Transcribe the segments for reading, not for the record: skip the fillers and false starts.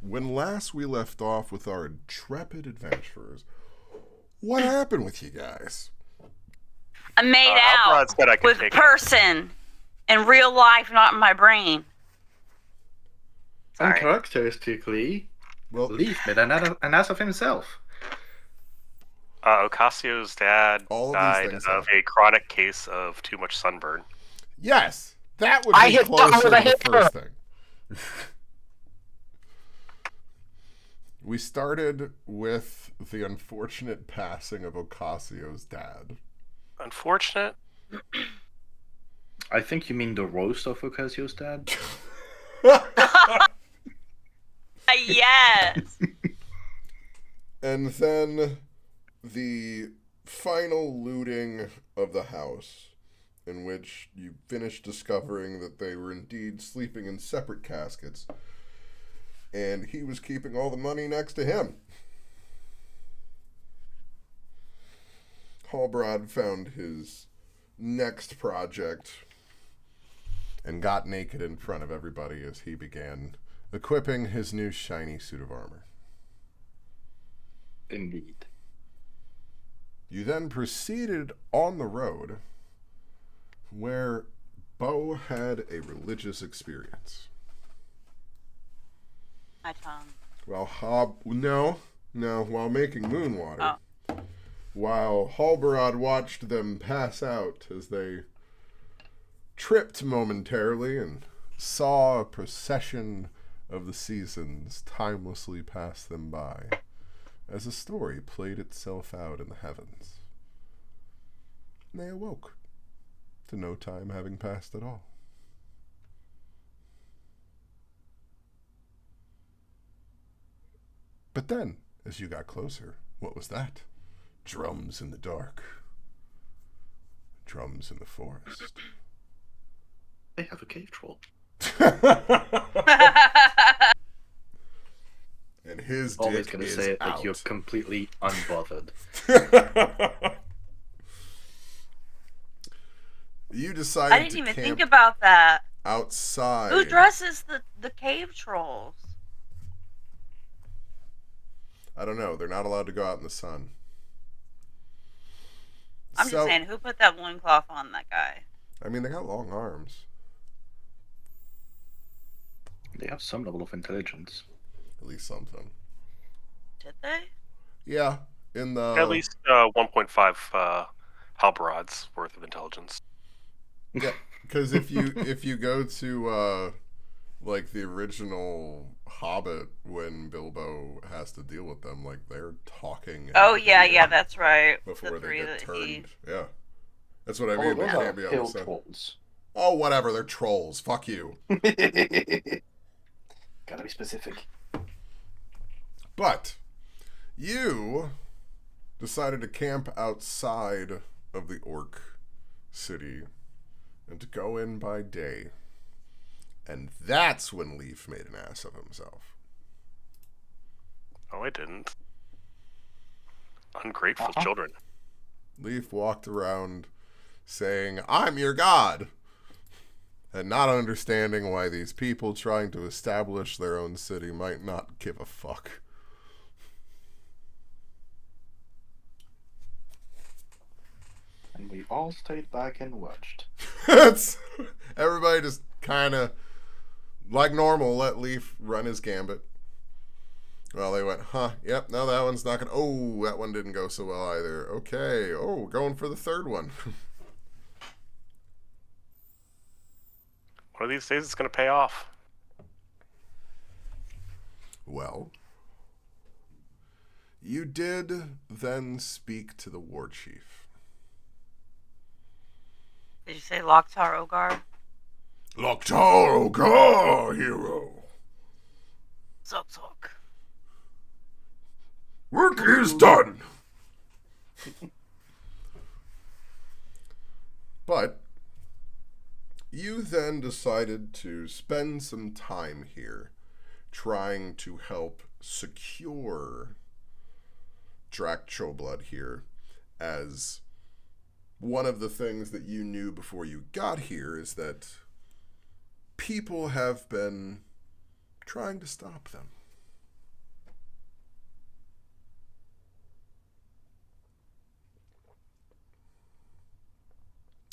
when last we left off with our intrepid adventurers, what happened with you guys? I made out said I could with a take person in real life, not in my brain. Sorry. Uncharacteristically, Well, Leaf made an ass of himself. Ocasio's dad All of these died things of happen. a chronic case of too much sunburn. yes, that would I be hit closer down with to a the hit first thing. We started with the unfortunate passing of Ocasio's dad. Unfortunate. I think you mean the roast of Ocasio's dad? Yes. And then the final looting of the house, in which you finished discovering that they were indeed sleeping in separate caskets, and he was keeping all the money next to him. Halbrod found his next project and got naked in front of everybody as he began equipping his new shiny suit of armor. Indeed. You then proceeded on the road where Bo had a religious experience. My tongue. While while making Moonwater. Oh. While Halbarad watched them pass out as they tripped momentarily and saw a procession of the seasons timelessly pass them by, as a story played itself out in the heavens. And they awoke, to no time having passed at all. But then, as you got closer, what was that? Drums in the dark. Drums in the forest. They have a cave troll. And his Always dick gonna is say it out. like you're completely unbothered. You decided I didn't to even camp think about that. outside. Who dresses the cave trolls? I don't know. They're not allowed to go out in the sun. I'm just saying, who put that loincloth on that guy? I mean, they got long arms. They have some level of intelligence. At least something. Did they? Yeah. In the... At least 1.5 halberods worth of intelligence. Yeah, because if you go to like the original Hobbit, when Bilbo has to deal with them, like they're talking. Oh yeah, that's right. Before The they three get that turned. he... Yeah, that's what I mean. They those can't are be on the hill sun. trolls. Oh, whatever. They're trolls. Fuck you. Gotta be specific. But you decided to camp outside of the orc city and to go in by day. And that's when Leaf made an ass of himself. No, I didn't. Ungrateful children. Leaf walked around saying, "I'm your god," and not understanding why these people trying to establish their own city might not give a fuck. And we all stayed back and watched. Everybody just kind of, like normal, let Leaf run his gambit. Well, they went, yep, no, that one's not gonna, oh, that one didn't go so well either. Okay, oh, going for the third one. One of these days it's going to pay off. Well, you did then speak to the war chief. Did you say Loktar Ogar? Loktar Ogar, hero. Zok Zok. Work is done. But you then decided to spend some time here trying to help secure Drac Choblood here, as one of the things that you knew before you got here is that people have been trying to stop them.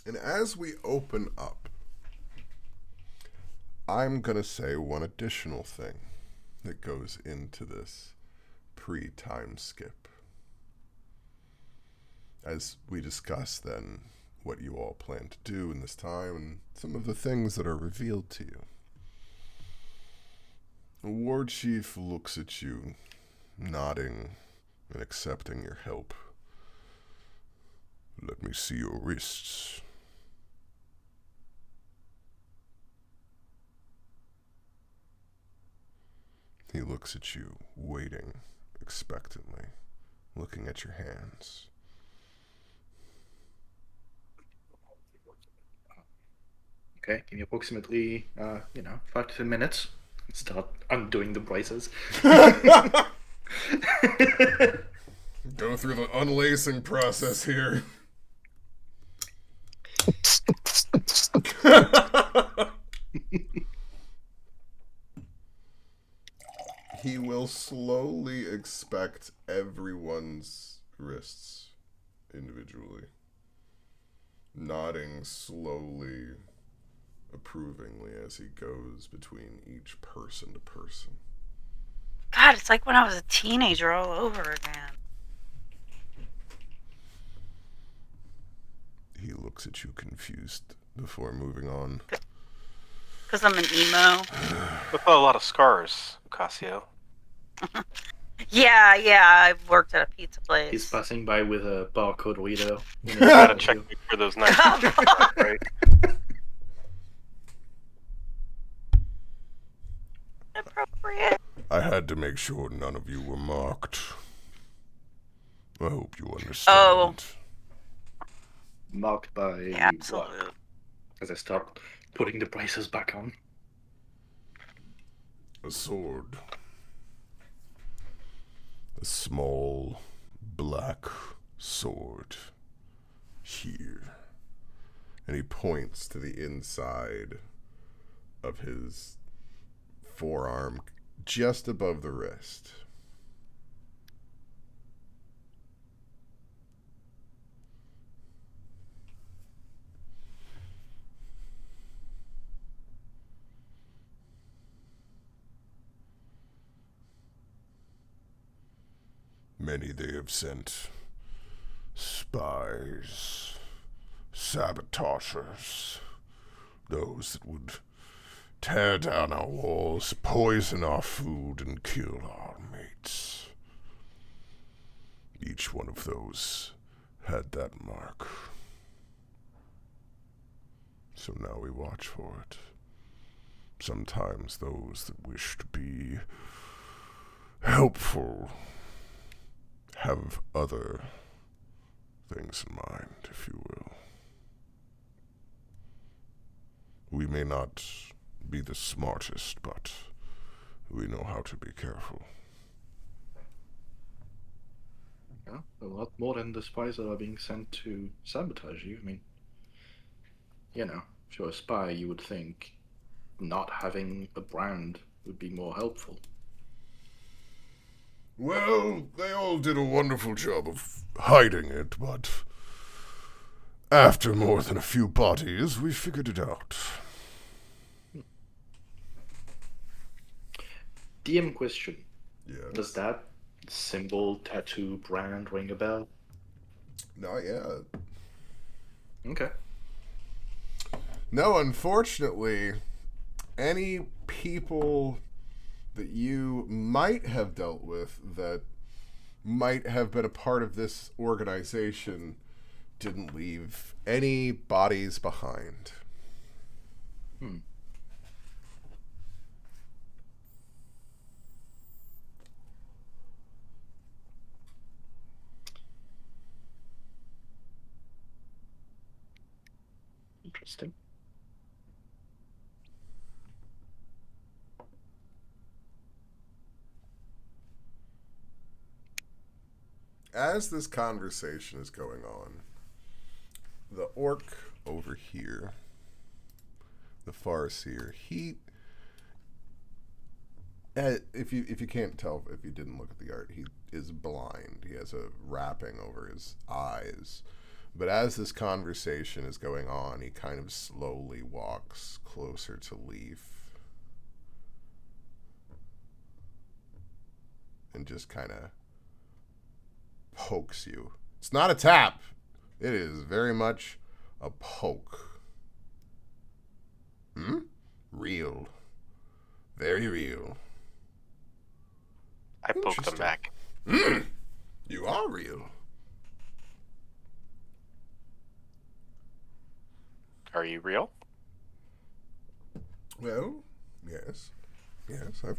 And as we open up, I'm going to say one additional thing that goes into this pre-time skip. As we discuss then what you all plan to do in this time and some of the things that are revealed to you. The war chief looks at you, nodding and accepting your help. Let me see your wrists. He looks at you, waiting expectantly, looking at your hands. Okay, give me approximately, 5 to 10 minutes. Start undoing the braces. Go through the unlacing process here. He will slowly inspect everyone's wrists individually, nodding slowly, approvingly as he goes between each person to person. God, it's like when I was a teenager all over again. He looks at you confused before moving on. Because I'm an emo. With a lot of scars, Ocasio. Yeah, I worked at a pizza place. He's passing by with a barcode reader. You gotta check me for those nice right? Appropriate. I had to make sure none of you were marked. I hope you understand. Oh. Marked by Yeah, absolutely. what? As I start putting the braces back on. A sword. A small black sword. Here. And he points to the inside of his forearm, just above the wrist. Many they have sent. Spies, sabotagers, those that would tear down our walls, poison our food, and kill our mates. Each one of those had that mark. So now we watch for it. Sometimes those that wish to be helpful have other things in mind, if you will. We may not be the smartest, but we know how to be careful. Yeah, a lot more than the spies that are being sent to sabotage you. I mean, if you're a spy, you would think not having a brand would be more helpful. Well, they all did a wonderful job of hiding it, but after more than a few bodies, we figured it out. DM question. Yes. Does that symbol, tattoo, brand ring a bell? Not yet. Okay. No, unfortunately, any people that you might have dealt with that might have been a part of this organization didn't leave any bodies behind. Interesting. As this conversation is going on, the orc over here, the Farseer, if you can't tell, if you didn't look at the art, he is blind. He has a wrapping over his eyes, But as this conversation is going on, he kind of slowly walks closer to Leaf. And just kind of pokes you. It's not a tap. It is very much a poke. Real. Very real. I poke them back. You are real. Are you real? Well, yes. Yes, I'm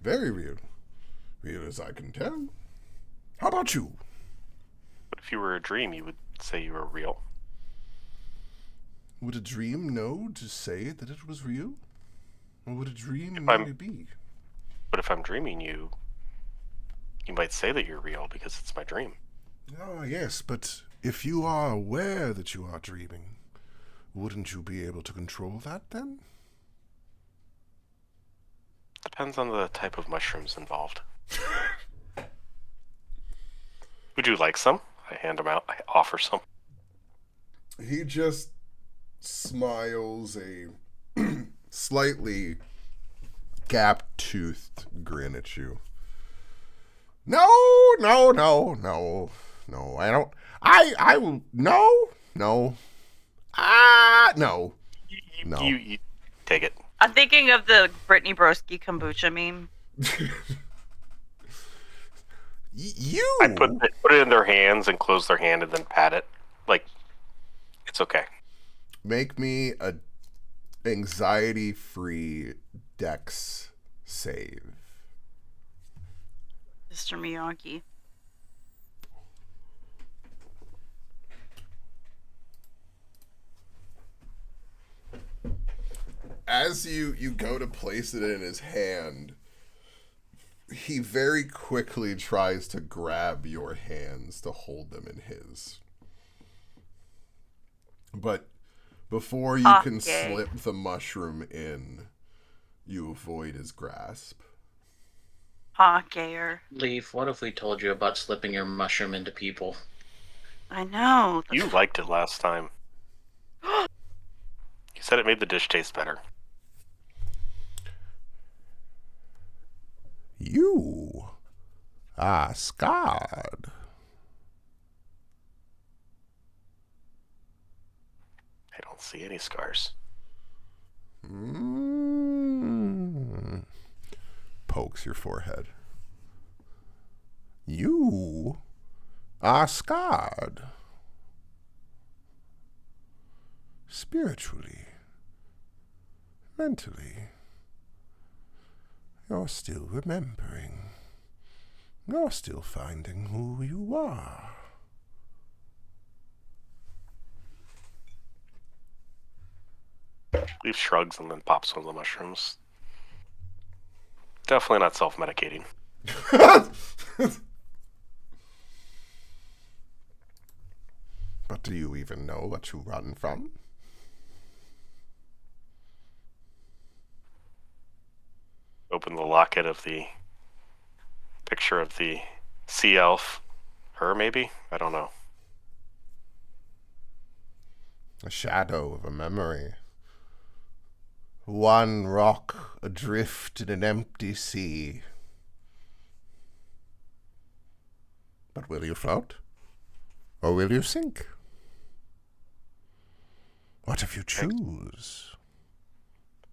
very real. Real as I can tell. How about you? But if you were a dream, you would say you were real. Would a dream know to say that it was real? Or would a dream If merely be? But if I'm dreaming you might say that you're real because it's my dream. Ah, yes, but if you are aware that you are dreaming, wouldn't you be able to control that then? Depends on the type of mushrooms involved. Would you like some? I hand them out. I offer some. He just smiles a slightly gap-toothed grin at you. No, I don't. I will. No. No. You take it. I'm thinking of the Brittany Broski kombucha meme. You. I put it in their hands and close their hand and then pat it. Like, it's okay. Make me a anxiety-free dex save. Mr. Miyagi. As you go to place it in his hand, he very quickly tries to grab your hands to hold them in his. But before you can slip the mushroom in, you avoid his grasp. Gayer. Leaf, what if we told you about slipping your mushroom into people? I know. You liked it last time. You said it made the dish taste better. You are scarred. I don't see any scars. Pokes your forehead. You are scarred. Spiritually. Mentally. You're still remembering. You're still finding who you are. Leaf shrugs and then pops one of the mushrooms. Definitely not self-medicating. But do you even know what you run from? Open the locket of the picture of the sea elf. Her, maybe? I don't know. A shadow of a memory. One rock adrift in an empty sea. But will you float? Or will you sink? What if you choose?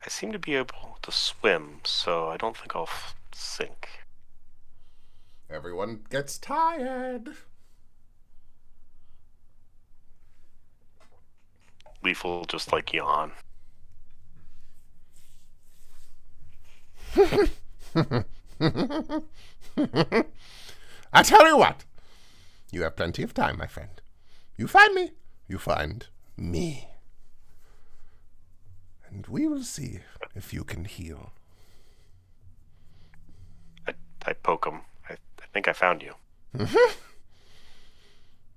I seem to be able to swim, so I don't think I'll sink. Everyone gets tired. Leaf will just, yawn. I tell you what. You have plenty of time, my friend. You find me. You find me. And we will see if you can heal. I poke him. I think I found you. Mm-hmm.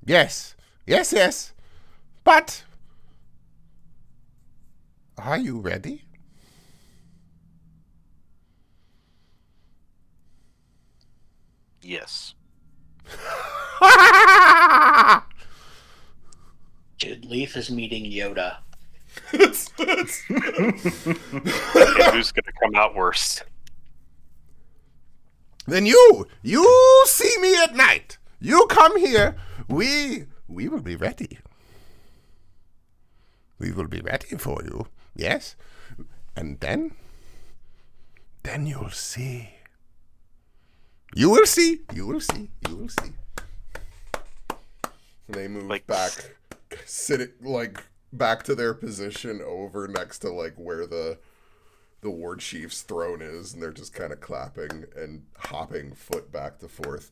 Yes. But are you ready? Yes. Leaf is meeting Yoda. Okay, who's going to come out worse? Then you see me at night. You come here. We will be ready. We will be ready for you. Yes. And then you'll see. You will see. You will see. You will see. They move back, sitting back to their position over next to where the war chief's throne is, and they're just kind of clapping and hopping foot back to forth.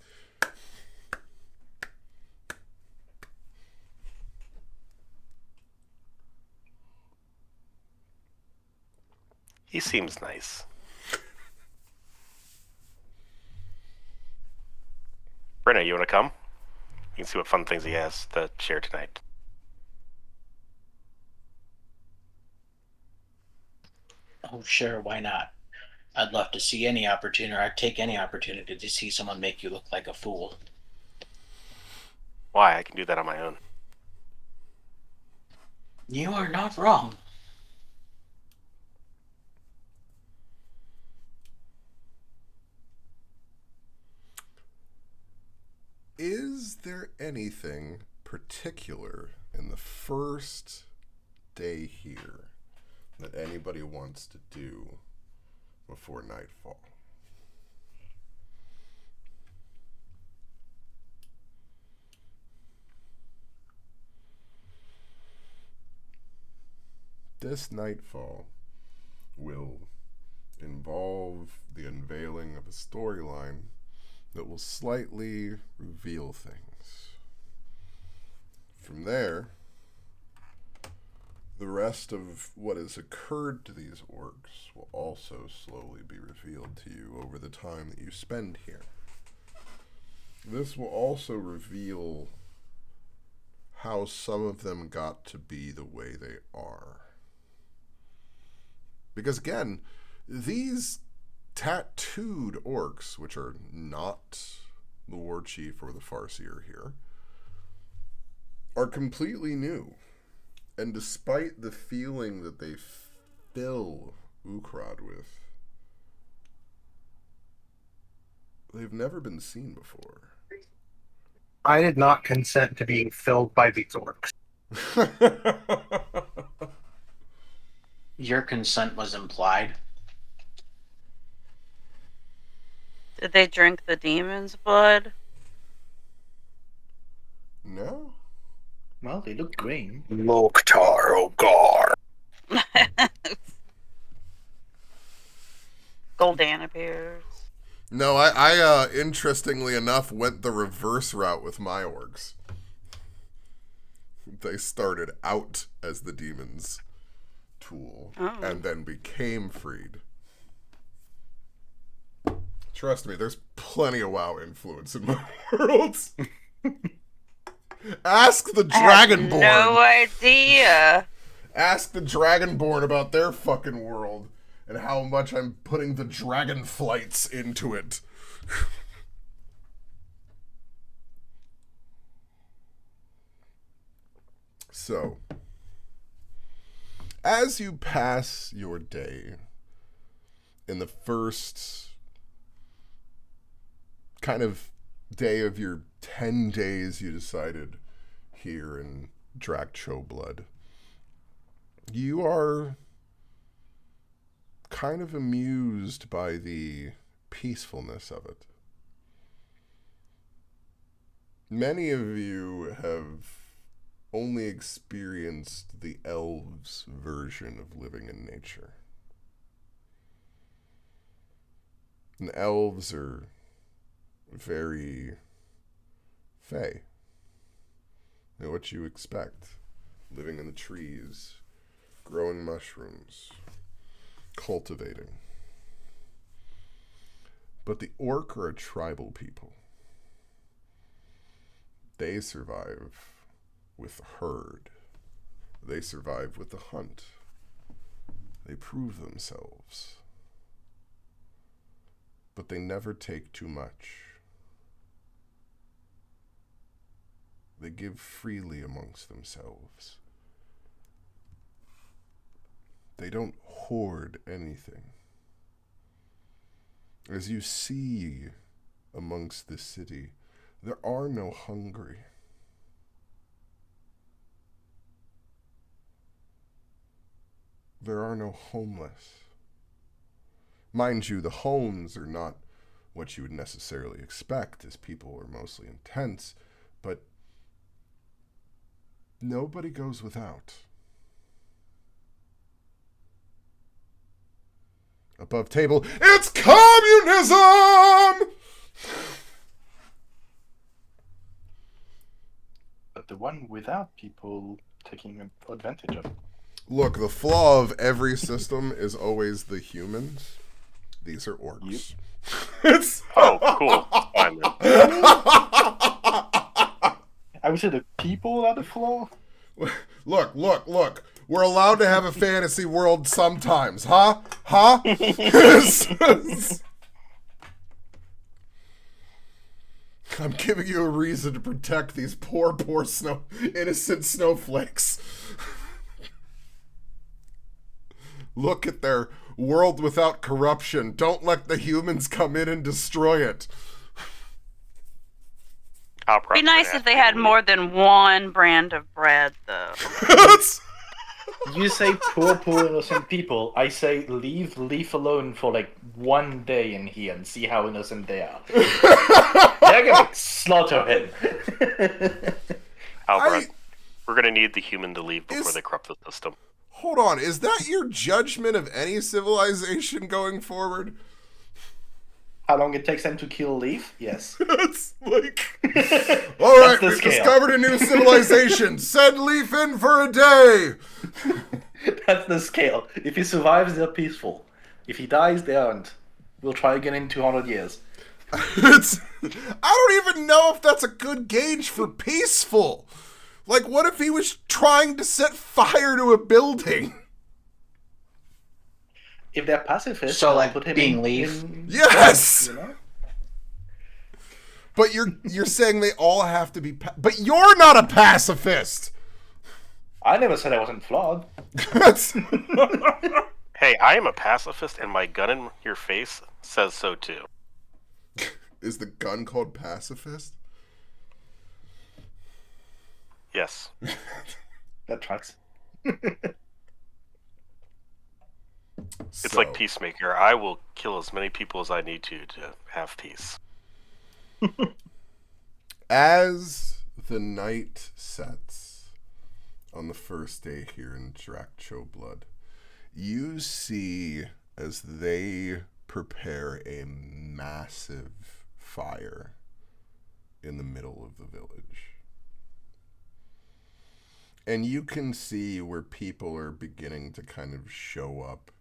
He seems nice. Brenna, you want to come? You can see what fun things he has to share tonight. Oh, sure, why not? I'd love to see any opportunity, or I'd take any opportunity to see someone make you look like a fool. Why? I can do that on my own. You are not wrong. Is there anything particular in the first day here that anybody wants to do before nightfall? This nightfall will involve the unveiling of a storyline that will slightly reveal things. From there, the rest of what has occurred to these orcs will also slowly be revealed to you over the time that you spend here. This will also reveal how some of them got to be the way they are. Because again, these tattooed orcs, which are not the war chief or the farseer here, are completely new. And despite the feeling that they fill Ukrad with, they've never been seen before. I did not consent to being filled by these orcs. Your consent was implied. Did they drink the demon's blood? No? Well, they look green. Mokhtar Ogar. Goldan appears. No, I interestingly enough went the reverse route with my orcs. They started out as the demon's tool and then became freed. Trust me, there's plenty of WoW influence in my worlds. Ask the Dragonborn. No idea. Ask the Dragonborn about their fucking world and how much I'm putting the dragon flights into it. So, as you pass your day in the first kind of day of your 10 days you decided here in Drakchoblood, you are kind of amused by the peacefulness of it. Many of you have only experienced the elves' version of living in nature. And elves are very fey. They're what you expect. Living in the trees, growing mushrooms, cultivating. But the orc are a tribal people. They survive with the herd. They survive with the hunt. They prove themselves. But they never take too much. They give freely amongst themselves, They don't hoard anything. As you see amongst the city, there are no hungry. There are no homeless. Mind you, the homes are not what you would necessarily expect, as people are mostly in tents, but nobody goes without. Above table, it's communism! But the one without people taking advantage of it. Look, the flaw of every system is always the humans. These are orcs. It's Oh, cool. Fine, then. I would say the people are the flaw. Look. We're allowed to have a fantasy world sometimes, huh? Huh? I'm giving you a reason to protect these poor innocent snowflakes. Look at their world without corruption. Don't let the humans come in and destroy it. I'll It'd probably be nice have if they to had leave. more than one brand of bread, though. You say poor innocent people. I say leave Leaf alone for like 1 day in here and see how innocent they are. They're gonna slaughter him. Albert, we're gonna need the human to leave before they corrupt the system. Hold on, is that your judgment of any civilization going forward? How long it takes them to kill Leaf? Yes. It's like, all right, the we've scale. discovered a new civilization. Send Leaf in for a day. That's the scale. If he survives, they're peaceful. If he dies, they aren't. We'll try again in 200 years. I don't even know if that's a good gauge for peaceful. Like, what if he was trying to set fire to a building? If they're pacifists, So, I'll like, put him being Leaf? Yes! You know? But you're saying they all have to be... But you're not a pacifist! I never said I wasn't flawed. That's... Hey, I am a pacifist, and my gun in your face says so too. Is the gun called pacifist? Yes. That tracks. It's like Peacemaker. I will kill as many people as I need to have peace. As the night sets on the first day here in Drakcho Blood, you see as they prepare a massive fire in the middle of the village. And you can see where people are beginning to kind of show up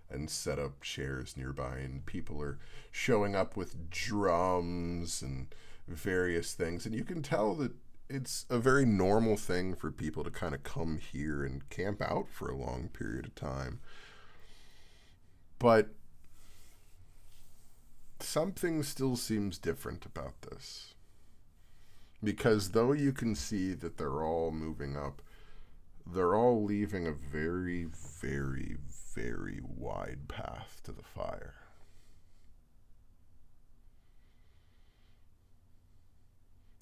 and set up chairs nearby, and people are showing up with drums and various things, and you can tell that it's a very normal thing for people to kind of come here and camp out for a long period of time. But something still seems different about this, because though you can see that they're all moving up, they're all leaving a very, very, very wide path to the fire.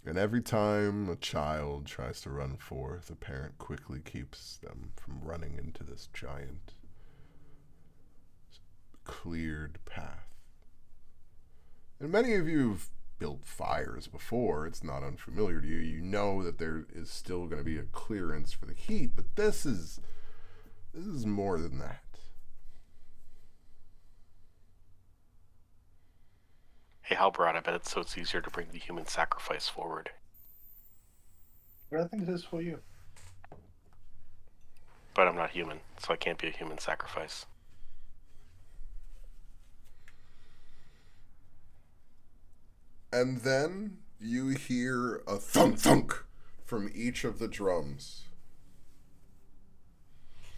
And every time a child tries to run forth, a parent quickly keeps them from running into this giant cleared path. And many of you have built fires before. It's not unfamiliar to you. You know that there is still going to be a clearance for the heat, but this is more than that. Hey, Halbrod, I bet it's easier to bring the human sacrifice forward. But I think this is for you. But I'm not human, so I can't be a human sacrifice. And then you hear a thunk thunk from each of the drums.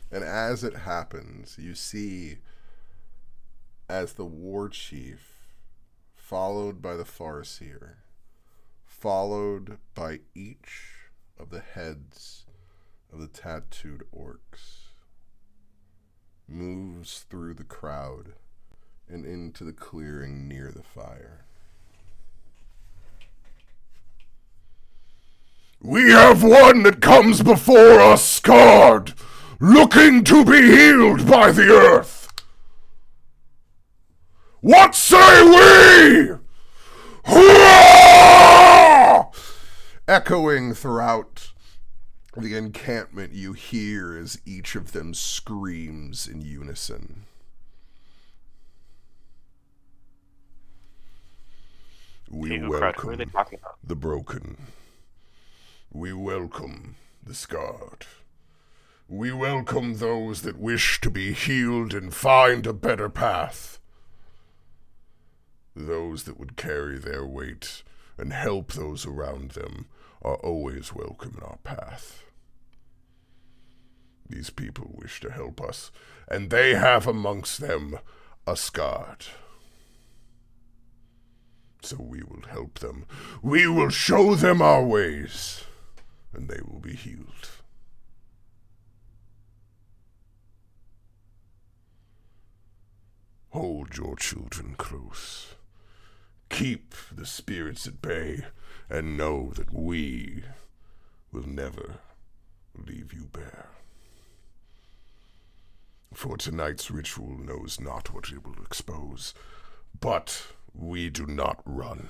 And as it happens, you see as the war chief, followed by the Farseer, followed by each of the heads of the tattooed orcs, moves through the crowd and into the clearing near the fire. We have one that comes before us scarred, looking to be healed by the earth. What say we? Hurrah! Echoing throughout the encampment, you hear as each of them screams in unison. We Who are they welcome talking about? the broken. We welcome the scarred. We welcome those that wish to be healed and find a better path. Those that would carry their weight and help those around them are always welcome in our path. These people wish to help us, and they have amongst them a scarred. So we will help them. We will show them our ways, and they will be healed. Hold your children close. Keep the spirits at bay, and know that we will never leave you bare. For tonight's ritual knows not what it will expose, but we do not run.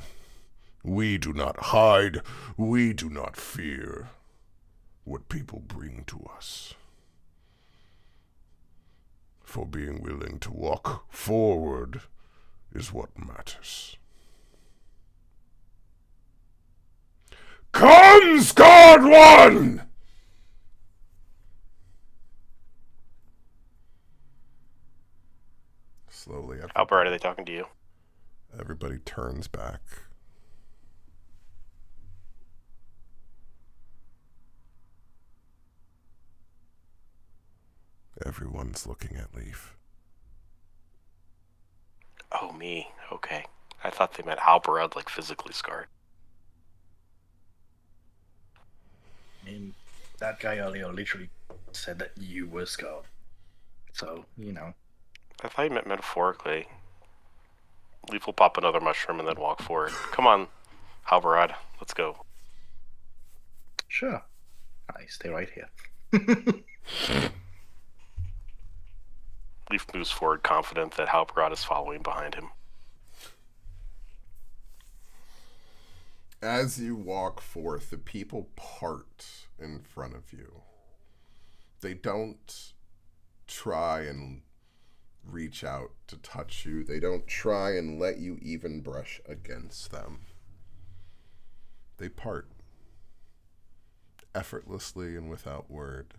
We do not hide. We do not fear what people bring to us. For being willing to walk forward is what matters. Come, Scarred One! Slowly, How bright are they talking to you? everybody turns back. Everyone's looking at Leaf. Oh, me. Okay. I thought they meant Halberud, like physically scarred. I mean, that guy earlier literally said that you were scarred. So, you know. I thought you meant metaphorically. Leaf will pop another mushroom and then walk forward. Come on, Halberud. Let's go. Sure. I stay right here. Leaf moves forward, confident that Halberud is following behind him. As you walk forth, the people part in front of you. They don't try and reach out to touch you. They don't try and let you even brush against them. They part effortlessly and without word,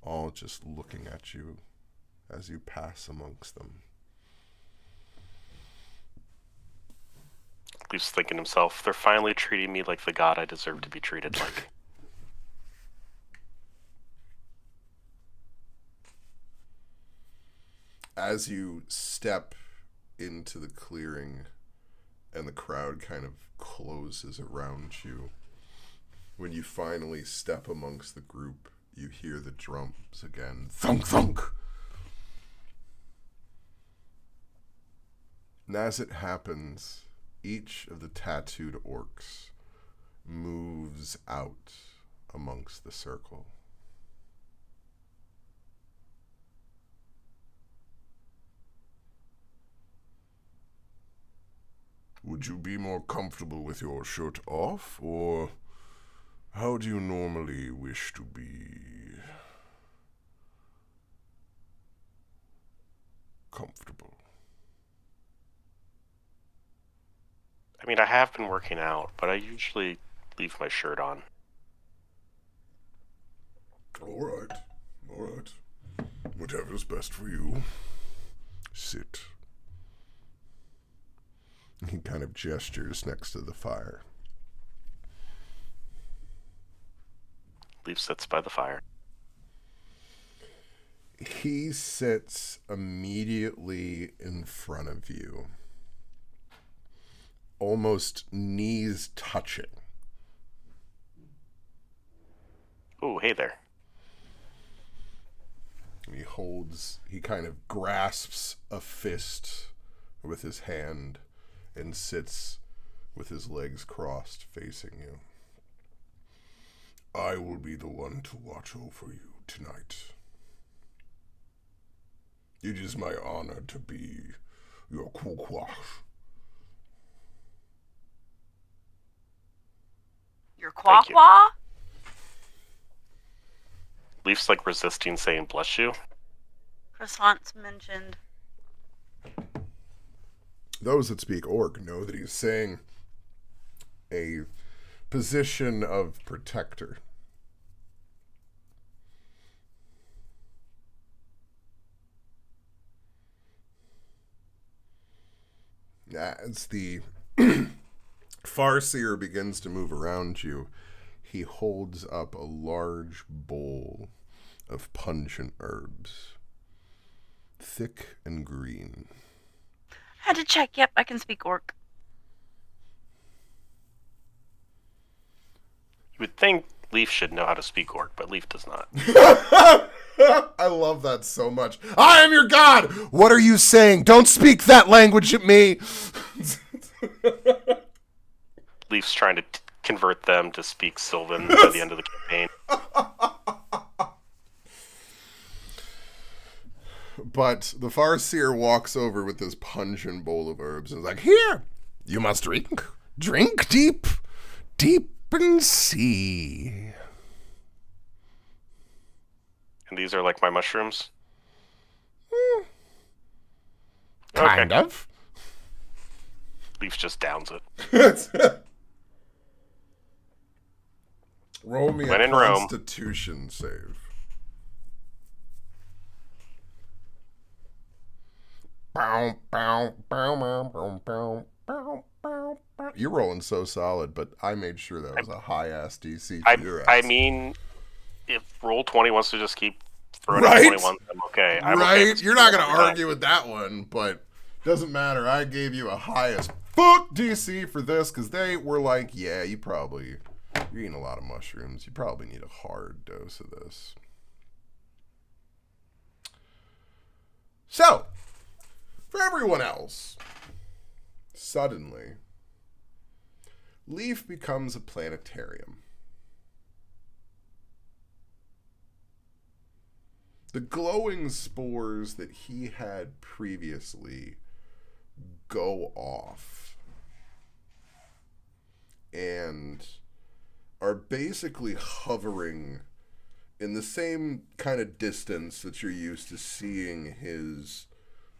all just looking at you as you pass amongst them. Leaf's thinking to himself, they're finally treating me like the god I deserve to be treated like. As you step into the clearing and the crowd kind of closes around you, when you finally step amongst the group, you hear the drums again. Thunk, thunk! And as it happens, each of the tattooed orcs moves out amongst the circle. Would you be more comfortable with your shirt off, or how do you normally wish to be comfortable? I mean, I have been working out, but I usually leave my shirt on. All right. Whatever's best for you. Sit. He kind of gestures next to the fire. Leaf sits by the fire. He sits immediately in front of you, almost knees touching. Ooh, hey there. And he kind of grasps a fist with his hand and sits with his legs crossed facing you. I will be the one to watch over you tonight. It is my honor to be your kukwash. Your Thank you. quaquaw? Leaf's like resisting saying bless you. Croissants mentioned. Those that speak orc know that he's saying a position of protector. As the Farseer begins to move around you, he holds up a large bowl of pungent herbs, thick and green. Had to check. Yep, I can speak orc. You would think Leaf should know how to speak orc, but Leaf does not. I love that so much. I am your god! What are you saying? Don't speak that language at me! Leaf's trying to convert them to speak Sylvan by the end of the campaign. But the Farseer walks over with this pungent bowl of herbs and is like, here, you must drink. Drink deep, deep and see. And these are like my mushrooms? Kind of. Leaf just downs it. Roll me When a in Rome. Constitution save. Bow, bow, bow, bow, bow, bow, bow, bow, bow. You're rolling so solid, but I made sure that was a high-ass DC for your ass. I mean, if Roll20 wants to just keep throwing Right? out 21, I'm okay. I'm right? okay with You're not going to every time. argue with that one, but doesn't matter. I gave you a highest fuck DC for this because they were like, yeah, you're eating a lot of mushrooms. You probably need a hard dose of this. So, for everyone else, suddenly, Leaf becomes a planetarium. The glowing spores that he had previously go off and are basically hovering in the same kind of distance that you're used to seeing his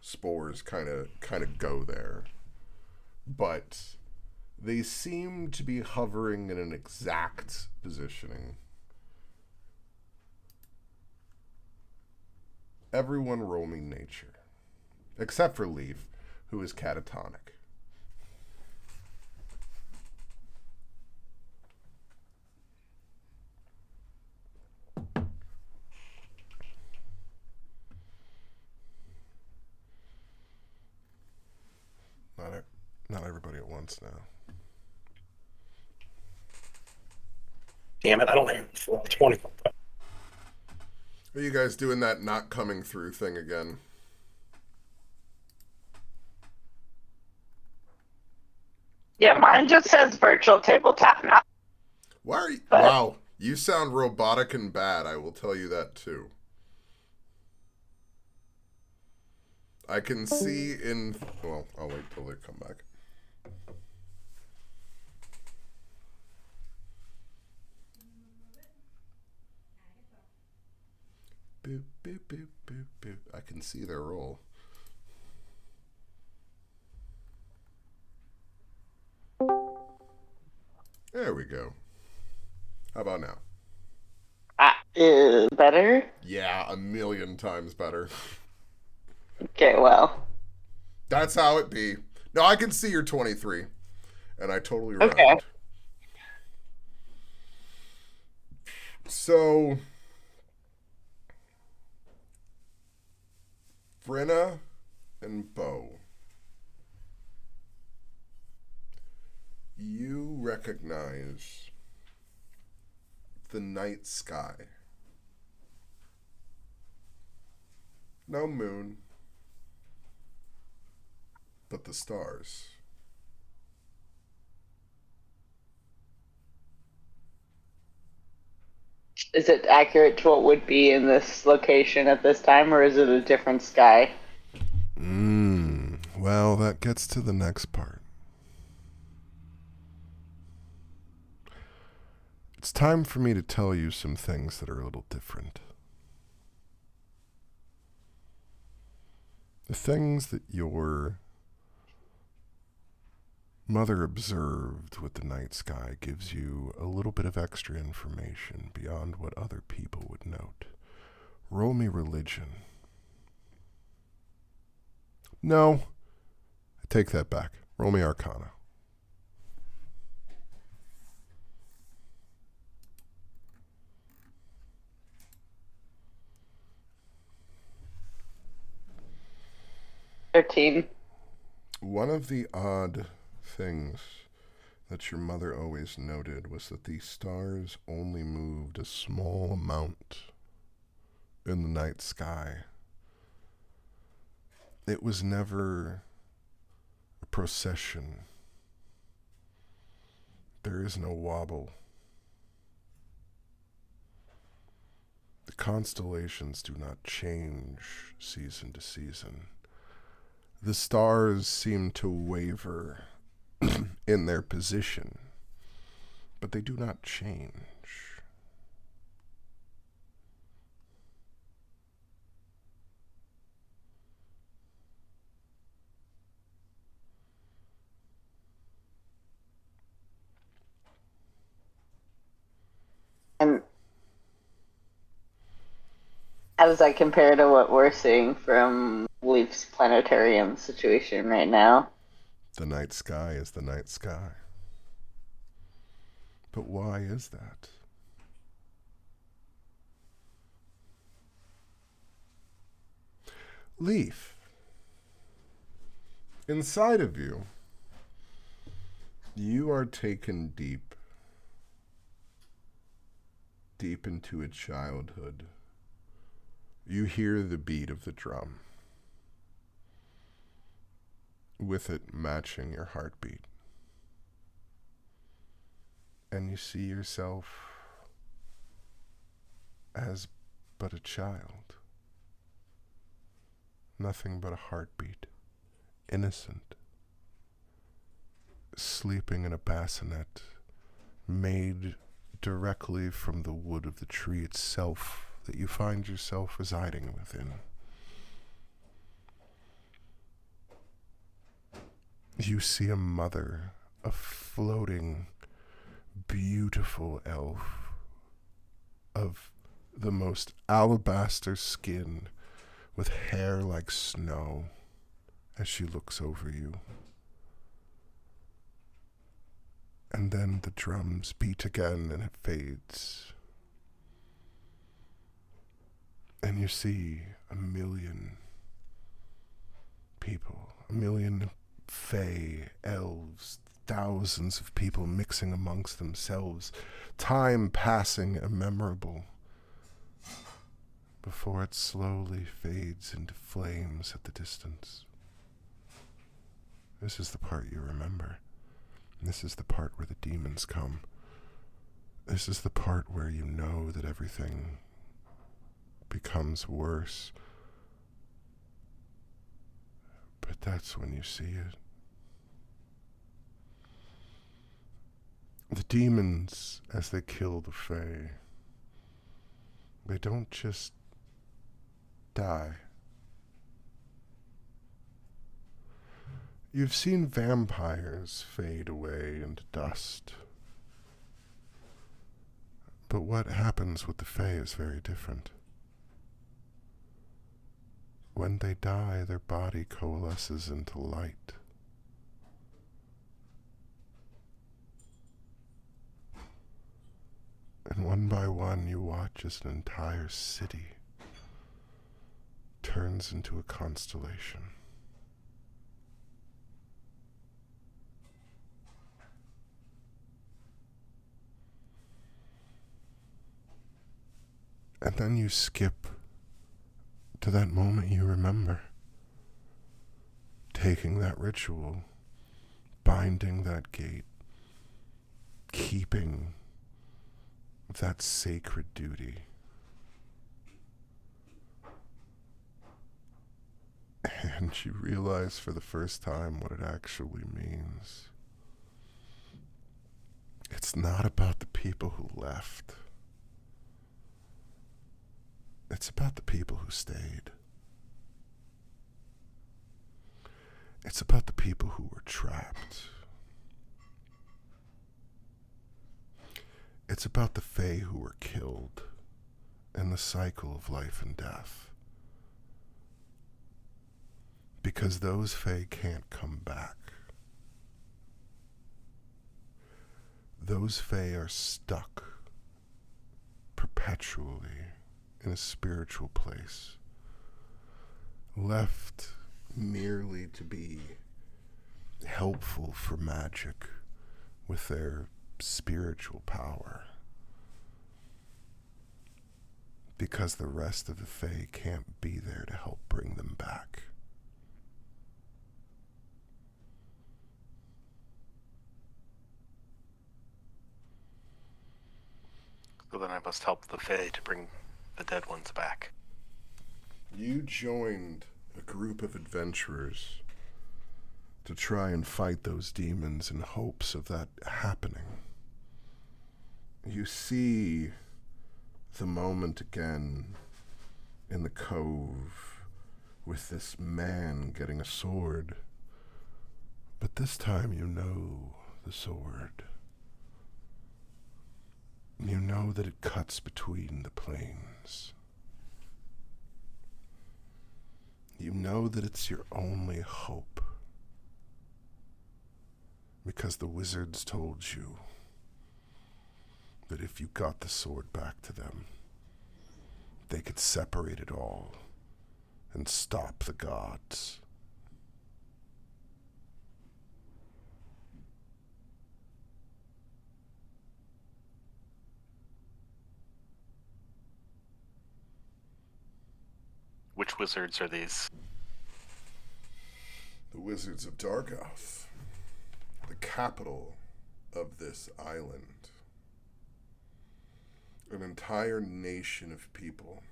spores kind of go there. But they seem to be hovering in an exact positioning. Everyone roll me nature. Except for Leaf, who is catatonic. Not everybody at once now. Damn it, I don't have 20. Are you guys doing that not coming through thing again? Yeah, mine just says virtual tabletop now. Why are you... But- Wow, you sound robotic and bad, I will tell you that too. I can see in... Well, I'll wait till they come back. Boop, boop, boop, boop, boop. I can see their roll. There we go. How about now? Better? Yeah, a million times better. Okay, well. That's how it be. No, I can see you're 23. And I totally Okay. rhymed. So... Brenna and Bo, you recognize the night sky. No moon, but the stars. Is it accurate to what would be in this location at this time, or is it a different sky? Well, that gets to the next part. It's time for me to tell you some things that are a little different. The things that your mother observed with the night sky gives you a little bit of extra information beyond what other people would note. Roll me religion. No, I take that back. Roll me arcana. $13. One of the odd things that your mother always noted was that these stars only moved a small amount in the night sky. It was never a procession. There is no wobble. The constellations do not change season to season. The stars seem to waver in their position, but they do not change. And how does that compare to what we're seeing from Leaf's planetarium situation right now? The night sky is the night sky. But why is that? Leaf, inside of you, you are taken deep into a childhood. You hear the beat of the drum, with it matching your heartbeat. And you see yourself as but a child. Nothing but a heartbeat. Innocent. Sleeping in a bassinet made directly from the wood of the tree itself that you find yourself residing within. You see a mother, a floating, beautiful elf of the most alabaster skin with hair like snow as she looks over you. And then the drums beat again and it fades. And you see a million people, a million fae, elves, thousands of people mixing amongst themselves, time passing immemorable before it slowly fades into flames at the distance. This is the part you remember. This is the part where the demons come. This is the part where you know that everything becomes worse. But that's when you see it. The demons, as they kill the Fae, they don't just die. You've seen vampires fade away into dust. But what happens with the Fae is very different. When they die, their body coalesces into light. And one by one, you watch as an entire city turns into a constellation. And then you skip to that moment you remember. Taking that ritual, binding that gate, keeping that sacred duty. And you realize for the first time what it actually means. It's not about the people who left. It's about the people who stayed. It's about the people who were trapped. It's about the Fae who were killed in the cycle of life and death. Because those Fae can't come back. Those Fae are stuck perpetually in a spiritual place, left merely to be helpful for magic with their spiritual power. Because the rest of the Fae can't be there to help bring them back. So then I must help the Fae to bring the dead ones back. You joined a group of adventurers to try and fight those demons in hopes of that happening. You see the moment again in the cove with this man getting a sword. But this time you know the sword. You know that it cuts between the planes. You know that it's your only hope. Because the wizards told you that if you got the sword back to them, they could separate it all and stop the gods. Which wizards are these? The wizards of Dargouth, the capital of this island. An entire nation of people.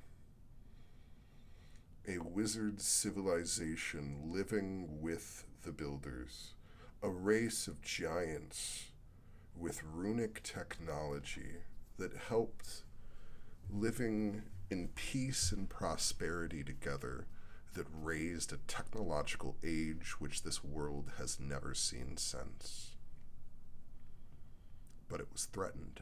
A wizard civilization living with the builders. A race of giants with runic technology that helped living in peace and prosperity together, that raised a technological age which this world has never seen since. But it was threatened.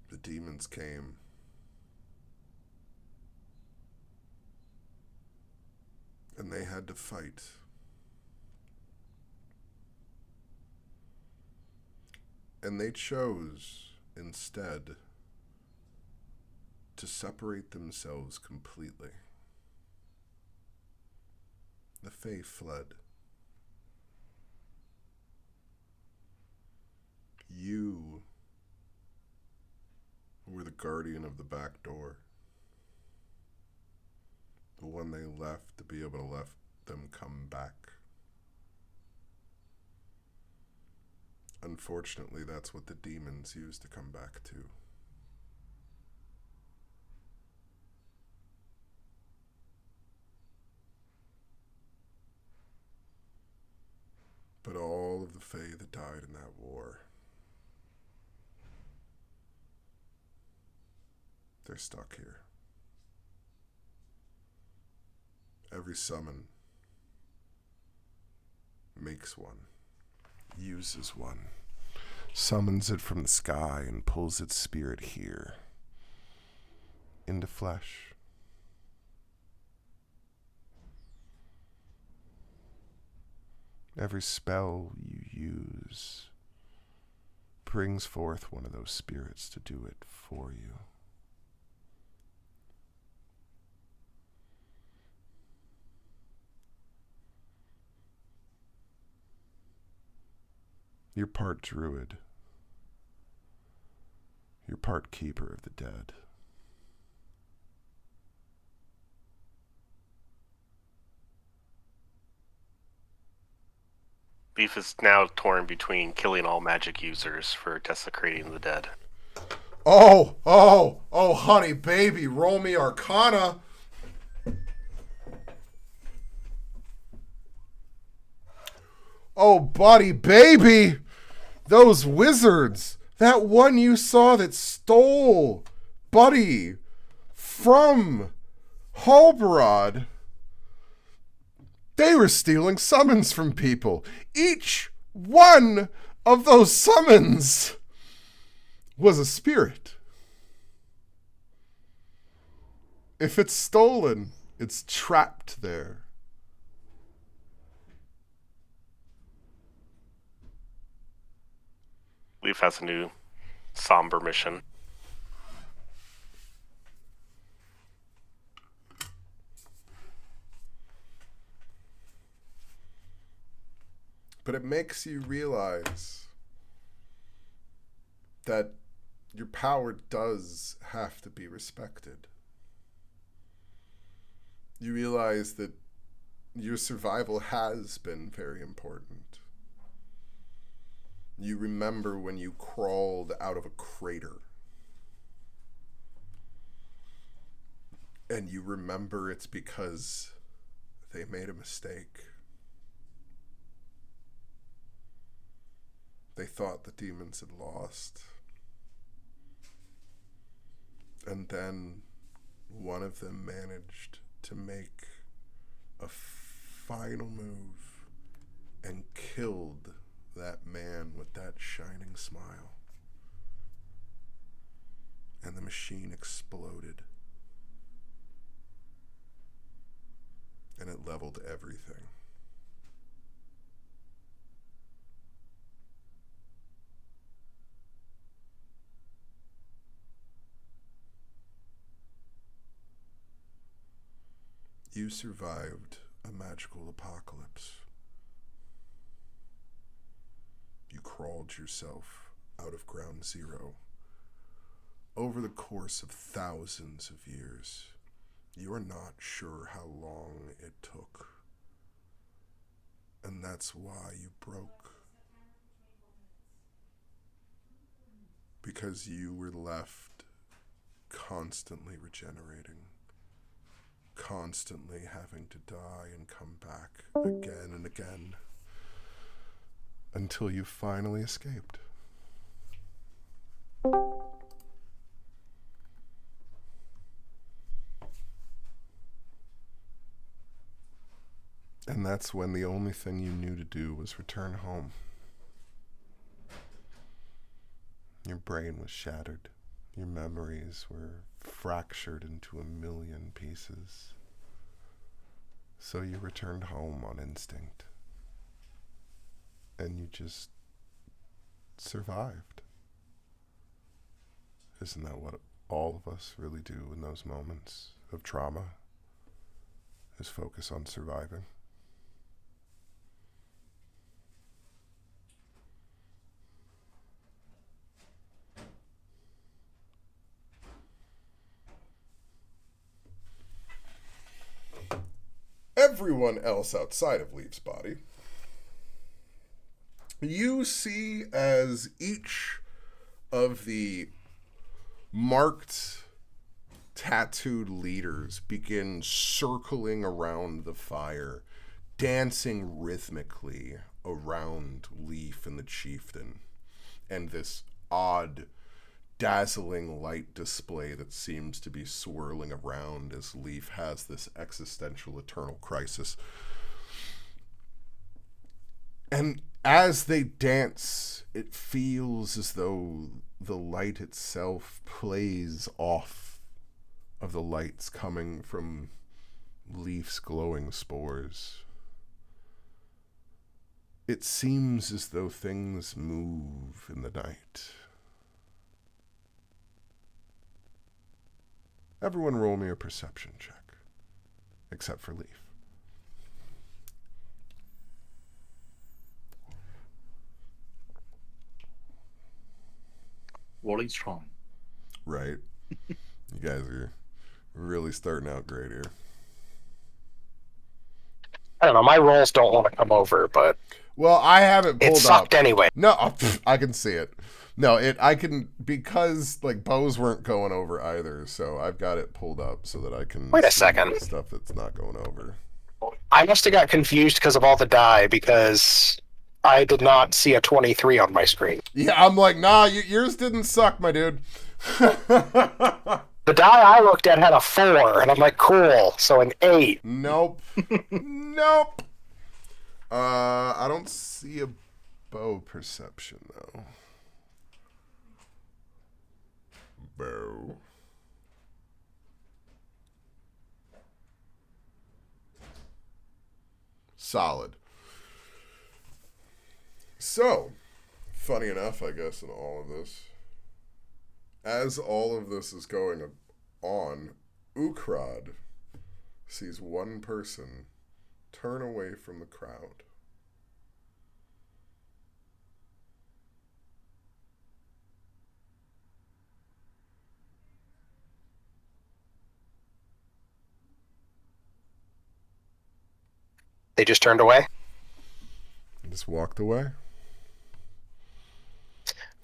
The demons came. And they had to fight. And they chose, instead, to separate themselves completely. The Fae fled. You were the guardian of the back door. The one they left to be able to let them come back. Unfortunately, that's what the demons used to come back to. But all of the Fae that died in that war, they're stuck here. Every summon makes one, uses one, summons it from the sky and pulls its spirit here into flesh. Every spell you use brings forth one of those spirits to do it for you. You're part druid. You're part keeper of the dead. Leaf is now torn between killing all magic users for desecrating the dead. Oh, honey, baby, roll me Arcana. Oh, buddy, baby, those wizards, that one you saw that stole, buddy, from Halbarad, they were stealing summons from people. Each one of those summons was a spirit. If it's stolen, it's trapped there. Leaf has a new somber mission. But it makes you realize that your power does have to be respected. You realize that your survival has been very important. You remember when you crawled out of a crater. And you remember it's because they made a mistake. They thought the demons had lost. And then one of them managed to make a final move and killed that man with that shining smile. And the machine exploded. And it leveled everything. You survived a magical apocalypse. You crawled yourself out of ground zero. Over the course of thousands of years, you are not sure how long it took. And that's why you broke. Because you were left constantly regenerating. Constantly having to die and come back again and again until you finally escaped. And that's when the only thing you knew to do was return home. Your brain was shattered. Your memories were fractured into a million pieces. So you returned home on instinct. And you just survived. Isn't that what all of us really do in those moments of trauma? Is focus on surviving. Everyone else outside of Leaf's body, you see as each of the marked, tattooed leaders begin circling around the fire, dancing rhythmically around Leaf and the chieftain, and this odd, dazzling light display that seems to be swirling around as Leaf has this existential eternal crisis. And as they dance, it feels as though the light itself plays off of the lights coming from Leaf's glowing spores. It seems as though things move in the night. Everyone roll me a perception check, except for Leaf. rolling strong. Right. You guys are really starting out great here. I don't know. My rolls don't want to come over, but Well, I have it it pulled sucked up. anyway. No, I can see it. No, I can, because like bows weren't going over either, so I've got it pulled up so that I can Wait a see second. stuff that's not going over. I must have got confused because of all the die, because I did not see a 23 on my screen. Yeah, I'm like, nah, yours didn't suck, my dude. The die I looked at had a 4, and I'm like, cool, so an 8. Nope. Nope. I don't see a bow perception, though. Bow. Solid. So, funny enough, I guess, in all of this, as all of this is going on, Ukrad sees one person turn away from the crowd. They just turned away? And just walked away.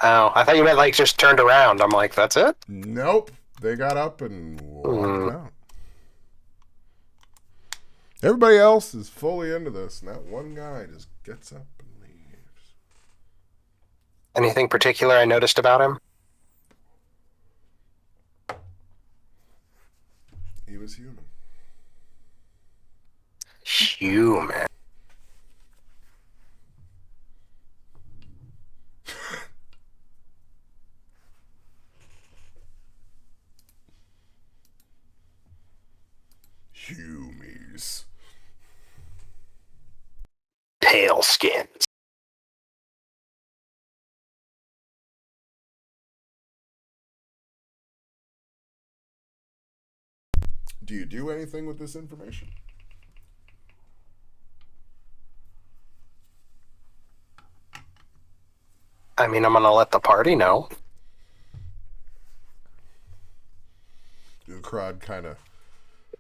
Oh, I thought you meant like just turned around. I'm like, that's it? Nope. They got up and walked out. Everybody else is fully into this, and that one guy just gets up and leaves. Anything particular I noticed about him? He was human. Human. Humies. Pale skins. Do you do anything with this information? I mean, I'm gonna let the party know. Ukrad kind of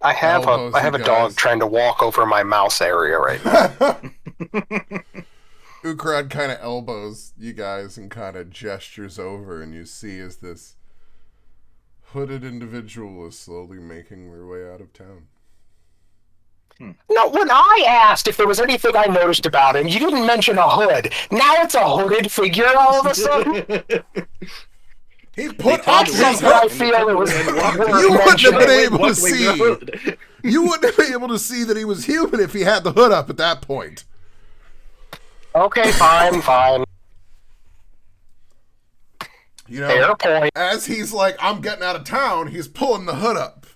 I have a dog trying to walk over my mouse area right now. Ukrad kind of elbows you guys and kind of gestures over, and you see as this hooded individual is slowly making their way out of town. No, when I asked if there was anything I noticed about him, you didn't mention a hood. Now it's a hooded figure all of a sudden? He put They up told you some That's what I hood. feel it was. You wouldn't have been Wait, able to what? Wait, see. the hood. You wouldn't have been able to see that he was human if he had the hood up at that point. Okay, fine. You know, Fair point. as he's like, I'm getting out of town, he's pulling the hood up.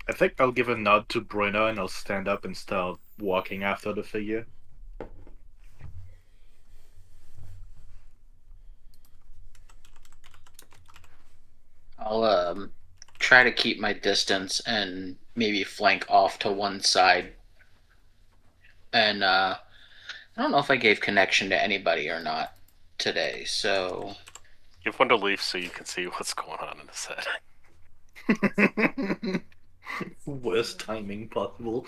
I think I'll give a nod to Bruno and I'll stand up and start walking after the figure. I'll try to keep my distance and maybe flank off to one side. And I don't know if I gave connection to anybody or not today, so Give one to Leaf so you can see what's going on in his head. Worst timing possible.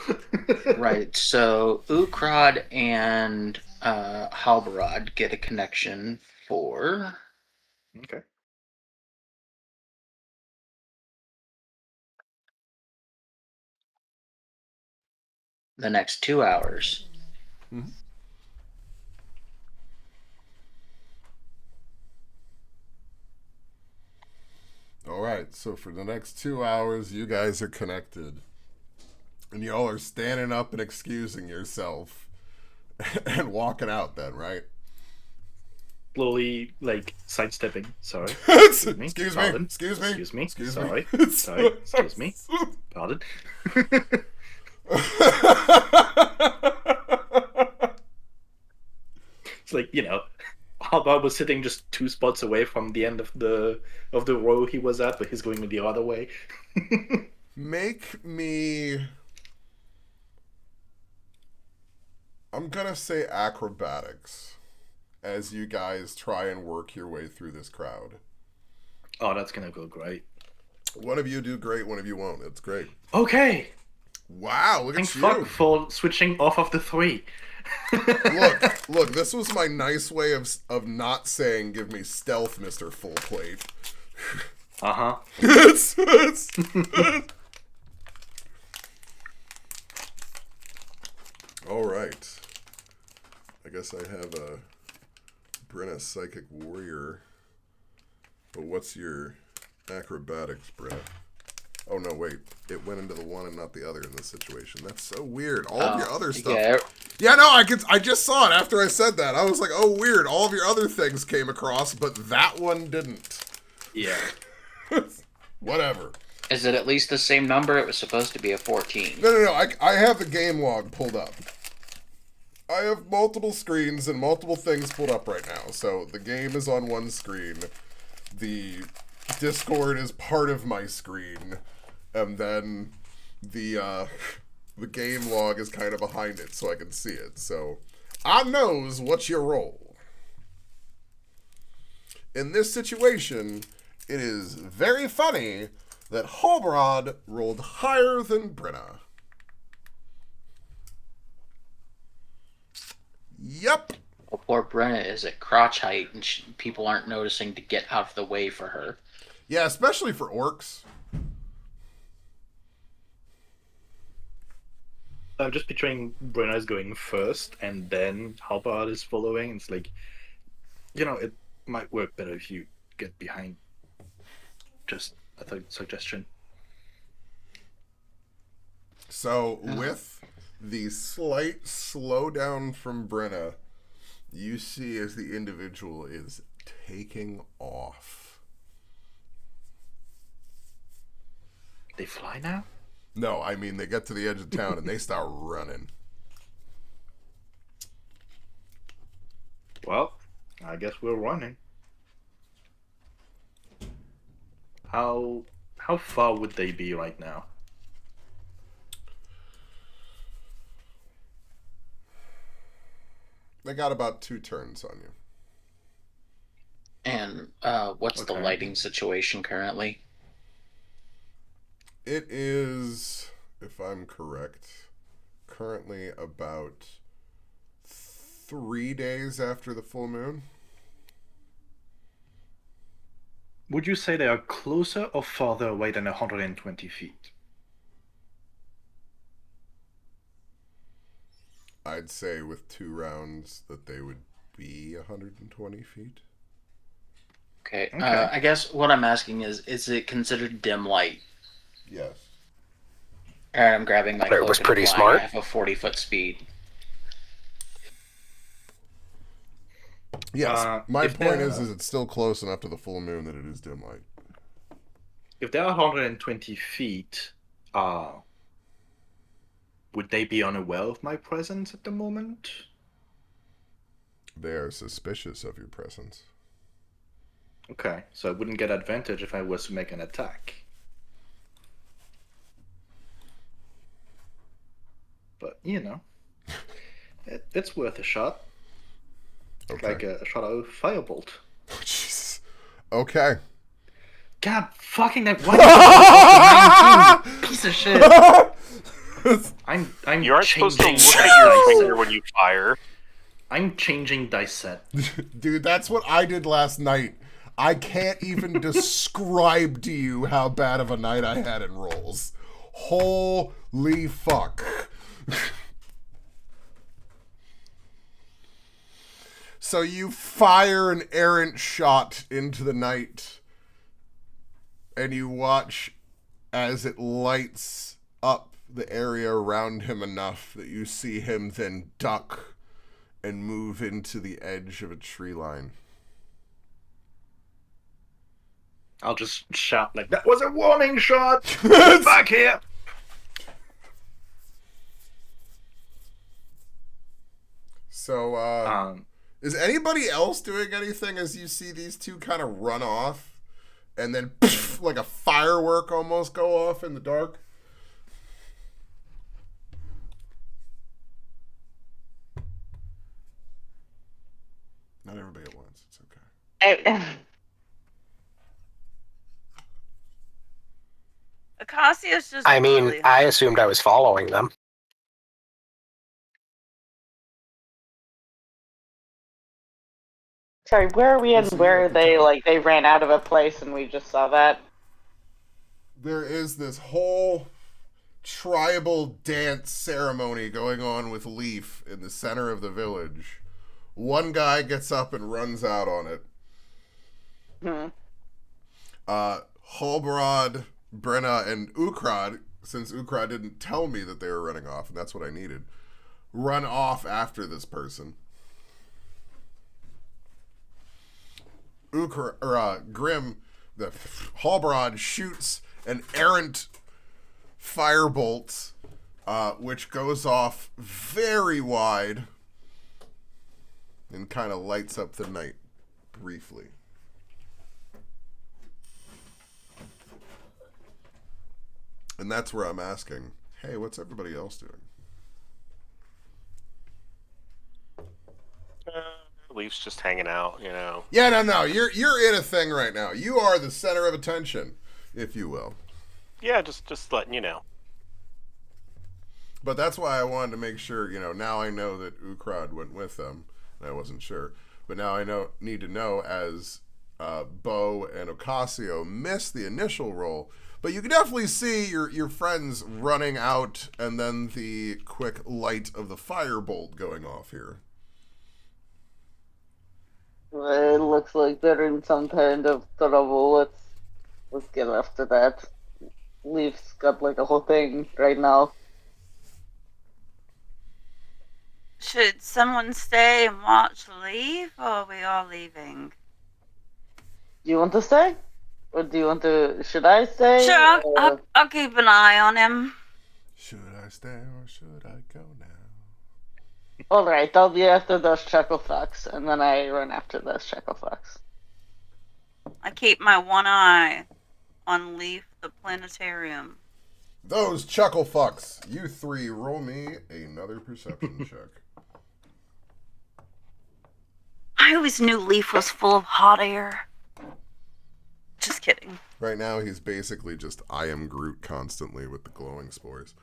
right. So Ukrod and Halbarad get a connection for Okay. the next 2 hours. All right, so for the next 2 hours, you guys are connected. And y'all are standing up and excusing yourself and walking out then, right? Slowly, like, sidestepping. Sorry. Excuse me. Pardon. Excuse me. Excuse me. Excuse Sorry. me. Sorry. Excuse me. Pardon. It's like, Alba was sitting just 2 spots away from the end of the row he was at, but he's going the other way. Make me... I'm gonna say acrobatics. as you guys try and work your way through this crowd. Oh, that's gonna go great. One of you do great, one of you won't. It's great. Okay. Wow, look Thank at you. fuck for switching off of the 3. Look, this was my nice way of not saying give me stealth, Mr. Full Plate. Uh-huh. it's all right. I guess I have a Brenna Psychic Warrior. But what's your acrobatics, Brenna? Oh, no, wait. It went into the one and not the other in this situation. That's so weird. All of your other stuff. Yeah, no, I just saw it after I said that. I was like, oh, weird. All of your other things came across, but that one didn't. Yeah. Whatever. Is it at least the same number? It was supposed to be a 14. No. I have the game log pulled up. I have multiple screens and multiple things pulled up right now. So the game is on one screen. The Discord is part of my screen. And then the game log is kind of behind it so I can see it. So I knows what you roll. In this situation, it is very funny that Halbrod rolled higher than Brenna. Yep. Well, poor Brenna is at crotch height, and people aren't noticing to get out of the way for her. Yeah, especially for orcs. I'm just picturing Brenna's going first, and then Halberd is following. It's like, it might work better if you get behind. Just a suggestion. So, with the slight slowdown from Brenna, you see as the individual is taking off. They fly now? No, I mean, they get to the edge of town and they start running. Well, I guess we're running. How far would they be right now? They got about 2 turns on you. And what's the lighting situation currently? It is, if I'm correct, currently about 3 days after the full moon. Would you say they are closer or farther away than 120 feet? I'd say with 2 rounds that they would be 120 feet. Okay. I guess what I'm asking is it considered dim light? Yes. Alright, I'm grabbing my cloak. It was pretty and smart. I have a 40-foot speed. Yes. My point is it's still close enough to the full moon that it is dim light. If they're 120 feet, would they be unaware of my presence at the moment? They are suspicious of your presence. Okay, so I wouldn't get advantage if I was to make an attack. But, it's worth a shot. Okay. Like a shot of firebolt. Oh, Jesus. Okay. God fucking that piece of shit. I'm You aren't supposed to changing look at your dice. finger when you fire. I'm changing dice set. Dude, that's what I did last night. I can't even describe to you how bad of a night I had in rolls. Holy fuck. So you fire an errant shot into the night, and you watch as it lights up the area around him enough that you see him then duck and move into the edge of a tree line. I'll just shout like, that was a warning shot! Get back here! So, is anybody else doing anything as you see these two kind of run off and then like a firework almost go off in the dark? Not Acacia's just I mean, really I assumed I was following them. Sorry, where are we and So you're where at are the they? top. Like, they ran out of a place and we just saw that? There is this whole tribal dance ceremony going on with Leaf in the center of the village. One guy gets up and runs out on it. Hmm. Halbrod, Brenna, and Ukrad, since Ukrad didn't tell me that they were running off, and that's what I needed, run off after this person. Grim, the Halbrod shoots an errant firebolt, which goes off very wide and kind of lights up the night briefly. And that's where I'm asking, hey, what's everybody else doing? Leaf's just hanging out, you know. Yeah, no. You're in a thing right now. You are the center of attention, if you will. Yeah, just letting you know. But that's why I wanted to make sure, now I know that Ukrad went with them, and I wasn't sure. But now I need to know, as Bo and Ocasio missed the initial roll. But you can definitely see your friends running out, and then the quick light of the firebolt going off here. It looks like they're in some kind of trouble. Let's get after that. Leaf's got like a whole thing right now. Should someone stay and watch Leave, or are we all leaving? Do you want to stay? Or do you want to... Should I stay? Sure, I'll keep an eye on him. Should I stay or should I go now? Alright, I'll be after those Chucklefucks, and then I run after those Chucklefucks. I keep my one eye on Leaf the planetarium. Those chuckle fucks. You three, roll me another perception check. I always knew Leaf was full of hot air. Just kidding. Right now, he's basically just I am Groot constantly with the glowing spores.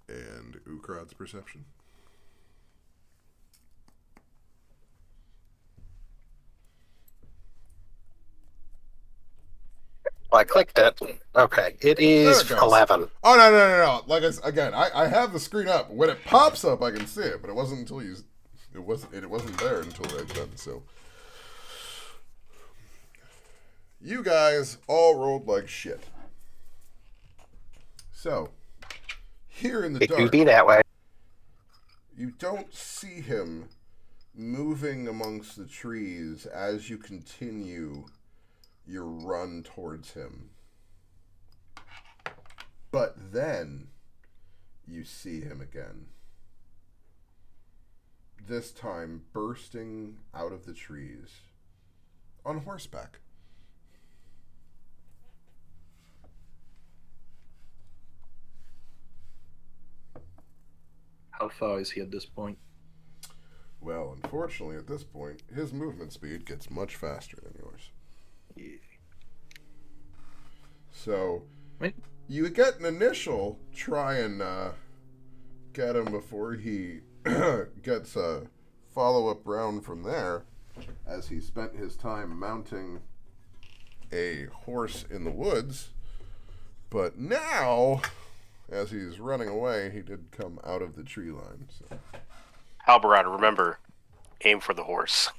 And Ukrad's perception. Well, I clicked it. Okay, it is There it goes. 11. Oh, no. Like, again, I have the screen up. When it pops up, I can see it, but it wasn't until it wasn't there until I done, so. You guys all rolled like shit. So, here in the It dark, could be that way. you don't see him moving amongst the trees as you continue your run towards him. But then you see him again. This time bursting out of the trees on horseback. How far is he at this point? Well, unfortunately, at this point, his movement speed gets much faster than yours. Yeah. So, Wait. you get an initial try and get him before he gets a follow-up round from there, as he spent his time mounting a horse in the woods. But now, as he's running away, he did come out of the tree line. So. Halberad, remember, aim for the horse.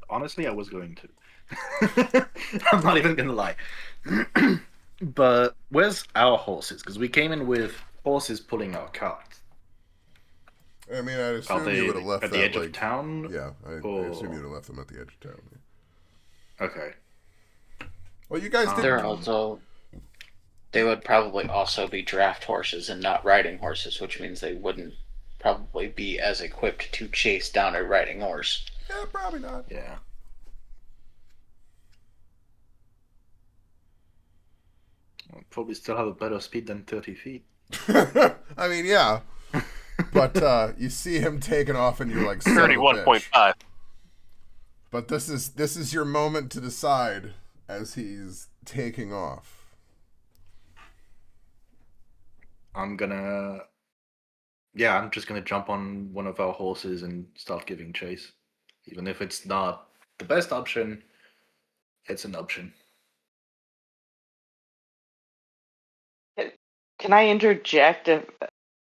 Honestly, I was going to. I'm not even gonna lie. But where's our horses? Because we came in with horses pulling our carts. I mean, I Are assume they you would have left at that the edge like, of town? Yeah, I assume you would have left them at the edge of town. Yeah. Okay. Well, you guys did. They would probably also be draft horses and not riding horses, which means they wouldn't probably be as equipped to chase down a riding horse. Yeah, probably not. Yeah. We'll probably still have a better speed than 30 feet. I mean, yeah. But you see him taking off, and you're like, son of a bitch. 31.5. But this is your moment to decide as he's taking off. I'm just gonna jump on one of our horses and start giving chase. Even if it's not the best option, it's an option. Can I interject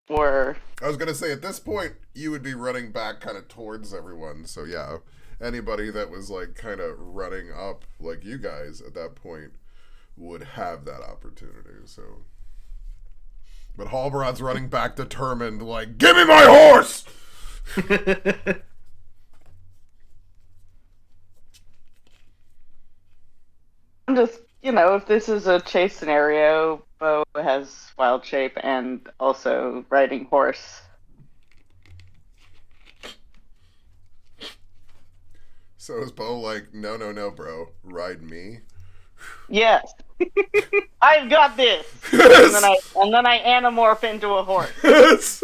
or I was gonna say at this point you would be running back kind of towards everyone. So yeah, anybody that was like kind of running up like you guys at that point would have that opportunity. So, but Halberod's running back determined, like, give me my horse. I'm just, if this is a chase scenario, Bo has wild shape and also riding horse. So is Bo like, no, bro, ride me? Yes. I've got this. Yes. And then I anamorph into a horse. Yes.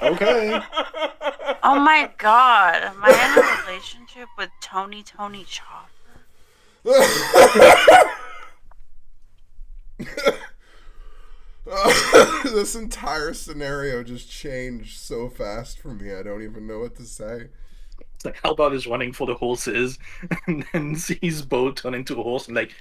Okay. Oh my god, am I in a relationship with Tony Chopper? This entire scenario just changed so fast for me. I don't even know what to say. It's like Halberd is running for the horses and then sees Bo turn into a horse and like,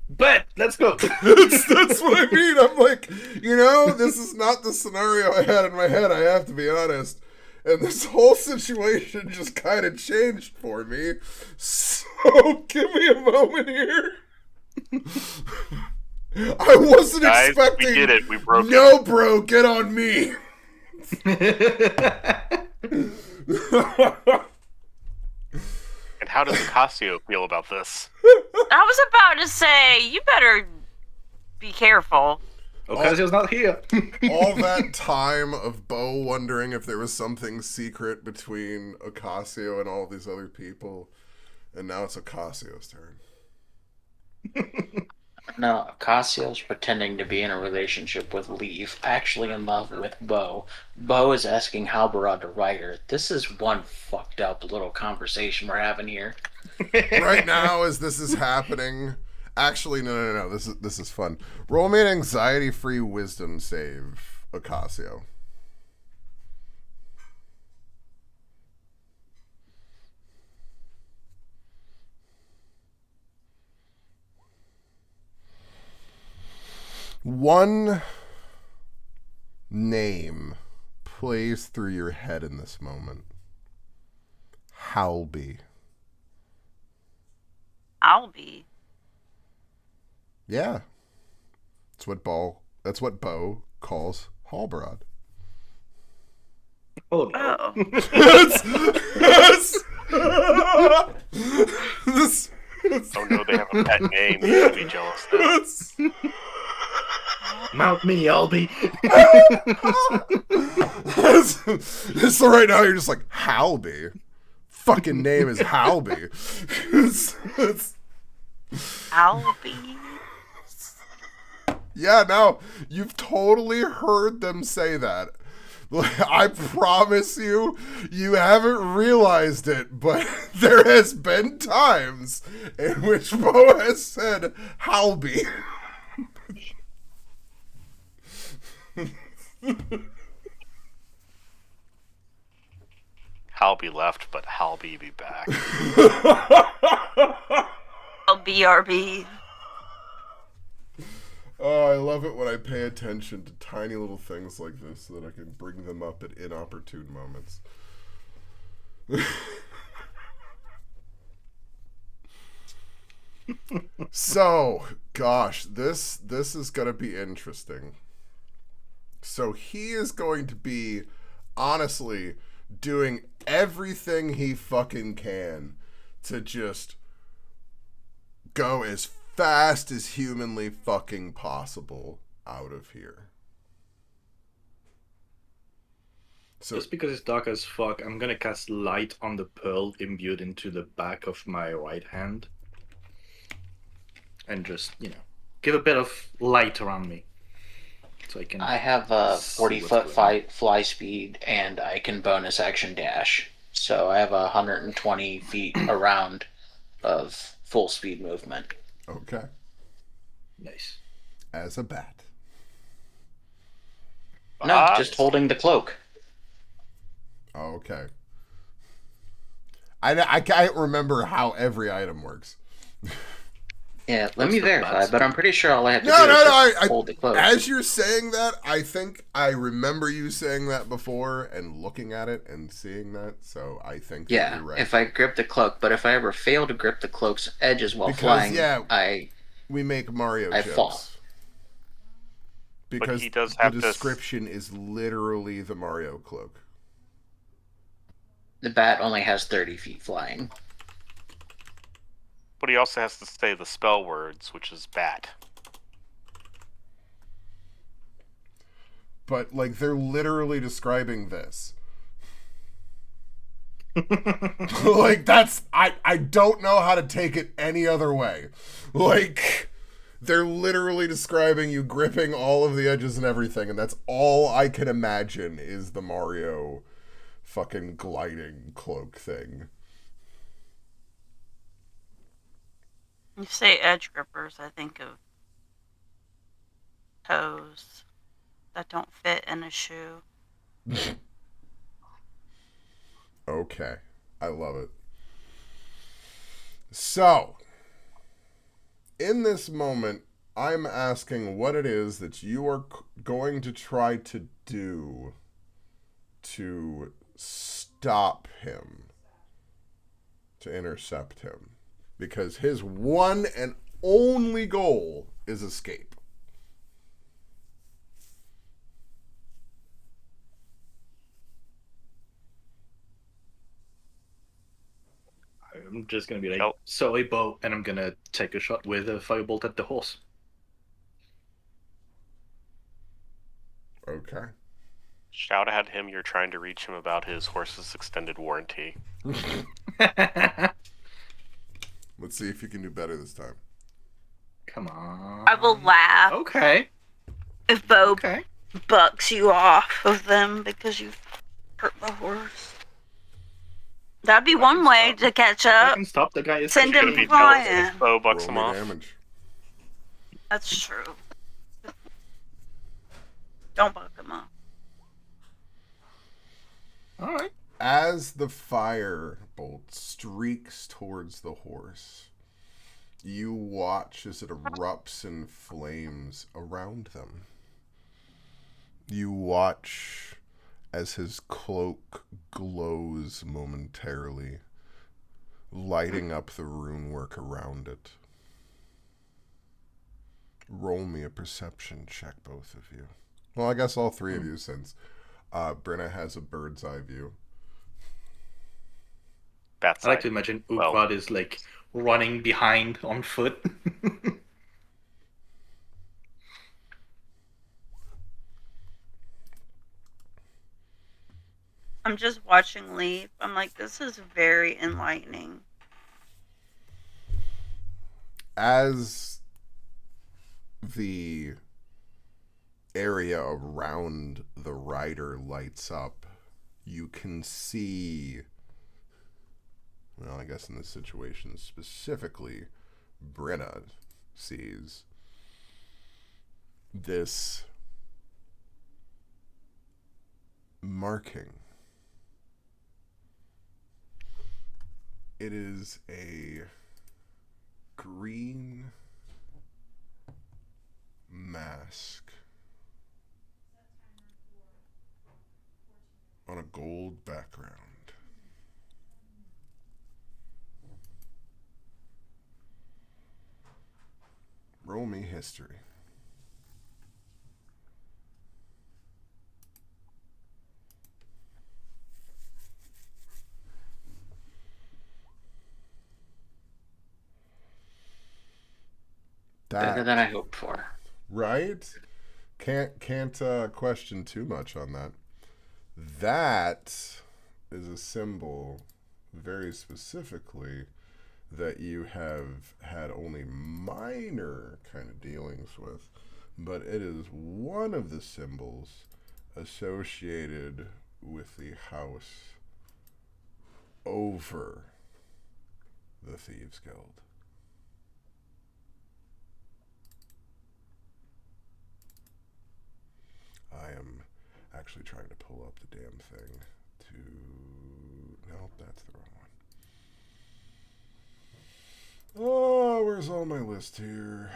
bet, let's go. That's what I mean. I'm like, this is not the scenario I had in my head, I have to be honest. And this whole situation just kind of changed for me. So give me a moment here. I wasn't expecting. We did it. We broke it. No, bro, get on me. And how does Ocasio feel about this? I was about to say, you better be careful. Ocasio's not here. All that time of Bo wondering if there was something secret between Ocasio and all these other people, and now it's Ocasio's turn. No, Ocasio's pretending to be in a relationship with Leaf, actually in love with Bo. Bo is asking Halberod to write her. This is one fucked up little conversation we're having here. Right now, as this is happening, actually, no. This is fun. Roll me an anxiety-free wisdom save, Ocasio. One name plays through your head in this moment. Halby. Albie. Yeah. That's what Bo calls Halberod. Oh no. Oh no, they have a pet name. You should be jealous now. Mount me, Albie. So right now you're just like, Halby? Fucking name is Halby. Albie. Yeah, no, you've totally heard them say that. I promise you, you haven't realized it, but there has been times in which Bo has said Halby. Halby left, but Halby be back. BRB. Oh, I love it when I pay attention to tiny little things like this so that I can bring them up at inopportune moments. So, gosh, this is going to be interesting. So he is going to be, honestly, doing everything he fucking can to just go as fast as humanly fucking possible out of here. So, just because it's dark as fuck, I'm gonna cast light on the pearl imbued into the back of my right hand. And just, give a bit of light around me. So I can. I have a see 40-foot what's going fly speed, and I can bonus action dash. So I have 120 feet around of full speed movement. Okay. Nice. As a bat. No, But just holding the cloak. Okay. I can't remember how every item works. Yeah, let What's me the verify, bats but I'm do? pretty sure all I have to No, do no, is no. just hold the cloak. As you're saying that, I think I remember you saying that before and looking at it and seeing that. So I think that Yeah, you're right. if I grip the cloak, but if I ever fail to grip the cloak's edges while Because, flying, yeah, we make Mario I jokes. fall. Because he does the have this- description is literally the Mario cloak. The bat only has 30 feet flying. But he also has to say the spell words, which is bat. But, like, they're literally describing this. Like, that's... I don't know how to take it any other way. Like, they're literally describing you gripping all of the edges and everything, and that's all I can imagine is the Mario fucking gliding cloak thing. You say edge grippers, I think of toes that don't fit in a shoe. Okay. I love it. So, in this moment, I'm asking what it is that you are going to try to do to stop him, to intercept him. Because his one and only goal is escape. I'm just gonna be like, Nope. so a bow, and I'm gonna take a shot with a firebolt at the horse. Okay. Shout at him you're trying to reach him about his horse's extended warranty. Let's see if you can do better this time. Come on. I will laugh Okay. if Bo Okay. bucks you off of them because you hurt the horse. That'd be one way to catch I up. can stop the guy. Is Send You're him gonna be jealous flying. if Bo bucks Roll him me off. damage. That's true. Don't buck him up. All right. As the fire bolt streaks towards the horse, you watch as it erupts in flames around them. You watch as his cloak glows momentarily, lighting up the rune work around it. Roll me a perception check, both of you. Well, I guess all three of you, since Brenna has a bird's eye view. Bat's I like eye. to imagine Well- Ugrad is like running behind on foot. I'm just watching Leaf. I'm like, this is very enlightening. As the area around the rider lights up, you can see, well, I guess in this situation specifically, Brenna sees this marking. It is a green mask on a gold background. Roll me history. Better than I hoped for. Right? Can't question too much on that. That is a symbol, very specifically, that you have had only minor kind of dealings with. but it is one of the symbols associated with the house over the Thieves Guild. I am actually trying to pull up the damn thing to... Nope, that's the wrong one. Oh, where's all my list here?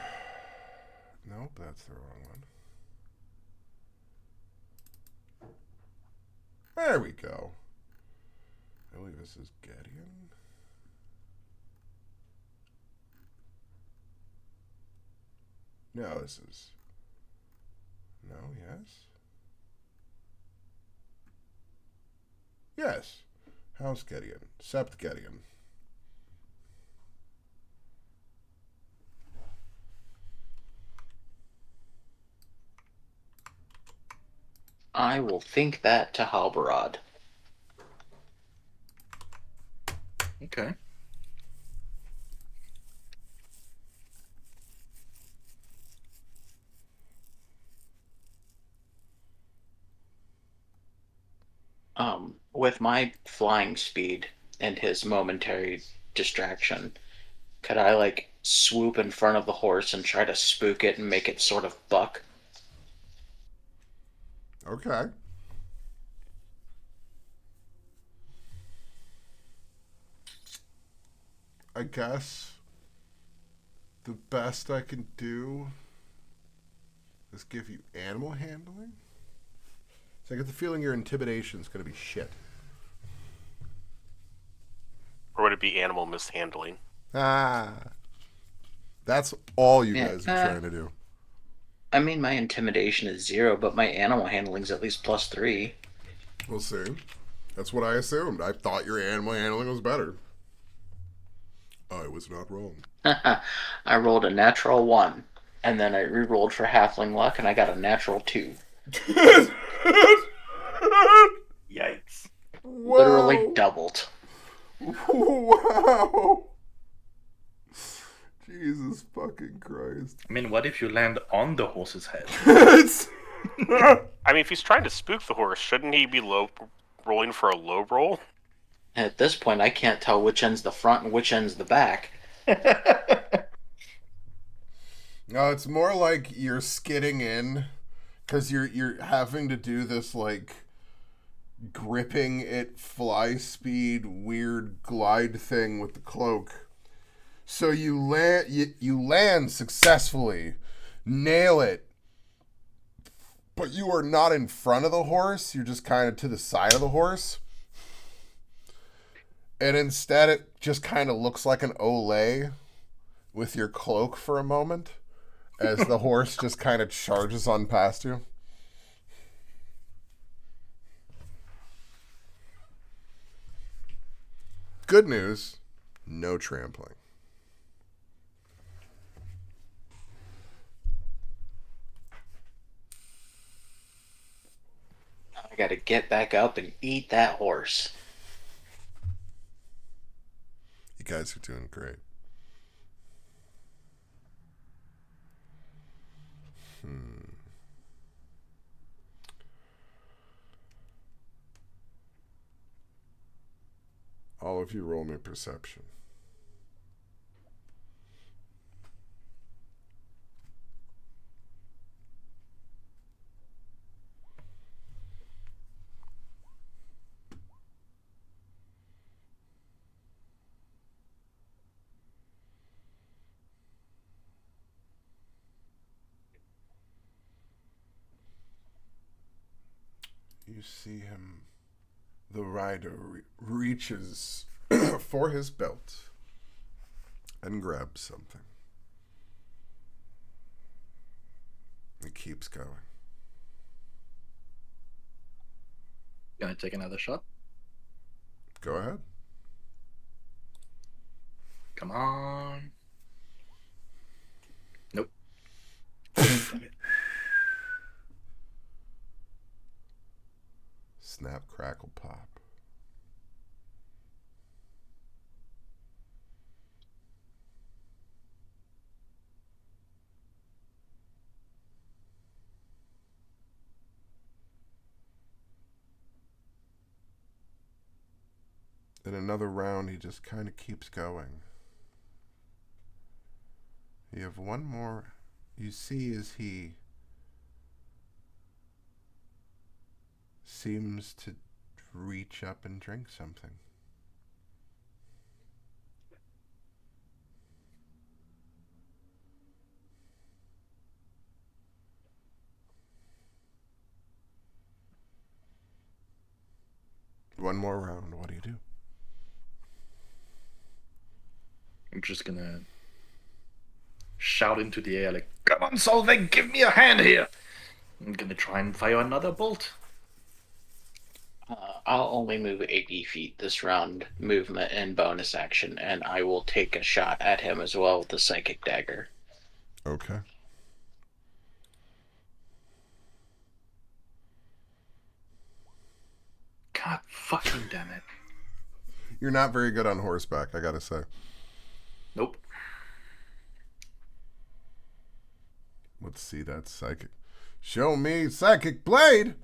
Nope, that's the wrong one. There we go. I believe this is Gideon. No, this is... No, yes? Yes. House Gideon. Sept Gideon. I will think that to Halbarad. Okay. With my flying speed and his momentary distraction, could I, like, swoop in front of the horse and try to spook it and make it sort of buck? Okay. I guess the best I can do is give you animal handling. So I get the feeling your intimidation is going to be shit. Or would it be animal mishandling? Ah. That's all you Yeah, guys are trying to do. I mean, my intimidation is 0, but my animal handling's at least +3. We'll see. That's what I assumed. I thought your animal handling was better. I was not wrong. I rolled a natural 1, and then I re-rolled for halfling luck, and I got a natural 2. Yikes. Literally doubled. Wow. Jesus fucking Christ. I mean, what if you land on the horse's head? I mean, if he's trying to spook the horse, shouldn't he be rolling for a low roll? At this point, I can't tell which end's the front and which end's the back. No, it's more like you're skidding in because you're having to do this like gripping at fly speed weird glide thing with the cloak. So you land successfully, nail it, but you are not in front of the horse. You're just kind of to the side of the horse. And instead it just kind of looks like an Olay with your cloak for a moment as the horse just kind of charges on past you. Good news, no trampling. I gotta get back up and eat that horse. You guys are doing great. All of you roll me perception. You see him, the rider reaches for his belt and grabs something. He keeps going. Gonna take another shot. Go ahead. Come on. Nope. Damn it. Snap, crackle, pop. In another round, he just kind of keeps going. You have one more. You see as he seems to reach up and drink something. One more round. What do you do? I'm just gonna shout into the air like, "Come on, Solveig, give me a hand here!" I'm gonna try and fire another bolt. I'll only move 80 feet this round, movement and bonus action, and I will take a shot at him as well with the psychic dagger. Okay. God fucking damn it. You're not very good on horseback, I gotta say. Nope. Let's see that psychic. Show me psychic blade!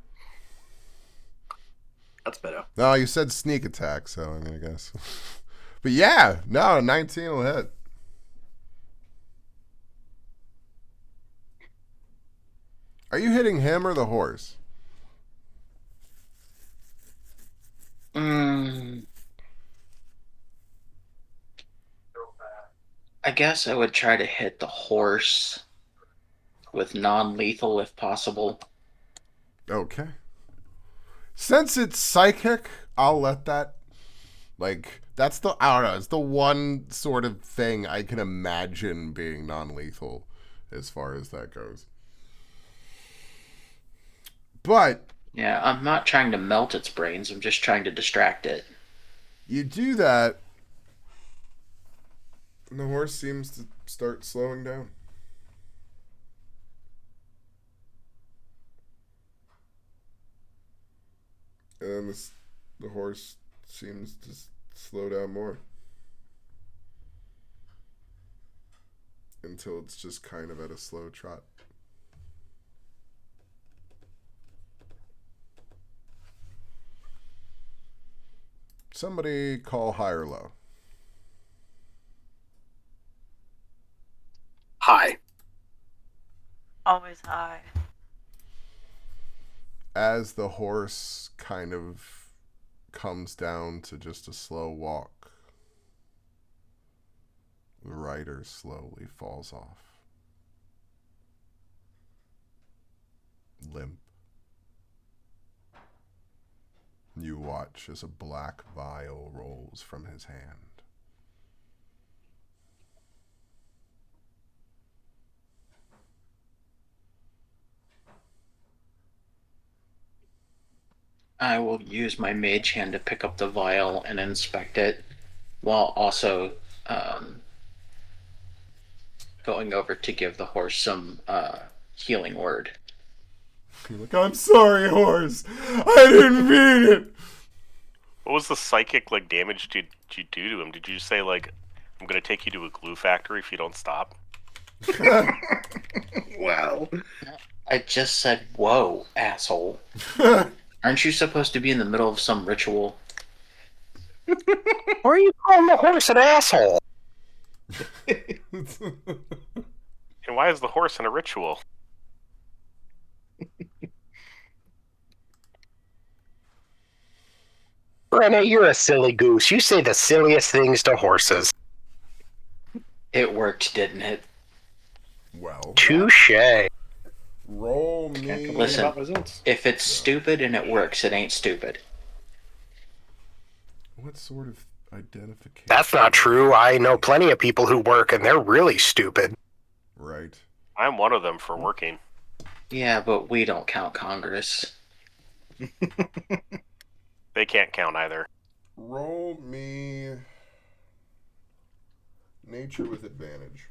That's better. No, you said sneak attack, so I mean, I guess. But yeah, no, 19 will hit. Are you hitting him or the horse? I guess I would try to hit the horse with non-lethal if possible. Okay. Since it's psychic, I'll let that. Like, that's the, I don't know, it's the one sort of thing I can imagine being non-lethal as far as that goes. But Yeah, I'm not trying to melt its brains, I'm just trying to distract it. you do that, and the horse seems to start slowing down. And then the horse seems to slow down more. Until it's just kind of at a slow trot. Somebody call high or low. Hi. Always high. As the horse kind of comes down to just a slow walk, the rider slowly falls off. Limp. You watch as a black vial rolls from his hand. I will use my mage hand to pick up the vial and inspect it, while also going over to give the horse some healing word. You're like, I'm sorry, horse. I didn't mean it. What was the psychic damage did you do to him? Did you say I'm gonna take you to a glue factory if you don't stop? Wow. I just said, "Whoa, asshole." Aren't you supposed to be in the middle of some ritual? Why are you calling the horse an asshole? And why is the horse in a ritual? Rene, you're a silly goose. You say the silliest things to horses. It worked, didn't it? Well, Touche. roll Can't me. complain Listen. about results. If it's stupid and it works, it ain't stupid. What sort of identification? That's not true. I know plenty of people who work and they're really stupid. Right. I'm one of them for working. Yeah, but we don't count Congress. They can't count either. Roll me nature with advantage.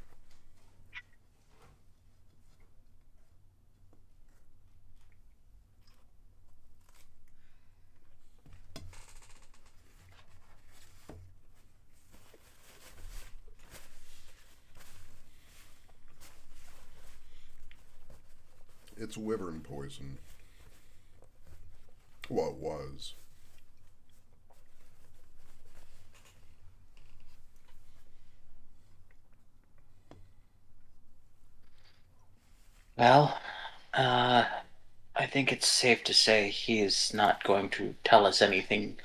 It's wyvern poison. Well, it was. Well, I think it's safe to say he is not going to tell us anything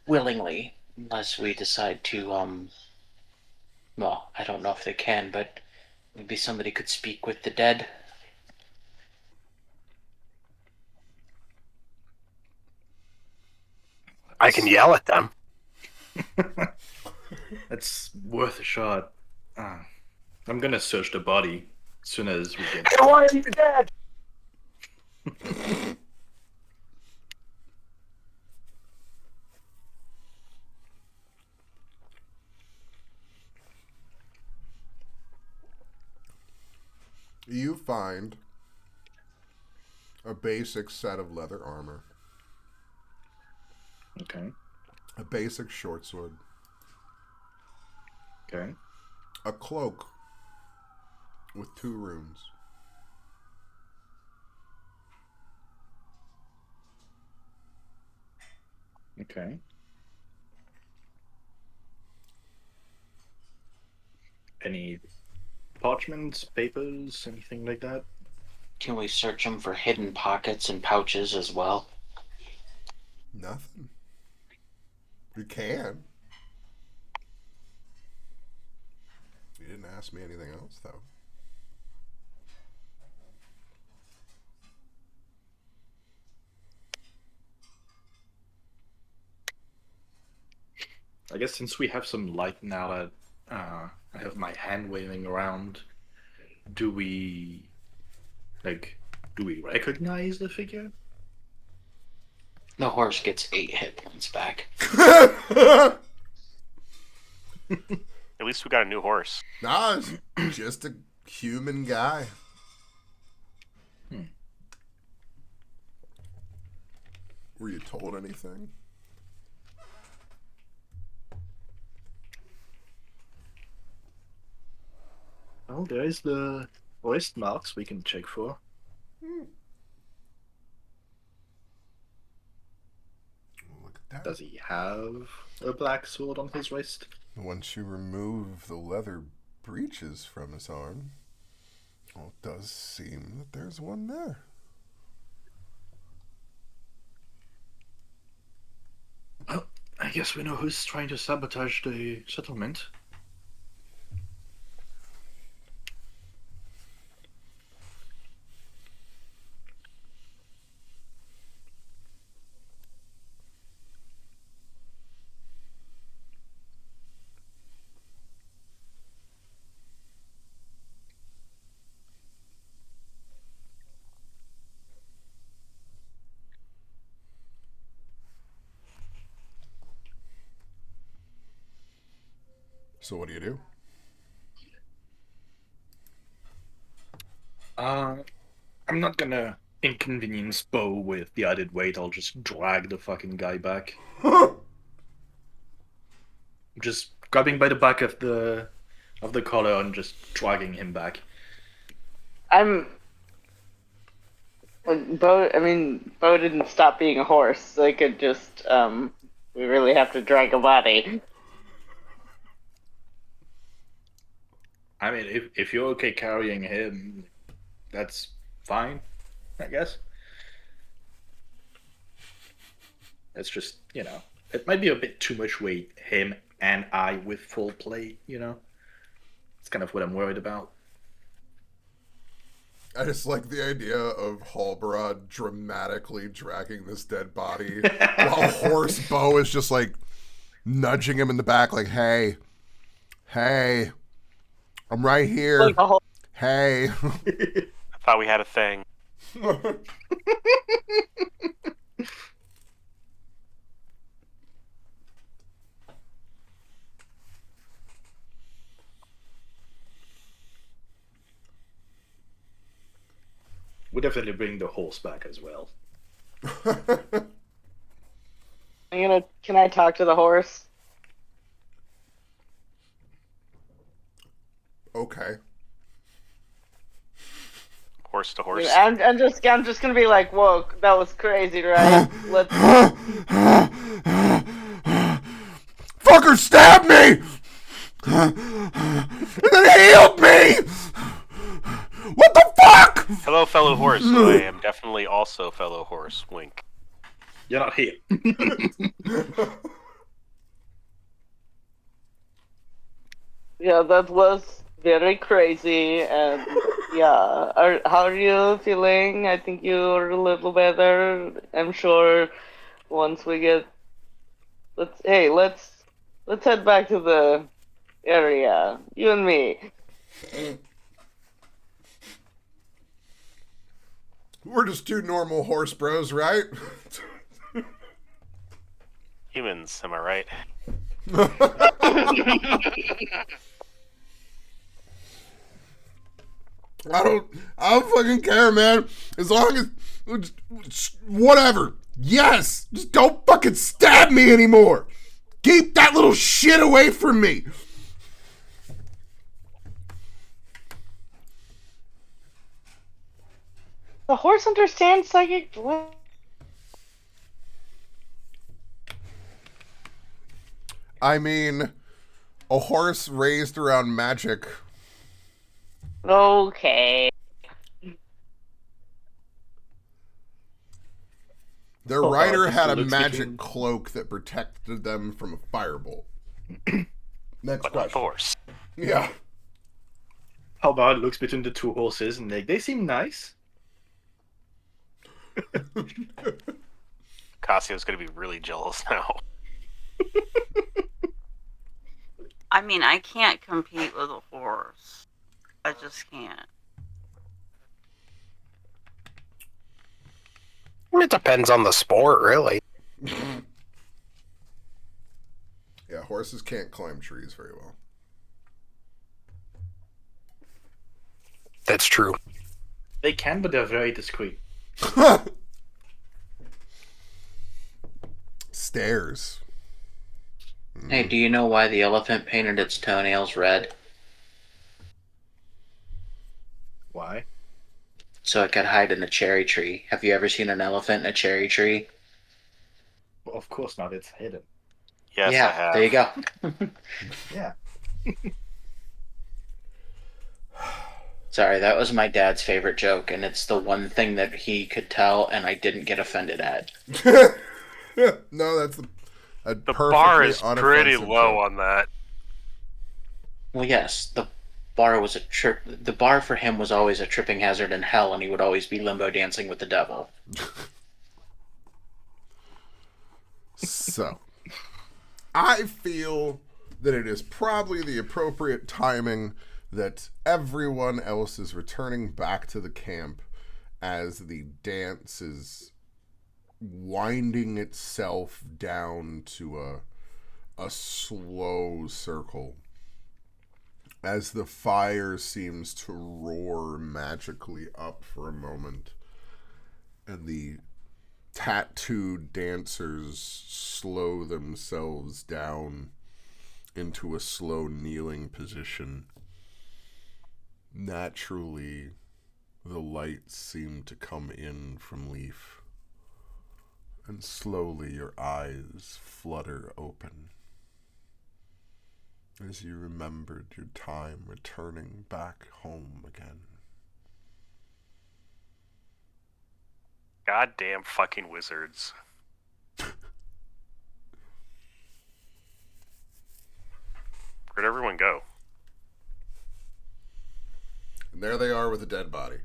willingly unless we decide to, well, I don't know if they can, but maybe somebody could speak with the dead. I can yell at them. That's worth a shot. I'm gonna search the body as soon as we get. Hey, why are you dead? You find a basic set of leather armor, Okay. a basic short sword, Okay. a cloak with 2 runes, Okay. Any parchments, papers, anything like that? Can we search them for hidden pockets and pouches as well? nothing. You can. You didn't ask me anything else, though. I guess since we have some light now that I have my hand waving around, do we recognize the figure? The horse gets 8 hit points back. At least we got a new horse. Nah, it's just a human guy. Were you told anything? Well, there's the wrist marks we can check for. Look at that. Does he have a black sword on his wrist? Once you remove the leather breeches from his arm, well, it does seem that there's one there. Well, I guess we know who's trying to sabotage the settlement. So what do you do? I'm not gonna inconvenience Bo with the added weight. I'll just drag the fucking guy back. Just grabbing by the back of the collar and just dragging him back. I'm. Bo didn't stop being a horse. So they could just. We really have to drag a body. I mean, if you're okay carrying him, that's fine, I guess. It's just, it might be a bit too much weight, him and I with full plate, It's kind of what I'm worried about. I just like the idea of Halbarad dramatically dragging this dead body while Horse Bo is just like nudging him in the back like, hey, I'm right here. Like a whole- Hey. I thought we had a thing. We'll definitely bring the horse back as well. Can I talk to the horse? Okay. Horse to horse. I'm just gonna be like, whoa, that was crazy, right? Let's. Fucker stabbed me! And then healed me! What the Hello, fellow horse. So I am definitely also fellow horse. Wink. You're not here. Yeah, that was very crazy, and yeah. How are you feeling? I think you're a little better. I'm sure once we get let's head back to the area. You and me. We're just two normal horse bros, right? Humans, am I right? I don't fucking care, man. As long as, whatever. Yes, just don't fucking stab me anymore. Keep that little shit away from me. The horse understands psychic. I mean, a horse raised around magic. Okay. Their Oh, rider God, had a looks magic between- cloak that protected them from a firebolt. Next But not the question. horse. Yeah. Halbard looks between the two horses and they seem nice. Cassio's gonna be really jealous now. I mean, I can't compete with a horse. I just can't. It depends on the sport, really. Yeah, horses can't climb trees very well. That's true. They can, but they're very discreet. Stairs. Hey, do you know why the elephant painted its toenails red? Why? So it could hide in a cherry tree. Have you ever seen an elephant in a cherry tree? Well, of course not. It's hidden. Yes, yeah, I have. there you go. Yeah. Sorry, that was my dad's favorite joke, and it's the one thing that he could tell, and I didn't get offended at. No, that's a The bar is pretty unoffensive low joke. on that. Well, yes, the bar was a trip. The bar for him was always a tripping hazard in hell, and he would always be limbo dancing with the devil. So, I feel that it is probably the appropriate timing that everyone else is returning back to the camp as the dance is winding itself down to a slow circle as the fire seems to roar magically up for a moment and the tattooed dancers slow themselves down into a slow kneeling position. Naturally, the lights seem to come in from Leaf, and slowly your eyes flutter open as you remembered your time returning back home again. Goddamn fucking wizards. Where'd everyone go? And there they are with a dead body.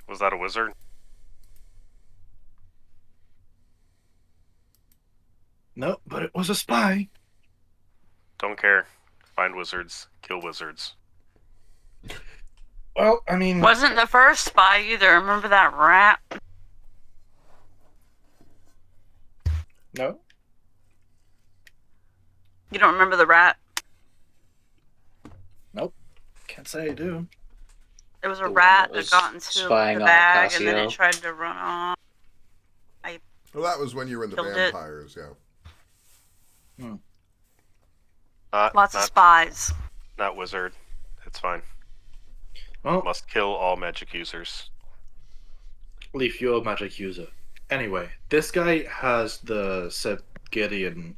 Was that a wizard? No, but it was a spy. Don't care. Find wizards. Kill wizards. Well, I mean, Wasn't the first spy either. Remember that rat? no. You don't remember the rat? Nope. Can't say I do. It was a The one rat that that was got into spying the on bag and then it Cassio. tried to run off. Well, that was when you were in the Killed it. vampires, yeah. Lots of spies. Not wizard. It's fine. Well, Must kill all magic users. Leaf, you're a magic user. Anyway, this guy has the Seb Gideon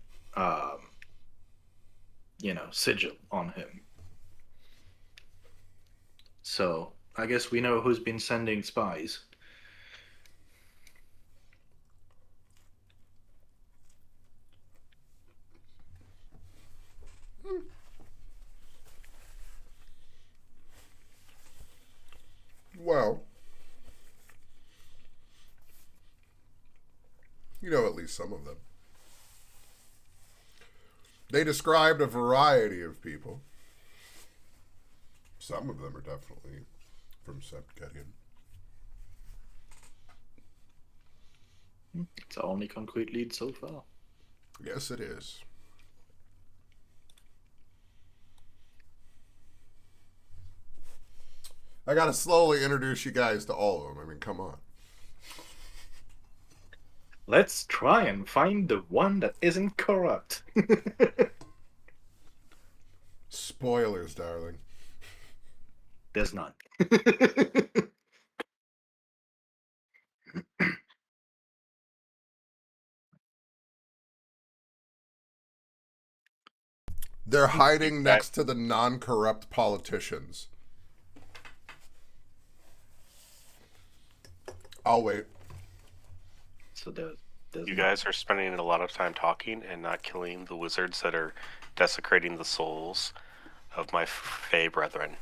sigil on him. So I guess we know who's been sending spies. Well, you know at least some of them. They described a variety of people. Some of them are definitely from Sept Gideon. It's our only concrete lead so far. Yes, it is. I gotta slowly introduce you guys to all of them. I mean, come on. Let's try and find the one that isn't corrupt. Spoilers, darling. There's none. They're hiding next to the non-corrupt politicians. I'll wait. So there's You guys are spending a lot of time talking and not killing the wizards that are desecrating the souls of my Fey brethren.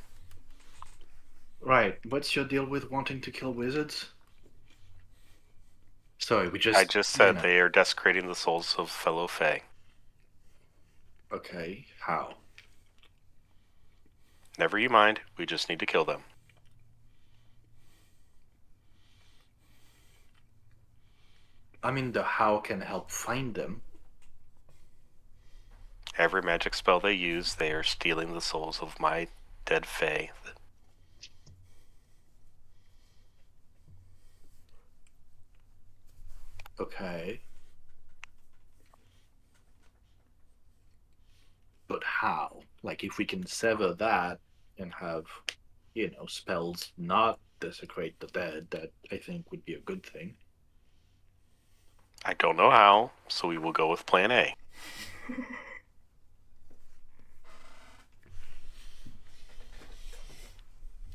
Right. What's your deal with wanting to kill wizards? Sorry, I just said they are desecrating the souls of fellow Fey. Okay, how? Never you mind, we just need to kill them. I mean, the how can help find them. Every magic spell they use, they are stealing the souls of my dead Fey. Okay. But how? Like, if we can sever that and have, spells not desecrate the dead, that I think would be a good thing. I don't know how, so we will go with plan A.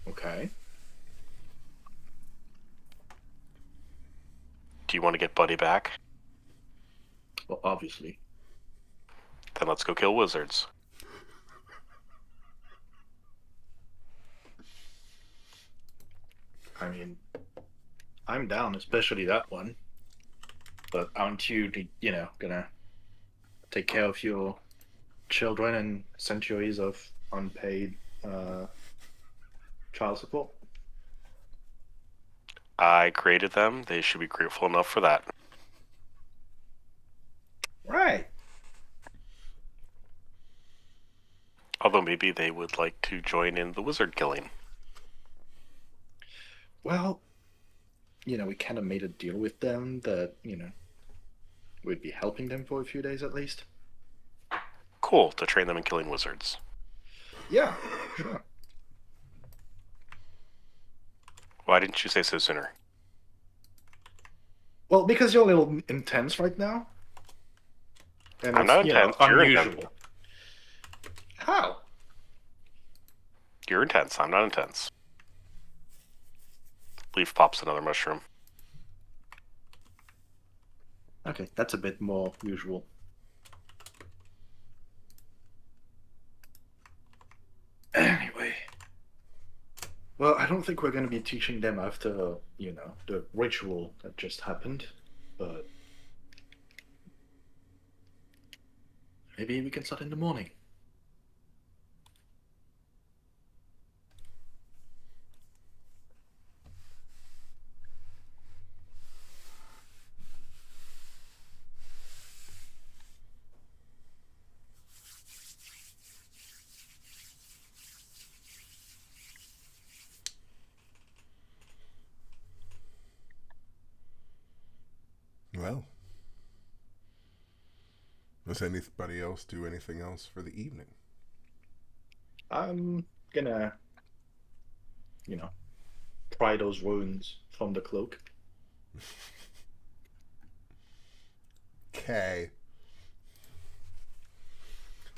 Okay. Do you want to get Buddy back? Well, obviously. Then let's go kill wizards. I mean, I'm down, especially that one. But aren't you, gonna take care of your children and centuries of unpaid child support? I created them. They should be grateful enough for that. Right. Although maybe they would like to join in the wizard killing. Well, we kind of made a deal with them that, we'd be helping them for a few days at least. Cool, to train them in killing wizards. Yeah, sure. Why didn't you say so sooner? Well, because you're a little intense right now. And I'm not intense. You're unusual. intense. How? You're intense. I'm not intense. Leaf pops another mushroom. Okay, that's a bit more usual. Anyway. Well, I don't think we're going to be teaching them after, the ritual that just happened, but maybe we can start in the morning. Well, does anybody else do anything else for the evening? I'm gonna, pry those wounds from the cloak. Okay.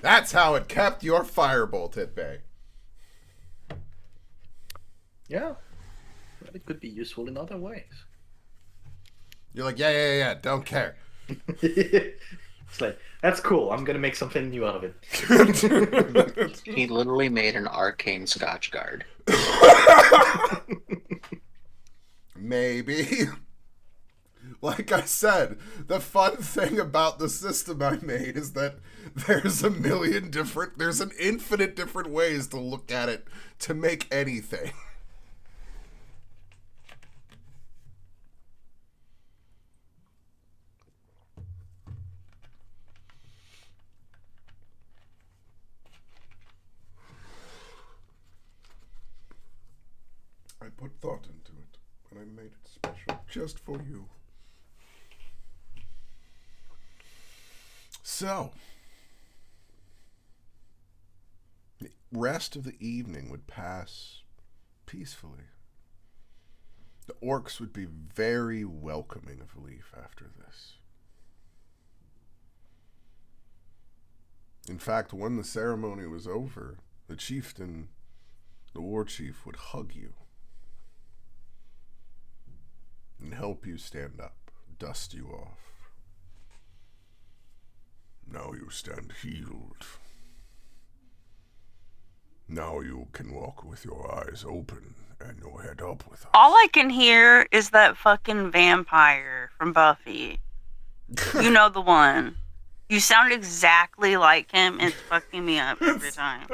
That's how it kept your firebolt at bay. Yeah. But it could be useful in other ways. You're like, yeah, don't care. It's like, that's cool. I'm gonna make something new out of it. He literally made an arcane Scotch guard. Maybe. Like I said, the fun thing about the system I made is that there's an infinite different ways to look at it to make anything. I put thought into it, and I made it special just for you. So, the rest of the evening would pass peacefully. The orcs would be very welcoming of Leaf after this. In fact, when the ceremony was over, the chieftain, the war chief, would hug you and help you stand up, dust you off. Now you stand healed. Now you can walk with your eyes open and your head up with us. All I can hear is that fucking vampire from Buffy. You know the one. You sound exactly like him. It's fucking me up every time.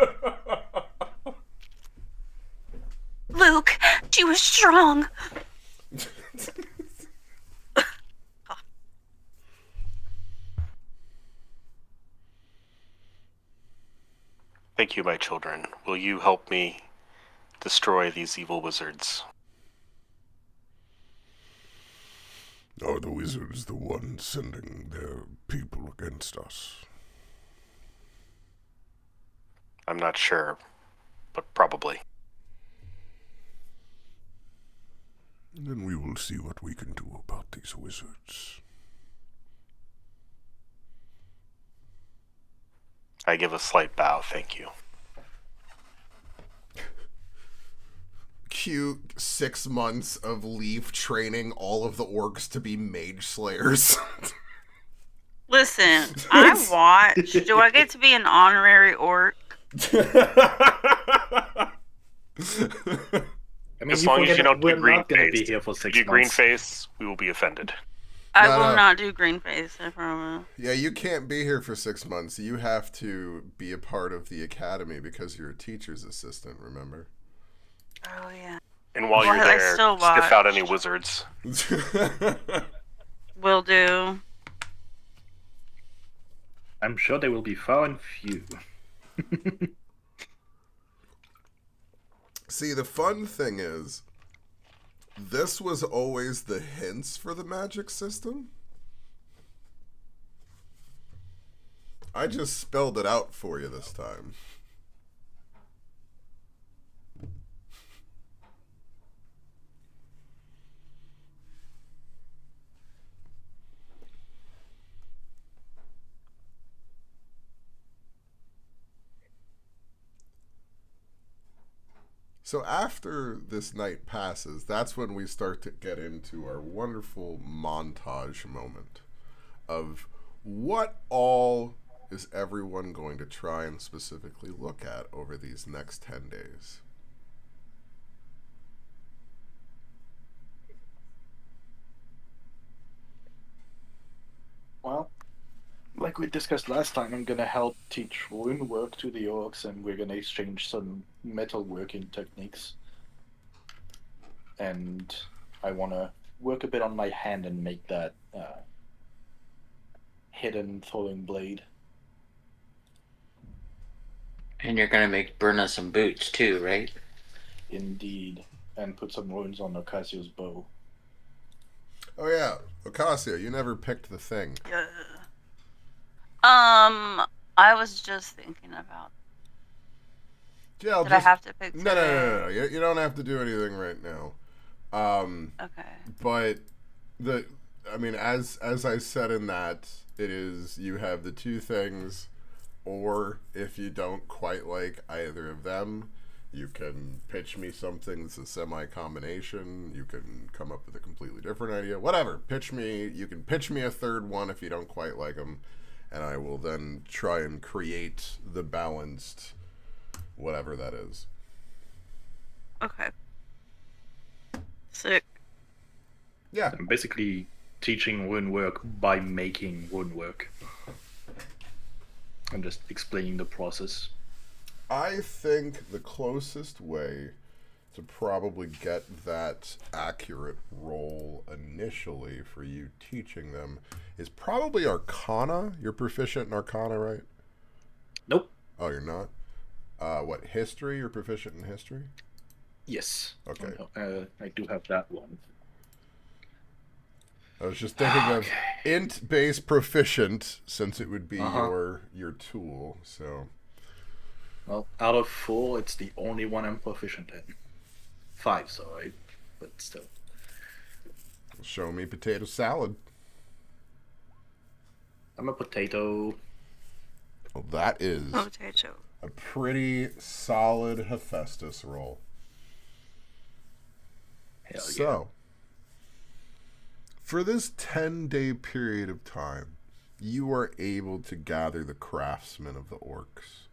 Luke, she was strong. Thank you, my children. Will you help me destroy these evil wizards? Are the wizards the ones sending their people against us? I'm not sure, but probably. Then we will see what we can do about these wizards. I give a slight bow, thank you. Cue 6 months of Leaf training all of the orcs to be mage slayers. Listen, I watched. Do I get to be an honorary orc? I mean, As long as you don't do we're green not going to face. be here for If 6 you do months. green face, we will be offended. I No, will no. not do green face, I promise. Yeah, you can't be here for 6 months. You have to be a part of the academy because you're a teacher's assistant, remember? Oh, yeah. And while Well, you're I there, still sniff out watched. any wizards. Will do. I'm sure they will be far and few. See, the fun thing is, this was always the hints for the magic system. I just spelled it out for you this time. So after this night passes, that's when we start to get into our wonderful montage moment of what all is everyone going to try and specifically look at over these next 10 days. Well, like we discussed last time, I'm gonna help teach rune work to the orcs, and we're gonna exchange some metal working techniques. And I wanna work a bit on my hand and make that hidden throwing blade. And you're gonna make Bruna some boots too, right? Indeed, and put some runes on Ocasio's bow. Oh yeah, Ocasio, you never picked the thing. Yeah. I was just thinking about. Yeah, Did I have to pick No. today? You don't have to do anything right now. Okay. But I mean, as I said in that, it is, you have the two things Or if you don't quite like either of them, you can pitch me something that's a semi-combination. You can come up with a completely different idea. Whatever. You can pitch me a third one if you don't quite like them. And I will then try and create the balanced whatever that is. Okay. Sick. Yeah. I'm basically teaching woodwork by making woodwork. I'm just explaining the process. I think the closest way to probably get that accurate roll initially for you teaching them is probably Arcana. You're proficient in Arcana, right? Nope. Oh, you're not? What, History? You're proficient in History? Yes. Okay. I do have that one. I was just thinking of int base proficient, since it would be your tool, so... Well, out of 4, it's the only one I'm proficient in. 5, sorry, but still. Show me potato salad. I'm a potato. Well, that is Potato. a pretty solid Hephaestus roll. Hell So, for this 10-day period of time, you are able to gather the craftsmen of the orcs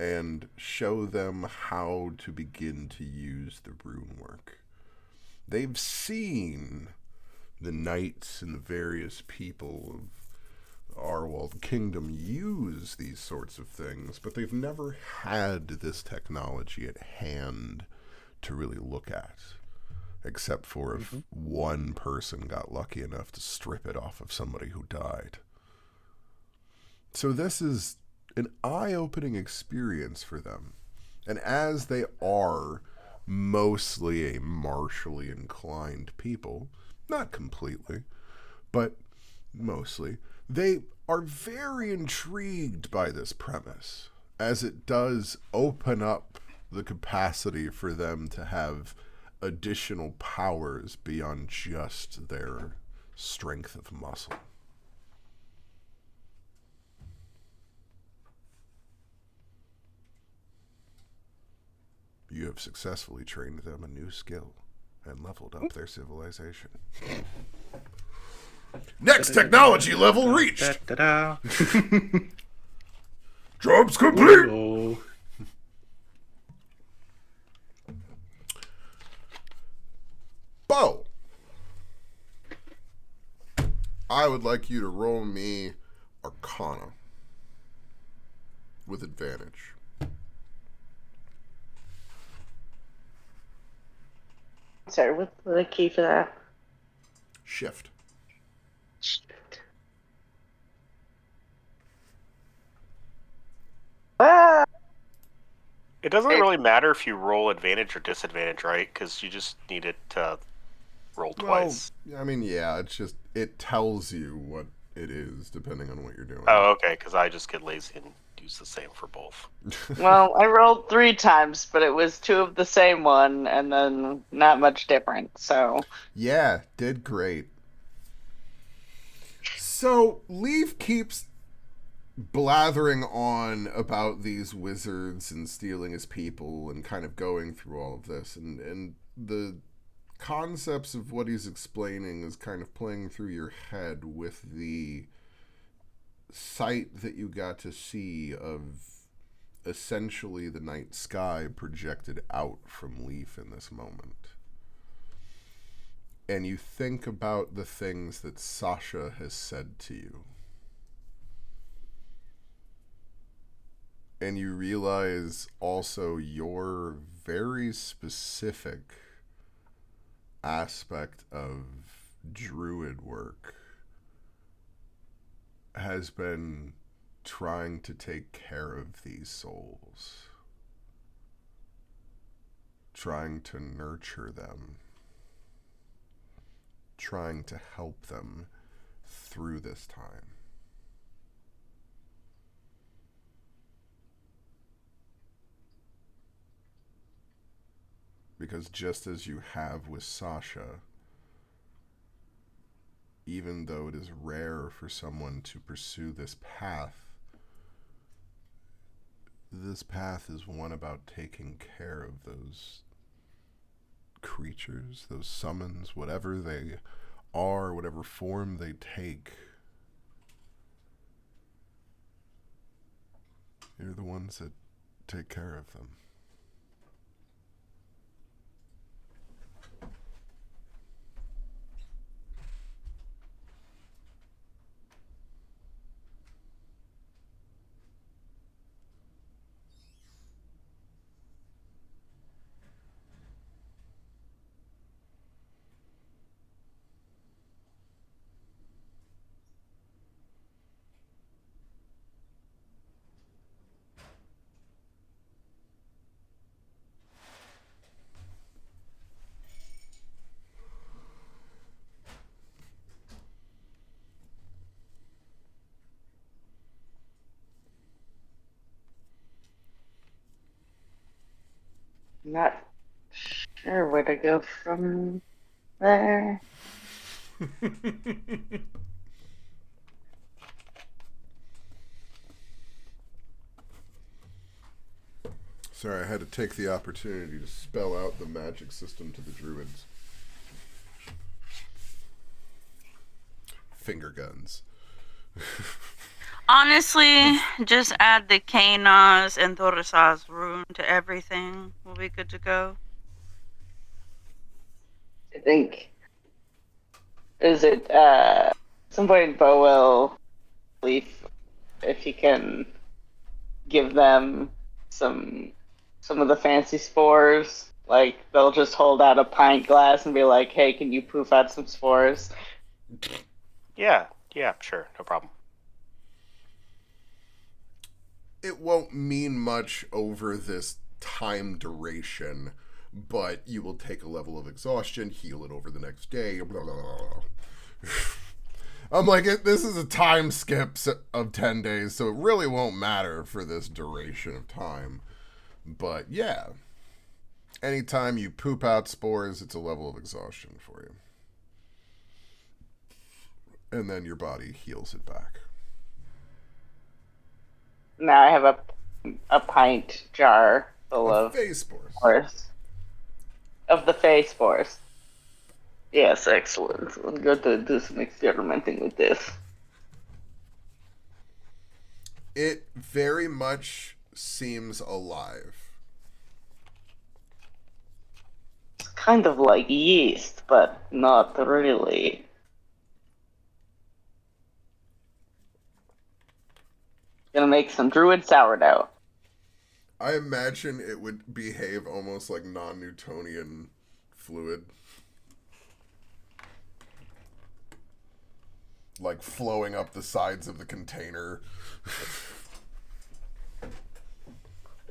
and show them how to begin to use the rune work. They've seen the knights and the various people of the Arwald Kingdom use these sorts of things, but they've never had this technology at hand to really look at. Except for if one person got lucky enough to strip it off of somebody who died. So this is an eye-opening experience for them. And as they are mostly a martially inclined people, not completely, but mostly, they are very intrigued by this premise, as it does open up the capacity for them to have additional powers beyond just their strength of muscle. You have successfully trained them a new skill and leveled up their civilization. Next technology level reached! Job's complete! Whoa. Bo! I would like you to roll me Arcana with advantage. Sorry, what's the key for that? Shift. Ah! It doesn't really matter if you roll advantage or disadvantage, right? Because you just need it to roll twice. Well, I mean, yeah, it's just, it tells you what it is, depending on what you're doing. Oh, okay, because I just get lazy and use the same for both. Well, I rolled 3 times, but it was 2 of the same one, and then not much different, so... Yeah, did great. So, Leaf keeps blathering on about these wizards and stealing his people and kind of going through all of this, and the concepts of what he's explaining is kind of playing through your head with the sight that you got to see of essentially the night sky projected out from Leaf in this moment. And you think about the things that Sasha has said to you. And you realize also your very specific aspect of druid work has been trying to take care of these souls, trying to nurture them, trying to help them through this time. Because just as you have with Sasha, even though it is rare for someone to pursue this path, this path is one about taking care of those creatures, those summons, whatever they are, whatever form they take. You're the ones that take care of them. Not sure where to go from there. Sorry, I had to take the opportunity to spell out the magic system to the druids. Finger guns. Honestly, just add the Kanas and Thorisaz rune to everything. We'll be good to go. I think. Is it, some point Bo will leave if he can give them some of the fancy spores. Like, they'll just hold out a pint glass and be like, hey, can you poof out some spores? Yeah, sure, no problem. It won't mean much over this time duration, but you will take a level of exhaustion, heal it over the next day, blah, blah, blah. I'm like, this is a time skip of 10 days, so it really won't matter for this duration of time. But yeah, anytime you poop out spores, it's a level of exhaustion for you. And then your body heals it back. Now I have a pint jar full of phase spores. Of the phase spores. Yes, excellent. I'm going to do some experimenting with this. It very much seems alive. It's kind of like yeast, but not really. Gonna make some druid sourdough. I imagine it would behave almost like non-Newtonian fluid. Like flowing up the sides of the container.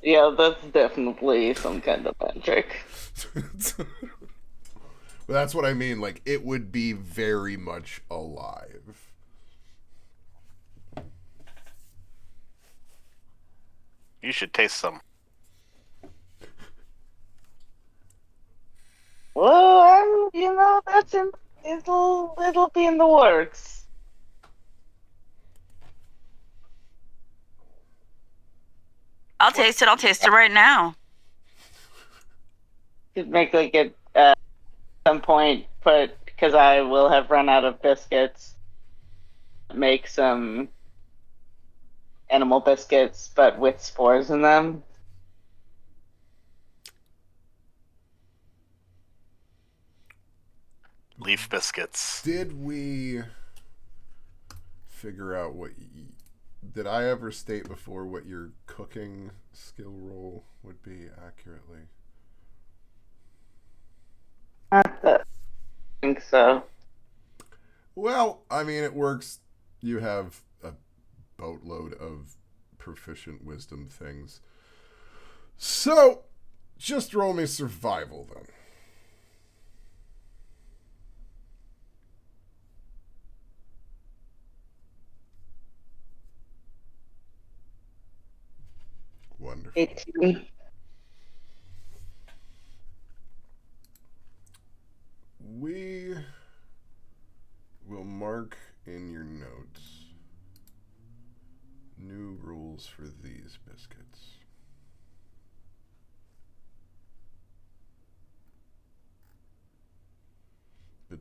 Yeah, that's definitely some kind of magic. But that's what I mean, like, it would be very much alive. You should taste some. Well, it'll be in the works. I'll taste it right now. Could make like it some point, because I will have run out of biscuits, make some animal biscuits, but with spores in them. Leaf biscuits. Did we figure out did I ever state before what your cooking skill roll would be accurately? I think so. Well, I mean, it works. You have a boatload of proficient wisdom things. So, just roll me survival then. Wonderful. 18. We will mark in your notes new rules for these biscuits.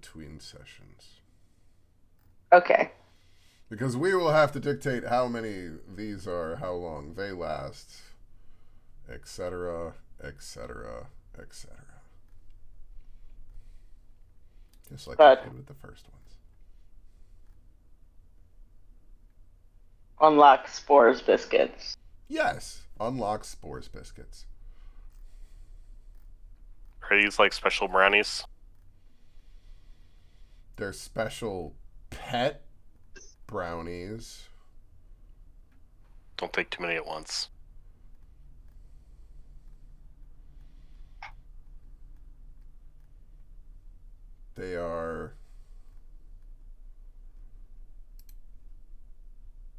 between sessions. Okay. Because we will have to dictate how many these are, how long they last, etc., etc., etc. Just like I But- did with the first ones. Unlock Spores biscuits. Yes, unlock Spores biscuits. Are these like special brownies? They're special pet brownies. Don't take too many at once. They are...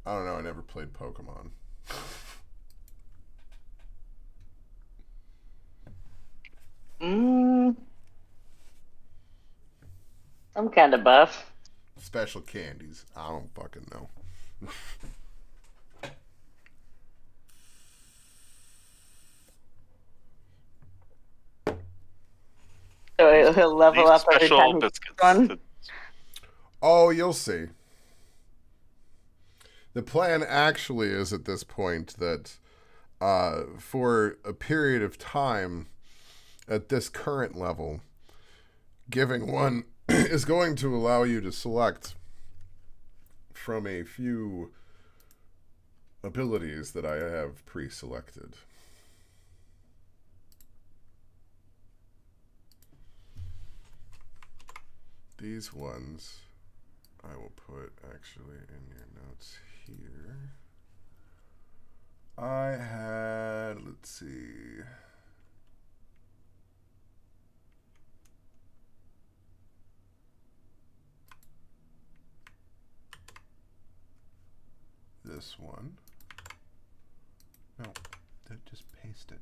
I don't know, I never played Pokemon. I'm kind of buff. Special candies. I don't fucking know. So he'll level These up every special time he biscuits. run. Oh, you'll see. The plan actually is at this point that for a period of time at this current level, giving one is going to allow you to select from a few abilities that I have pre-selected. These ones I will put actually in your notes here. I had, let's see. This one. No, just paste it.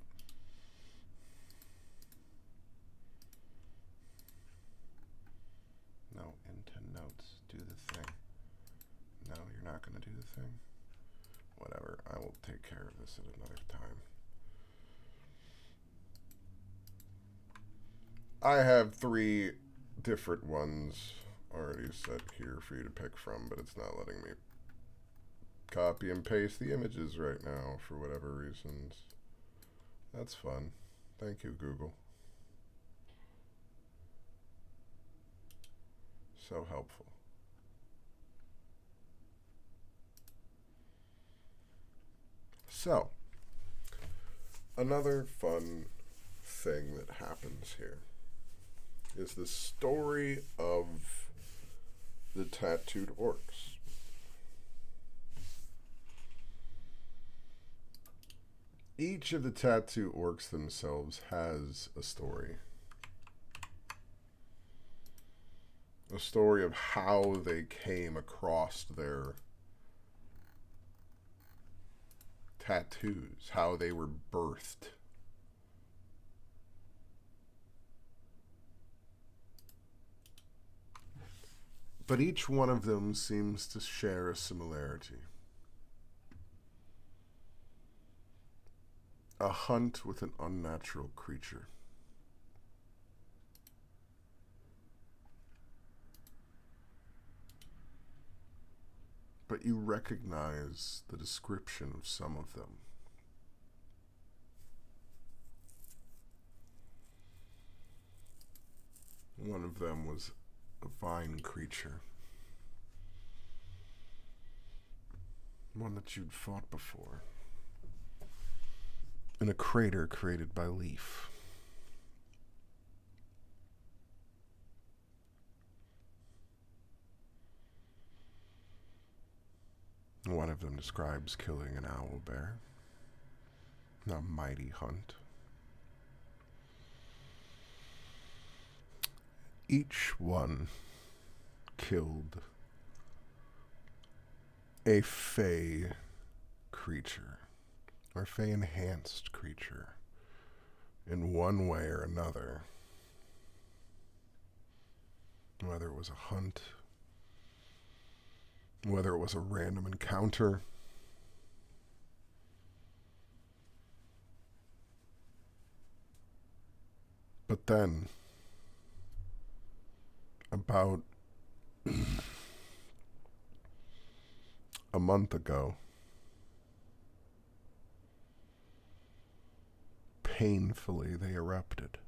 No, into notes. Do the thing. No, you're not going to do the thing. Whatever. I will take care of this at another time. I have 3 different ones already set here for you to pick from, but it's not letting me copy and paste the images right now for whatever reasons. That's fun. Thank you, Google. So helpful. So, another fun thing that happens here is the story of the tattooed orcs. Each of the tattoo orcs themselves has a story. A story of how they came across their tattoos, how they were birthed. But each one of them seems to share a similarity. A hunt with an unnatural creature. But you recognize the description of some of them. One of them was a vine creature. One that you'd fought before. In a crater created by Leaf. One of them describes killing an owl bear. A mighty hunt. Each one killed a fey creature, or fey-enhanced creature, in one way or another. Whether it was a hunt, whether it was a random encounter, but then, About a month ago, painfully they erupted.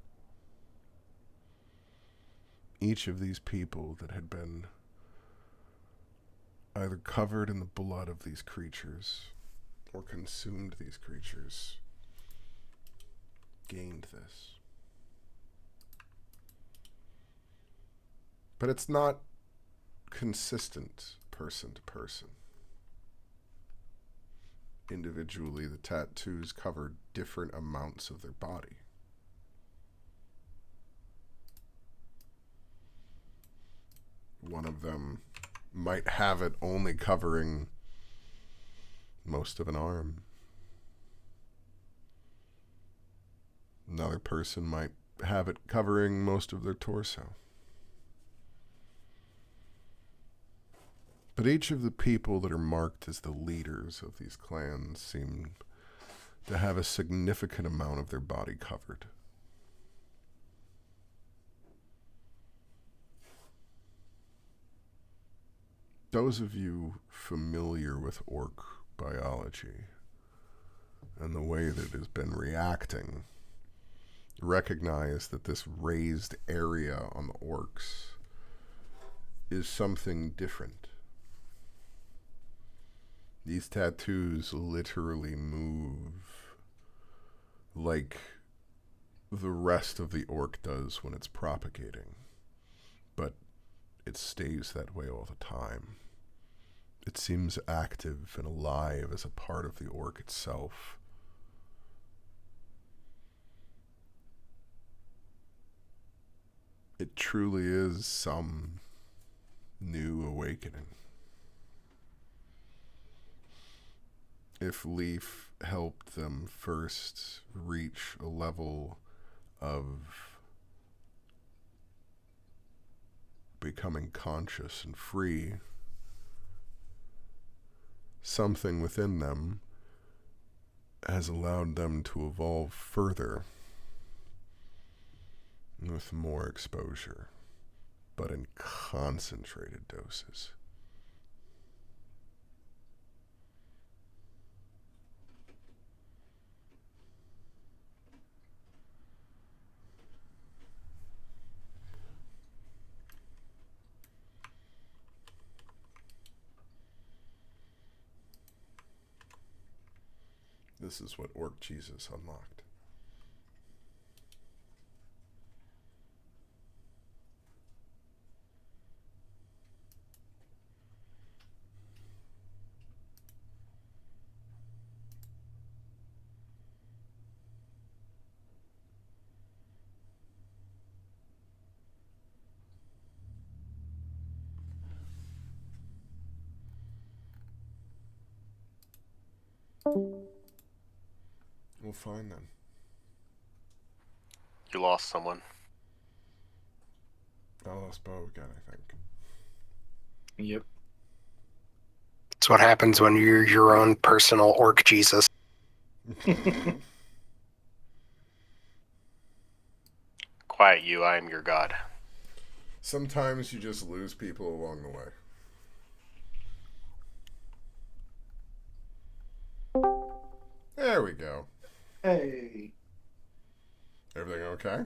Each of these people that had been either covered in the blood of these creatures or consumed these creatures gained this. But it's not consistent person to person. Individually, the tattoos cover different amounts of their body. One of them might have it only covering most of an arm. Another person might have it covering most of their torso. But each of the people that are marked as the leaders of these clans seem to have a significant amount of their body covered. Those of you familiar with orc biology and the way that it has been reacting recognize that this raised area on the orcs is something different. These tattoos literally move like the rest of the orc does when it's propagating, but it stays that way all the time. It seems active and alive as a part of the orc itself. It truly is some new awakening. If Leaf helped them first reach a level of becoming conscious and free, something within them has allowed them to evolve further with more exposure, but in concentrated doses. This is what Orc Jesus unlocked. Well, fine then. You lost someone. I lost Bo again, I think. Yep. That's what happens when you're your own personal orc Jesus. Quiet you, I am your god. Sometimes you just lose people along the way. There we go. Hey. Everything okay?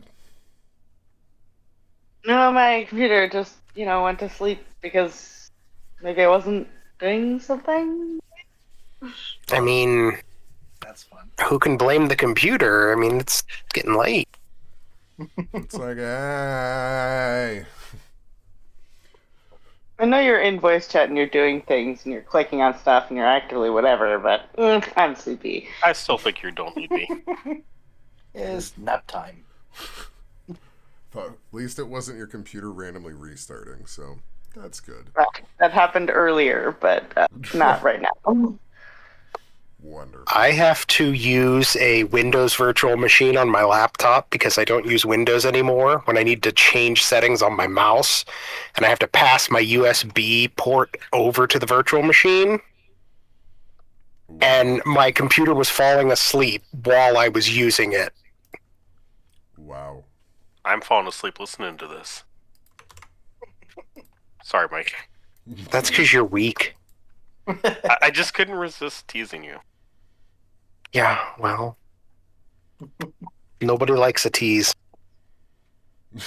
No, my computer just, went to sleep because maybe I wasn't doing something. I mean, That's fun. who can blame the computer? I mean, it's getting late. It's like, hey. I know you're in voice chat and you're doing things and you're clicking on stuff and you're actively whatever, but I'm sleepy. I still think you don't need me. It's nap time. But at least it wasn't your computer randomly restarting, so that's good. That happened earlier, but not right now. Wonderful. I have to use a Windows virtual machine on my laptop because I don't use Windows anymore when I need to change settings on my mouse, and I have to pass my USB port over to the virtual machine. And my computer was falling asleep while I was using it. Wow. I'm falling asleep listening to this. Sorry, Mike. That's because you're weak. I just couldn't resist teasing you. Yeah, well, nobody likes a tease.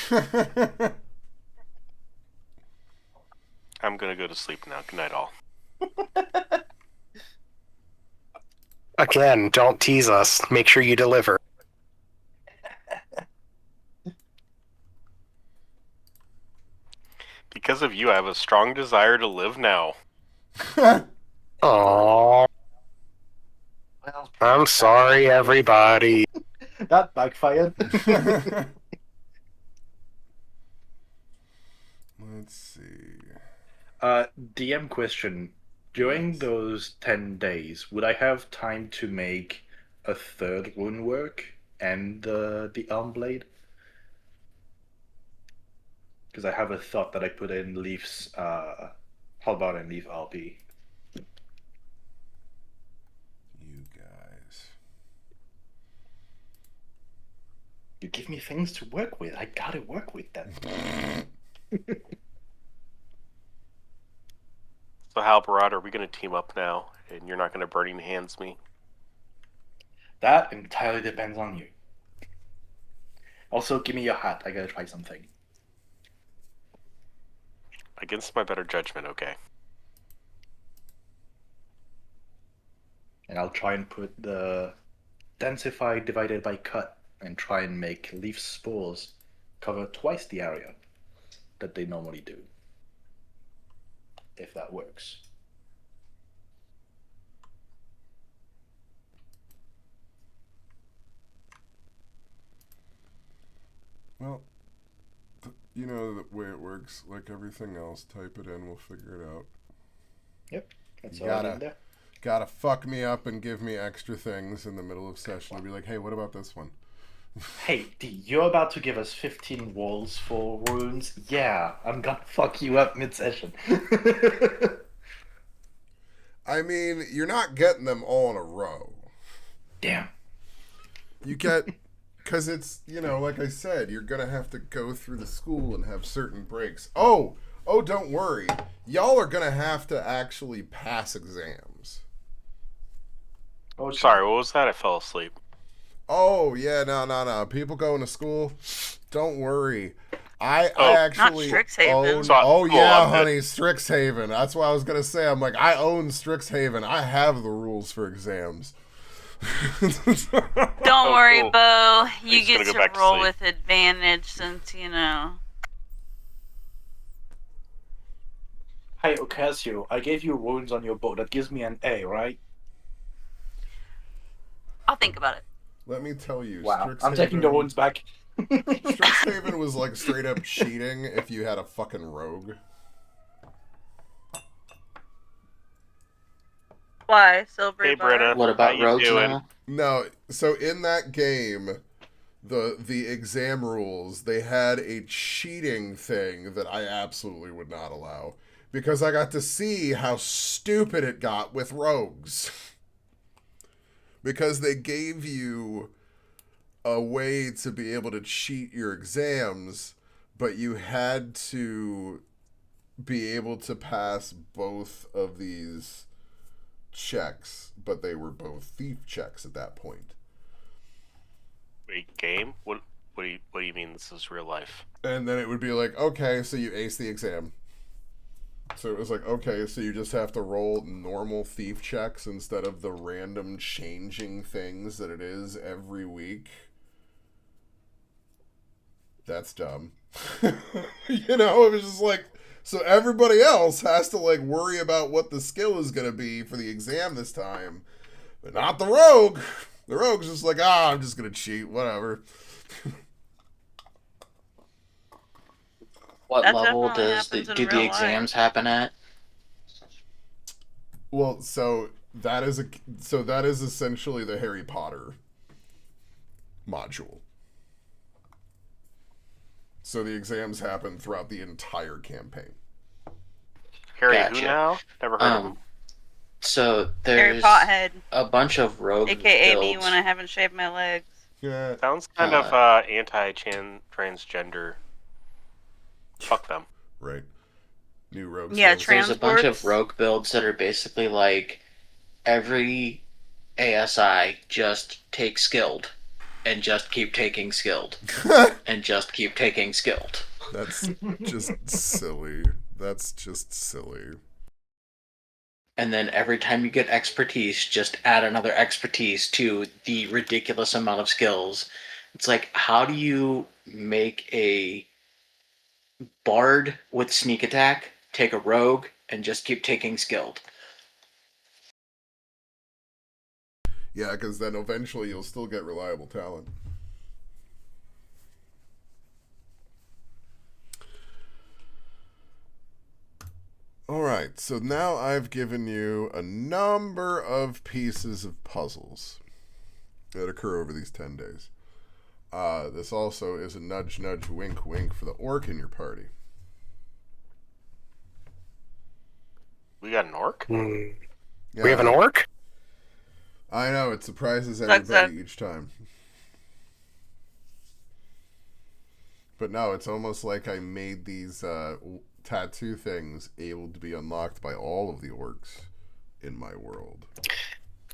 I'm gonna go to sleep now. Good night, all. Again, don't tease us. Make sure you deliver. Because of you, I have a strong desire to live now. Aww. Well, I'm sorry, everybody. that backfired. Let's see. DM question. During those 10 days, would I have time to make a third rune work and the arm blade? Because I have a thought that I put in Leaf's Halbard and Leaf RP. You guys. You give me things to work with. I gotta work with them. So, Halbarad, are we gonna team up now, and you're not gonna burning hands me? That entirely depends on you. Also, give me your hat. I gotta try something. Against my better judgment, okay. And I'll try and put the densify divided by cut and try and make leaf spores cover twice the area that they normally do. If that works. Well, you know the way it works. Like everything else, type it in. We'll figure it out. Yep. That's You all I need there. gotta fuck me up and give me extra things in the middle of session. And be like, hey, what about this one? Hey, D, you're about to give us 15 walls for runes? Yeah, I'm gonna fuck you up mid-session. I mean, you're not getting them all in a row. Damn. You get, because it's, you know, like I said, you're going to have to go through the school and have certain breaks. Oh, don't worry. Y'all are going to have to actually pass exams. Oh, Sorry, what was that? I fell asleep. Oh, yeah, no. People going to school, don't worry. I Oh. actually Not Strixhaven. own. So Oh, yeah, I'm honey, Strixhaven. That's what I was going to say. I'm like, I own Strixhaven. I have the rules for exams. Don't worry, cool. Bo. You just gonna get go to back to roll sleep. with advantage since, you know. Hey, Ocasio, I gave you runes on your boat. That gives me an A, right? I'll think about it. Let me tell you, Wow. I'm taking the runes back. Strixhaven was like straight up cheating if you had a fucking rogue. Why? Silver Hey, bar? Brenna. What How about you rogues doing? now? No, so in that game, the exam rules, they had a cheating thing that I absolutely would not allow. Because I got to see how stupid it got with rogues. Because they gave you a way to be able to cheat your exams, but you had to be able to pass both of these checks, but they were both thief checks at that point. Wait, game? What do you mean this is real life? And then it would be like, okay, so you ace the exam. So it was like, okay, so you just have to roll normal thief checks instead of the random changing things that it is every week. That's dumb. You know, it was just like, so everybody else has to like worry about what the skill is going to be for the exam this time, but not the rogue. The rogue's just like, I'm just going to cheat, whatever. What That level definitely happens in do the real exams happen at? Well, so that is essentially the Harry Potter module. So the exams happen throughout the entire campaign. Harry, Gotcha. who now? Never heard of him. So Harry there's Pothead, a bunch of rogue aka builds. me when I haven't shaved my legs. Yeah, Sounds kind of anti-transgender. Fuck them. right. New rogue Yeah, skills. There's a bunch of Transports. rogue builds that are basically like every ASI just take skilled and just keep taking skilled and just keep taking skilled. That's just silly. That's just silly. And then every time you get expertise, just add another expertise to the ridiculous amount of skills. It's like, how do you make a bard with sneak attack take a rogue and just keep taking skilled? Yeah, because then eventually you'll still get reliable talent. Alright, so now I've given you a number of pieces of puzzles that occur over these 10 days. This also is a nudge, nudge, wink, wink for the orc in your party. We got an orc? Hmm. Yeah, We have an orc? I know, it surprises Sucks everybody each time. But no, it's almost like I made these tattoo things able to be unlocked by all of the orcs in my world.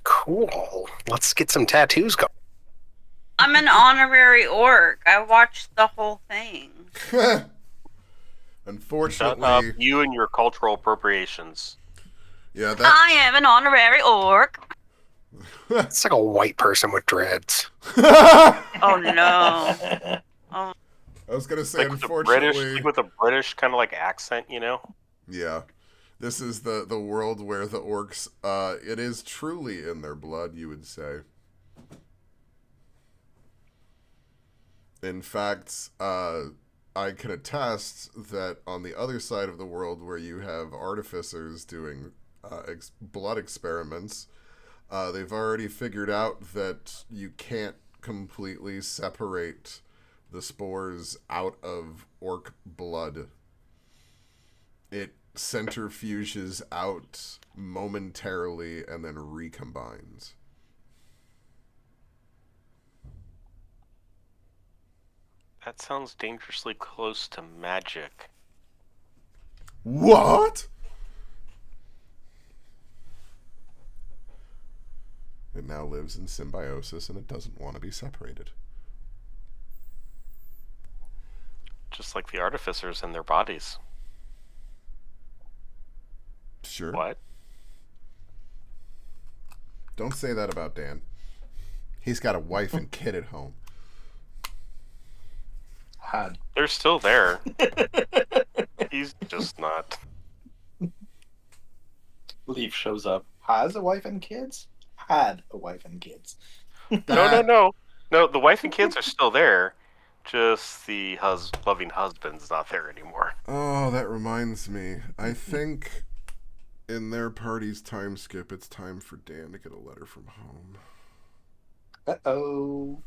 Cool. Let's get some tattoos going. I'm an honorary orc. I watched the whole thing. Shut Unfortunately, up, you and your cultural appropriations. yeah, that. I am an honorary orc. It's like a white person with dreads. Oh no. Oh, I was gonna say, Like with a unfortunately, British kind of like accent, you know? yeah, this is the world where the orcs, it is truly in their blood, you would say. In fact, I can attest that on the other side of the world, where you have artificers doing blood experiments, they've already figured out that you can't completely separate the spores out of orc blood. It centrifuges out momentarily and then recombines. That sounds dangerously close to magic. What? It now lives in symbiosis and it doesn't want to be separated. Just like the artificers and their bodies. Sure. What? Don't say that about Dan. He's got a wife and kid at home. Had. They're still there. He's just not. Leaf shows up. Has a wife and kids? Had a wife and kids. No. No, the wife and kids are still there. Just the loving husband's not there anymore. Oh, that reminds me. I think in their party's time skip, it's time for Dan to get a letter from home. Uh-oh.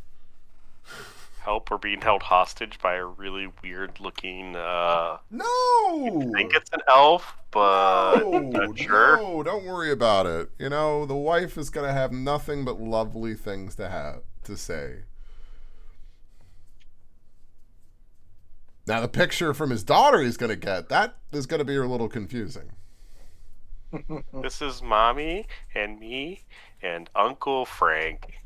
Help, we're being held hostage by a really weird looking No! I think it's an elf, but not sure. No, don't worry about it. You know, the wife is gonna have nothing but lovely things to say. Now the picture from his daughter he's gonna get, that is gonna be a little confusing. This is Mommy and me and Uncle Frank.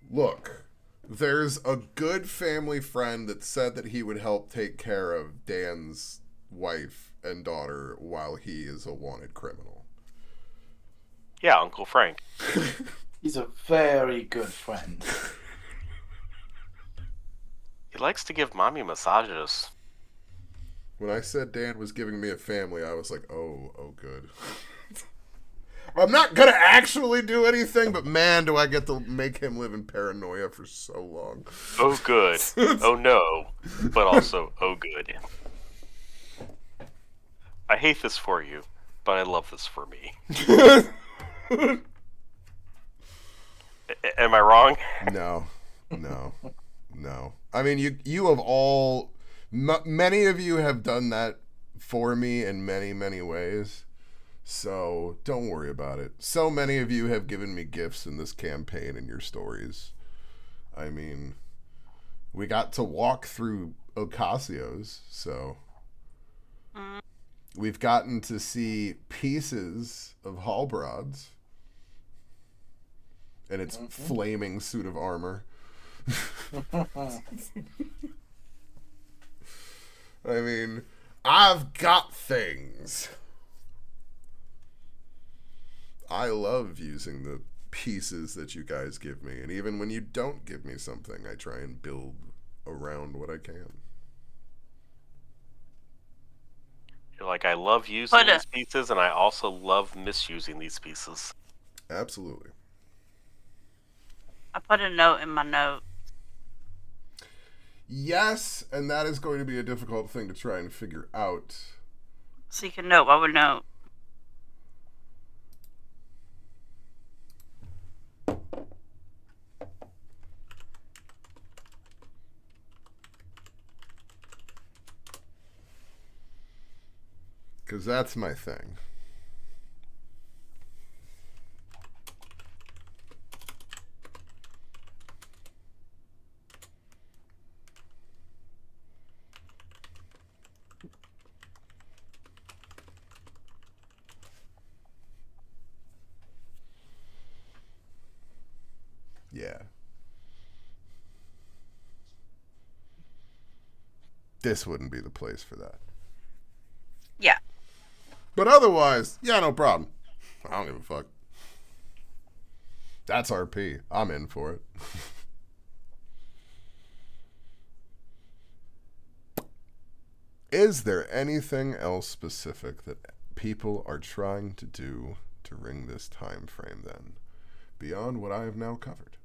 Look, there's a good family friend that said that he would help take care of Dan's wife and daughter while he is a wanted criminal. Yeah, Uncle Frank. He's a very good friend. He likes to give Mommy massages. When I said Dan was giving me a family, I was like, oh good. I'm not gonna actually do anything, but man, do I get to make him live in paranoia for so long. Oh, good. Oh, no. But also, oh, good. I hate this for you, but I love this for me. Am I wrong? No. I mean, you have all, many of you have done that for me in many, many ways. So don't worry about it. So many of you have given me gifts in this campaign and your stories. I mean, We got to walk through Ocasio's, so Mm. we've gotten to see pieces of Halbrod's and its flaming suit of armor. I mean, I've got things. I love using the pieces that you guys give me, and even when you don't give me something, I try and build around what I can. You're like, I love using But, these pieces, and I also love misusing these pieces. Absolutely. I put a note in my note. Yes, and that is going to be a difficult thing to try and figure out. So you can note what would note. Because that's my thing. Yeah. This wouldn't be the place for that. Yeah. But otherwise, yeah, no problem. I don't give a fuck. That's RP. I'm in for it. Is there anything else specific that people are trying to do to ring this time frame then, beyond what I have now covered?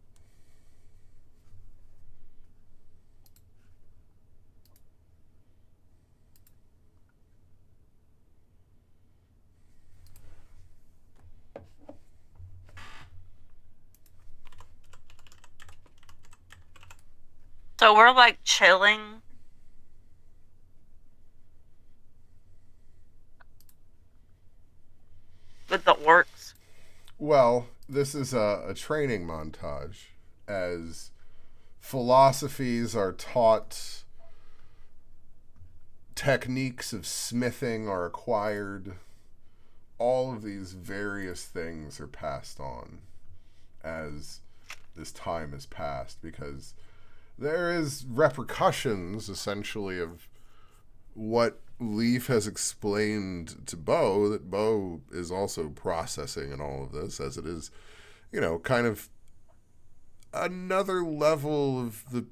So we're like chilling. With the orcs. Well, this is a training montage as philosophies are taught, techniques of smithing are acquired, all of these various things are passed on as this time has passed, because there is repercussions essentially of what Leaf has explained to Bo, that Bo is also processing in all of this, as it is, kind of another level of the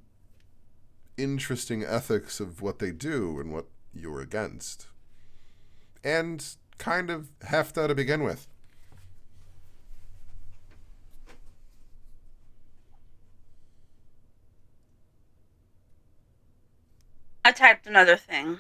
interesting ethics of what they do and what you're against. And kind of hefta to begin with. I typed another thing.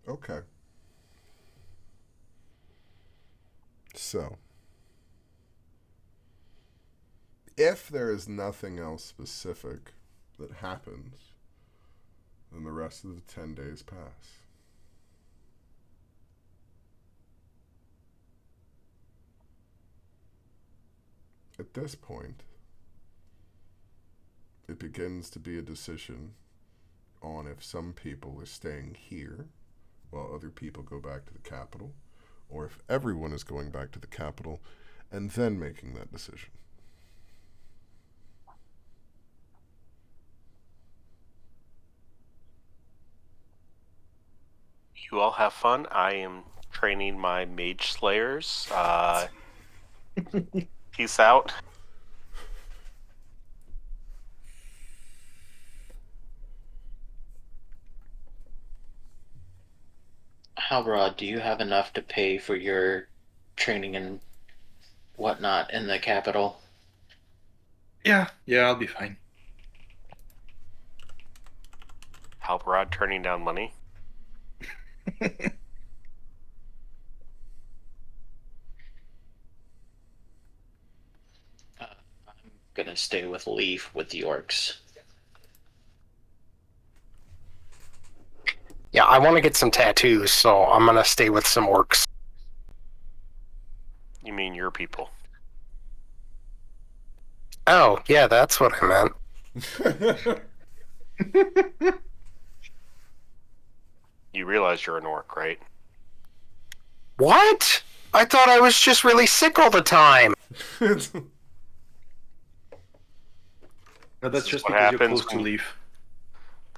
Okay. So, if there is nothing else specific that happens, then the rest of the 10 days pass. At this point, it begins to be a decision on if some people are staying here while other people go back to the capital, or if everyone is going back to the capital and then making that decision. You all have fun. I am training my mage slayers. Peace out. Halbrod, do you have enough to pay for your training and whatnot in the capital? Yeah, I'll be fine. Halbrod turning down money? I'm gonna stay with Leaf with the orcs. Yeah, I want to get some tattoos, so I'm gonna stay with some orcs. You mean your people? Oh, yeah, that's what I meant. You realize you're an orc, right? What? I thought I was just really sick all the time. No, that's This is just what because you're happens close to when- Leaf.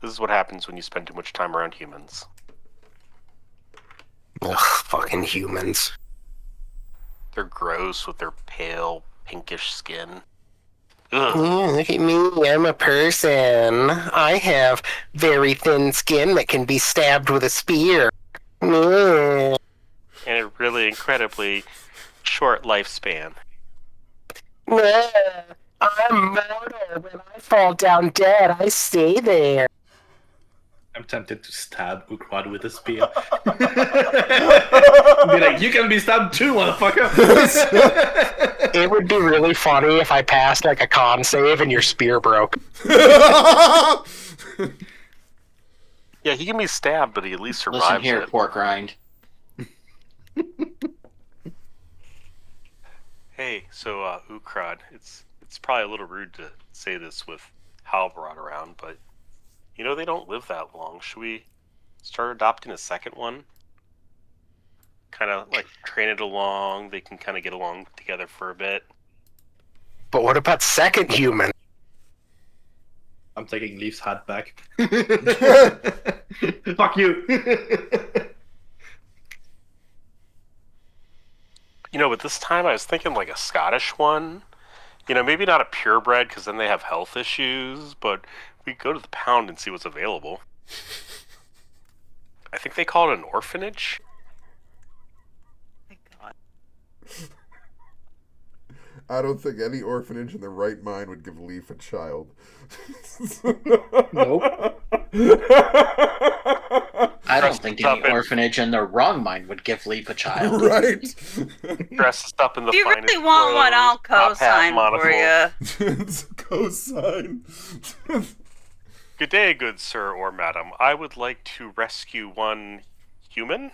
This is what happens when you spend too much time around humans. Ugh, fucking humans. They're gross with their pale, pinkish skin. Mm, Ugh. look at me, I'm a person. I have very thin skin that can be stabbed with a spear. Mm. And a really incredibly short lifespan. Yeah, I'm mortal. When I fall down dead, I stay there. I'm tempted to stab Ukrad with a spear. Be like, you can be stabbed too, motherfucker! It would be really funny if I passed like a con save and your spear broke. Yeah, he can be stabbed, but he at least survives Listen here, it. pork rind. Hey, so Ukrad, it's probably a little rude to say this with Halbrod around, but you know they don't live that long. Should we start adopting a second one? Kind of like train it along. They can kind of get along together for a bit. But what about second human? I'm taking Leaf's hat back. Fuck you! You know, but this time I was thinking like a Scottish one. You know, maybe not a purebred because then they have health issues, but we go to the pound and see what's available. I think they call it an orphanage. My God. I don't think any orphanage in their right mind would give Leaf a child. Nope. I don't think any Stop it. orphanage in their wrong mind would give Leaf a child. Right? Dresses up in the If you finest really want one, I'll clothes, top hat, co-sign for monocle. you. It's a cosign. Good day, good sir or madam. I would like to rescue one human.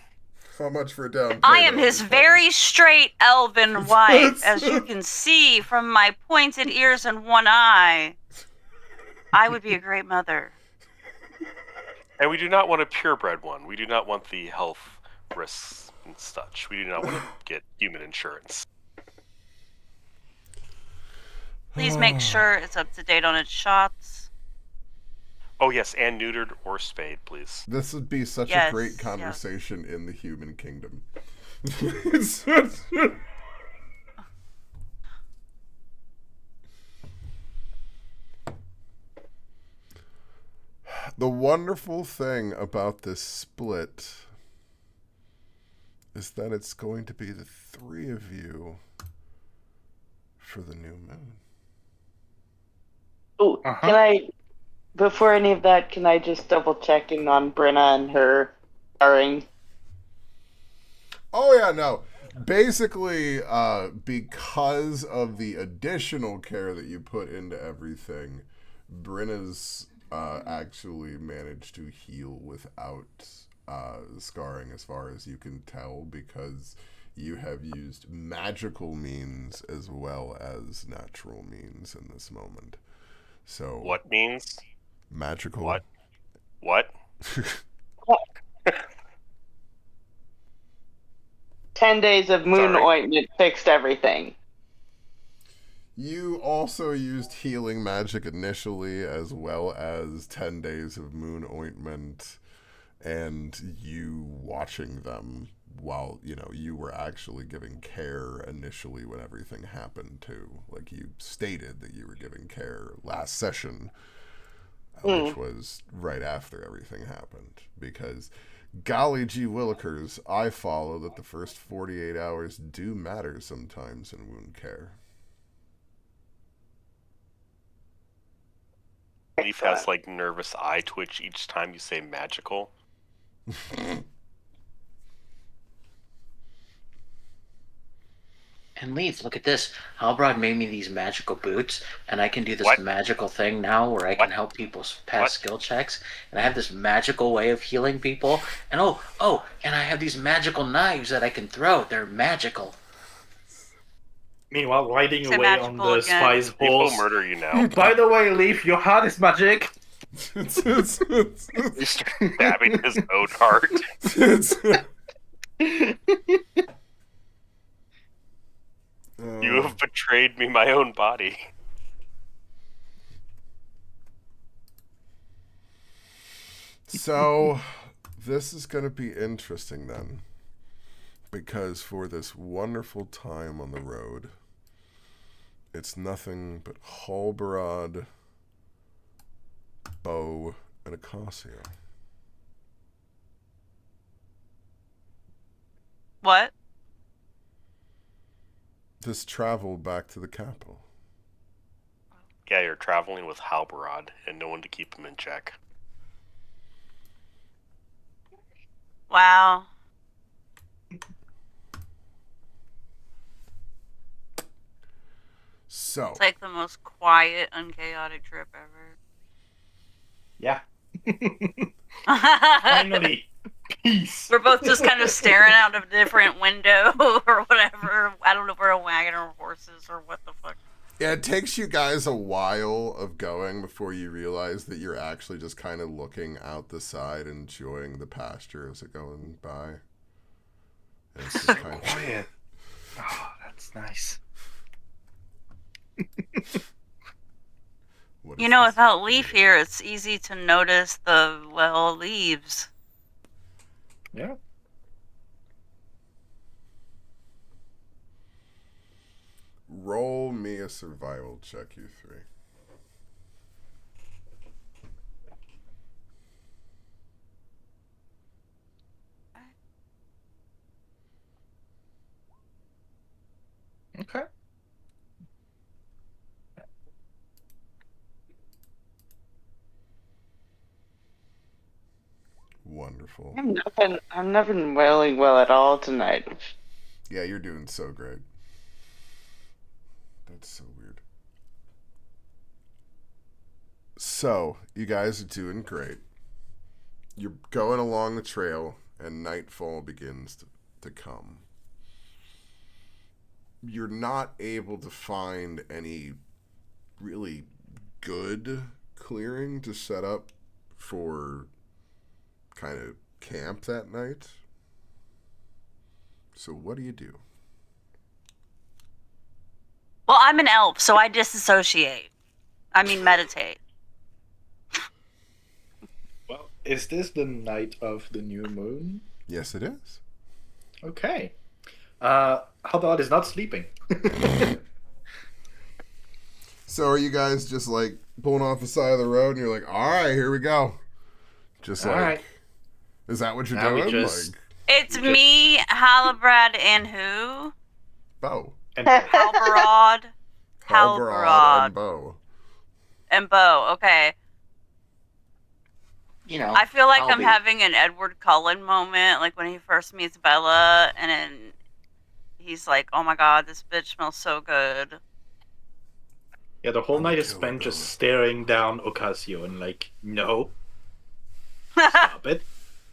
How much for a down payment? I am his very straight elven wife, as you can see from my pointed ears and one eye. I would be a great mother. And we do not want a purebred one. We do not want the health risks and such. We do not want to get human insurance. Please make sure it's up to date on its shots. Oh yes, and neutered or spayed, please. This would be such a Yes, great yes. conversation in the human kingdom. The wonderful thing about this split is that it's going to be the three of you for the new moon. Oh, Uh-huh. can I, before any of that, can I just double check in on Brenna and her scarring? Oh yeah, no. Basically, because of the additional care that you put into everything, Brenna's actually managed to heal without scarring, as far as you can tell, because you have used magical means as well as natural means in this moment. So What means? magical? What? What? 10 days of moon Sorry. ointment fixed everything. You also used healing magic initially, as well as 10 days of moon ointment, and you watching them while, you were actually giving care initially when everything happened, too. Like, you stated that you were giving care last session, which was right after everything happened. Because, golly gee willikers, I follow that the first 48 hours do matter sometimes in wound care. Leaf has like nervous eye twitch each time you say magical. And Leaf, look at this. Halbrod made me these magical boots, and I can do this What? magical thing now where I can What? help people pass What? skill checks, and I have this magical way of healing people, and and I have these magical knives that I can throw. They're magical. Meanwhile, riding Say away on magical the again. spy's Leaf will horse. murder you now. By the way, Leaf, your heart is magic. He's stabbing his own heart. You have betrayed me, my own body. So, this is going to be interesting then. Because for this wonderful time on the road, it's nothing but Halbarad, Bo, and Acacia. What? This travel back to the capital. Yeah, you're traveling with Halbarad and no one to keep him in check. Wow. So, It's like the most quiet, unchaotic trip ever. Yeah. Finally, peace. We're both just kind of staring out of a different window or whatever. I don't know if we're a wagon or horses or what the fuck. yeah, it takes you guys a while of going before you realize that you're actually just kind of looking out the side, enjoying the pasture as it going by. And it's just kind of Quiet. Oh, that's nice. What You is know, this? without Leaf here, it's easy to notice the, well, leaves. Yeah. Roll me a survival check, you three. Okay. Wonderful. I'm not been rolling well at all tonight. Yeah, you're doing so great. That's so weird. So, you guys are doing great. You're going along the trail, and nightfall begins to come. You're not able to find any really good clearing to set up for kind of camp that night. So what do you do? Well, I'm an elf, so I disassociate. I mean, meditate. Well, is this the night of the new moon? Yes, it is. Okay. Halbrod is not sleeping. So are you guys just like pulling off the side of the road and you're like, all right, here we go. Just All like, right. Is that what you're Now we doing? just- Like, It's You just- me, Halabrad, and who? Bo. And Halbarad. Halbarad and Bo. And Bo, okay. You know, I feel like I'll I'm be- having an Edward Cullen moment, like when he first meets Bella, and then he's like, oh my god, this bitch smells so good. yeah, the whole I'm night gonna is kill spent Bella. just staring down Ocasio and like, no, stop it.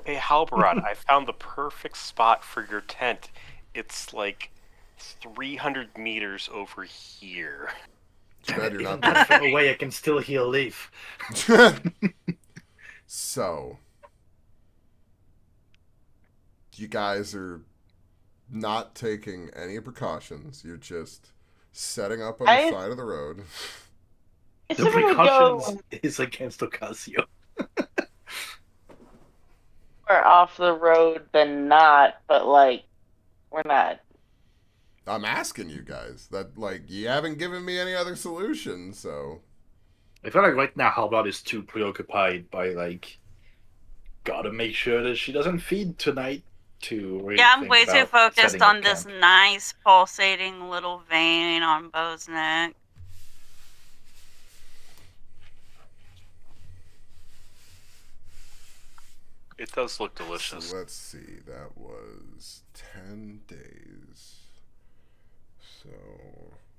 Hey, Halbarad, I found the perfect spot for your tent. It's like 300 meters over here. Too bad you're Even not that far away, I can still heal Leaf. there. So, you guys are not taking any precautions. You're just setting up on the I- side of the road. It's The if we precautions go is against Ocasio. more off the road than not, but like we're not. I'm asking you guys that, like, you haven't given me any other solution, so. I feel like right now Halbrod is too preoccupied by like, gotta make sure that she doesn't feed tonight to really Yeah, I'm think way too about focused setting up on this camp. nice pulsating little vein on Bo's neck. It does look delicious. So let's see. That was 10 days. So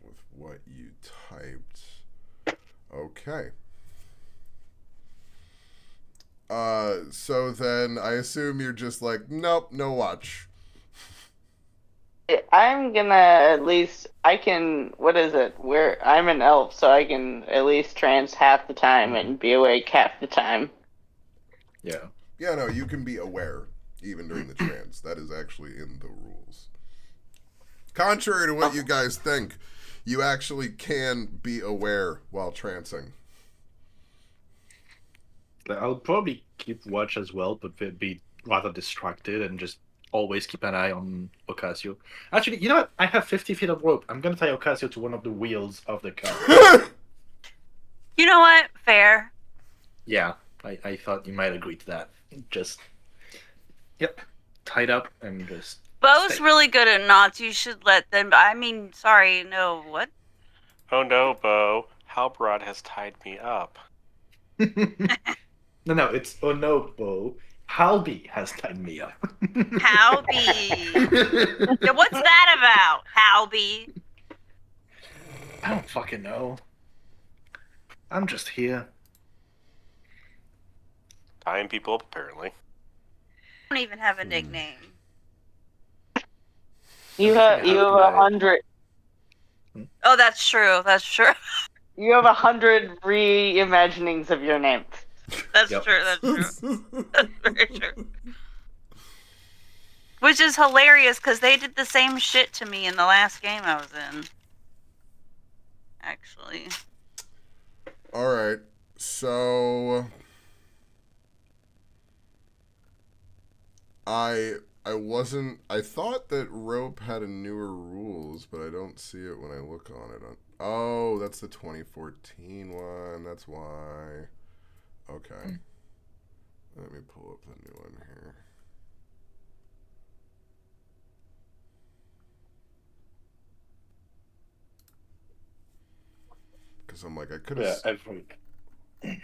with what you typed. Okay. So then I assume you're just like, nope, no watch. I'm gonna at least I can what is it? Where I'm an elf, so I can at least trance half the time and be awake half the time. Yeah. Yeah, no, you can be aware even during the trance. That is actually in the rules. Contrary to what you guys think, you actually can be aware while trancing. I'll probably keep watch as well, but be rather distracted and just always keep an eye on Ocasio. Actually, you know what? I have 50 feet of rope. I'm gonna tie Ocasio to one of the wheels of the car. You know what? Fair. Yeah, I thought you might agree to that. Just, yep, tied up and just. Bo's stay. really good at knots. You should let them. I mean, sorry, no, what? Oh no, Bo. Halbrod has tied me up. No, it's oh no, Bo. Halby has tied me up. Halby. Yeah, what's that about, Halby? I don't fucking know. I'm just here. Tying people up, apparently. I don't even have a nickname. You have 100. Oh, that's true. That's true. You have 100 reimaginings of your name. That's Yep. true. That's true. That's very true. Which is hilarious because they did the same shit to me in the last game I was in. Actually. All right. So I thought that rope had a newer rules, but I don't see it when I look on it. Oh, that's the 2014 one. That's why. Okay. Let me pull up the new one here. Because I'm like, I could have. Yeah,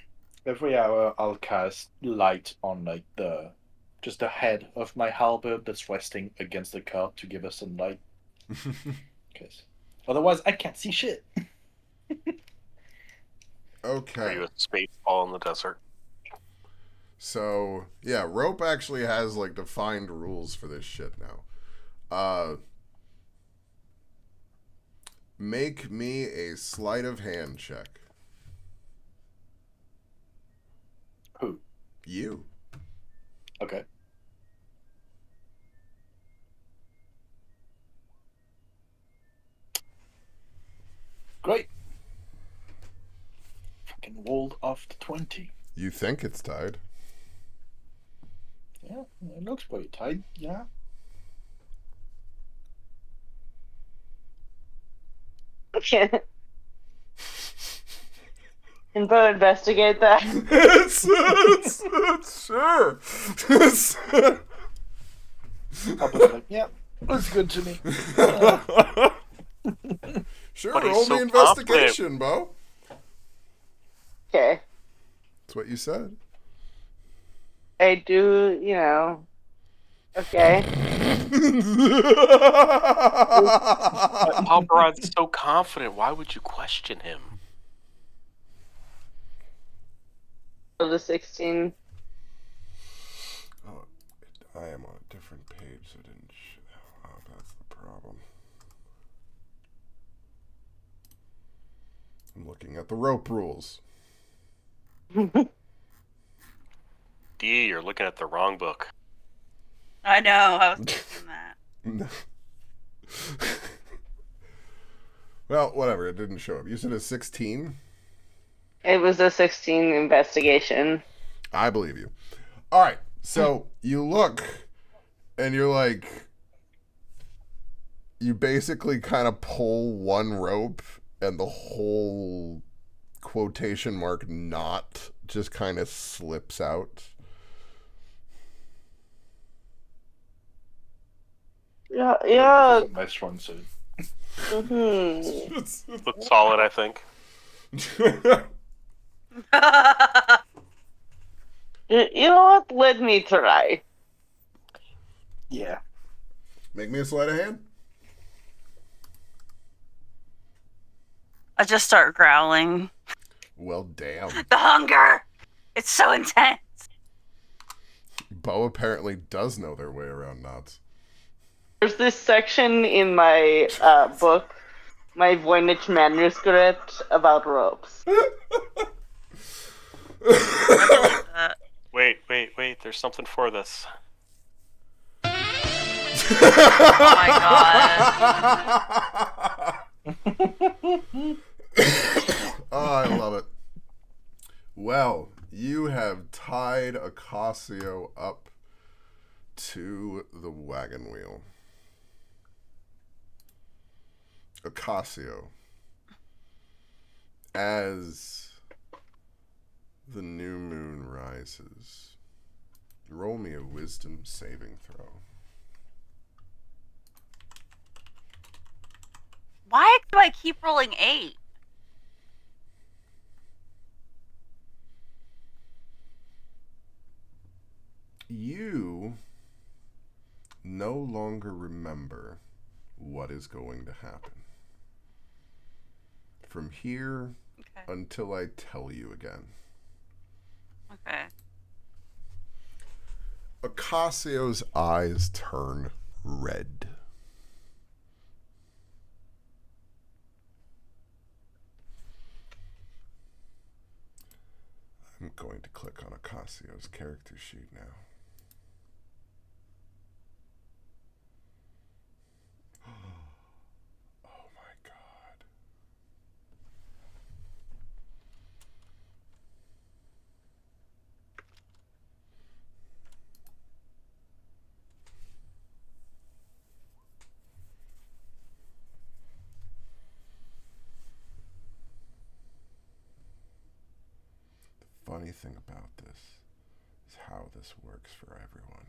every hour I'll cast light on like just the head of my halberd that's resting against the cart to give us some light. Because otherwise I can't see shit. Are Okay. you a space ball in the desert? So, yeah, rope actually has like defined rules for this shit now. Make me a sleight of hand check. Who? You. Okay. Great. Fucking rolled off the 20. You think it's tied. Yeah, it looks pretty tight. Yeah. Can Bo investigate that? it's sure. I was like, yeah, looks good to me. Sure, But he's roll so the investigation, Bo. Okay. That's what you said. I do, Okay. Halbrod's so confident. Why would you question him? So the 16. Oh, I am on a different page, so it didn't. Oh, that's the problem. I'm looking at the rope rules. D, you're looking at the wrong book. I know. I was thinking that. No. Well, whatever. It didn't show up. You said a 16? It was a 16 investigation. I believe you. All right. So you look and you're like, you basically kind of pull one rope and the whole quotation mark knot just kind of slips out. Yeah. My strong suit. Mm-hmm. Looks solid, I think. You know what? Let me try. Yeah. Make me a sleight of hand. I just start growling. Well, damn. The hunger! It's so intense. Bo apparently does know their way around knots. There's this section in my book, my Voynich manuscript, about ropes. Wait. There's something for this. Oh my Oh, I love it. Well, you have tied Acasio up to the wagon wheel. Acasio, as the new moon rises, roll me a wisdom saving throw. Why do I keep rolling 8? You no longer remember what is going to happen. From here until I tell you again. Okay. Acasio's eyes turn red. I'm going to click on Acasio's character sheet now. Oh my god. The funny thing about this is how this works for everyone.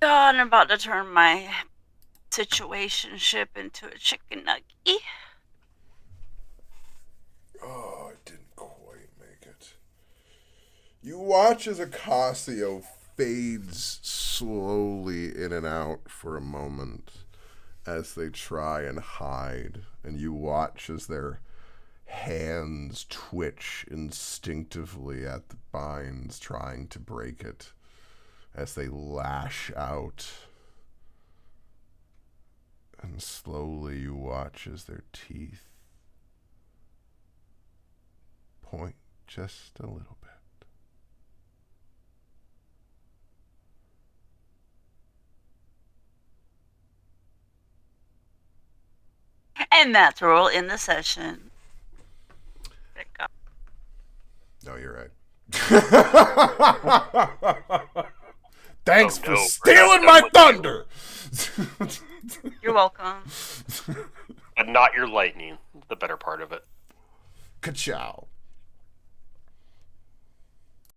God, I'm about to turn my situationship into a chicken nugget. Oh, it didn't quite make it. You watch as Acasio fades slowly in and out for a moment as they try and hide, and you watch as their hands twitch instinctively at the binds, trying to break it, as they lash out. And slowly you watch as their teeth point just a little bit. And that's where we'll end the session. No, you're right. Thanks for stealing my thunder! You're welcome. But not your lightning, the better part of it. Ka-chow.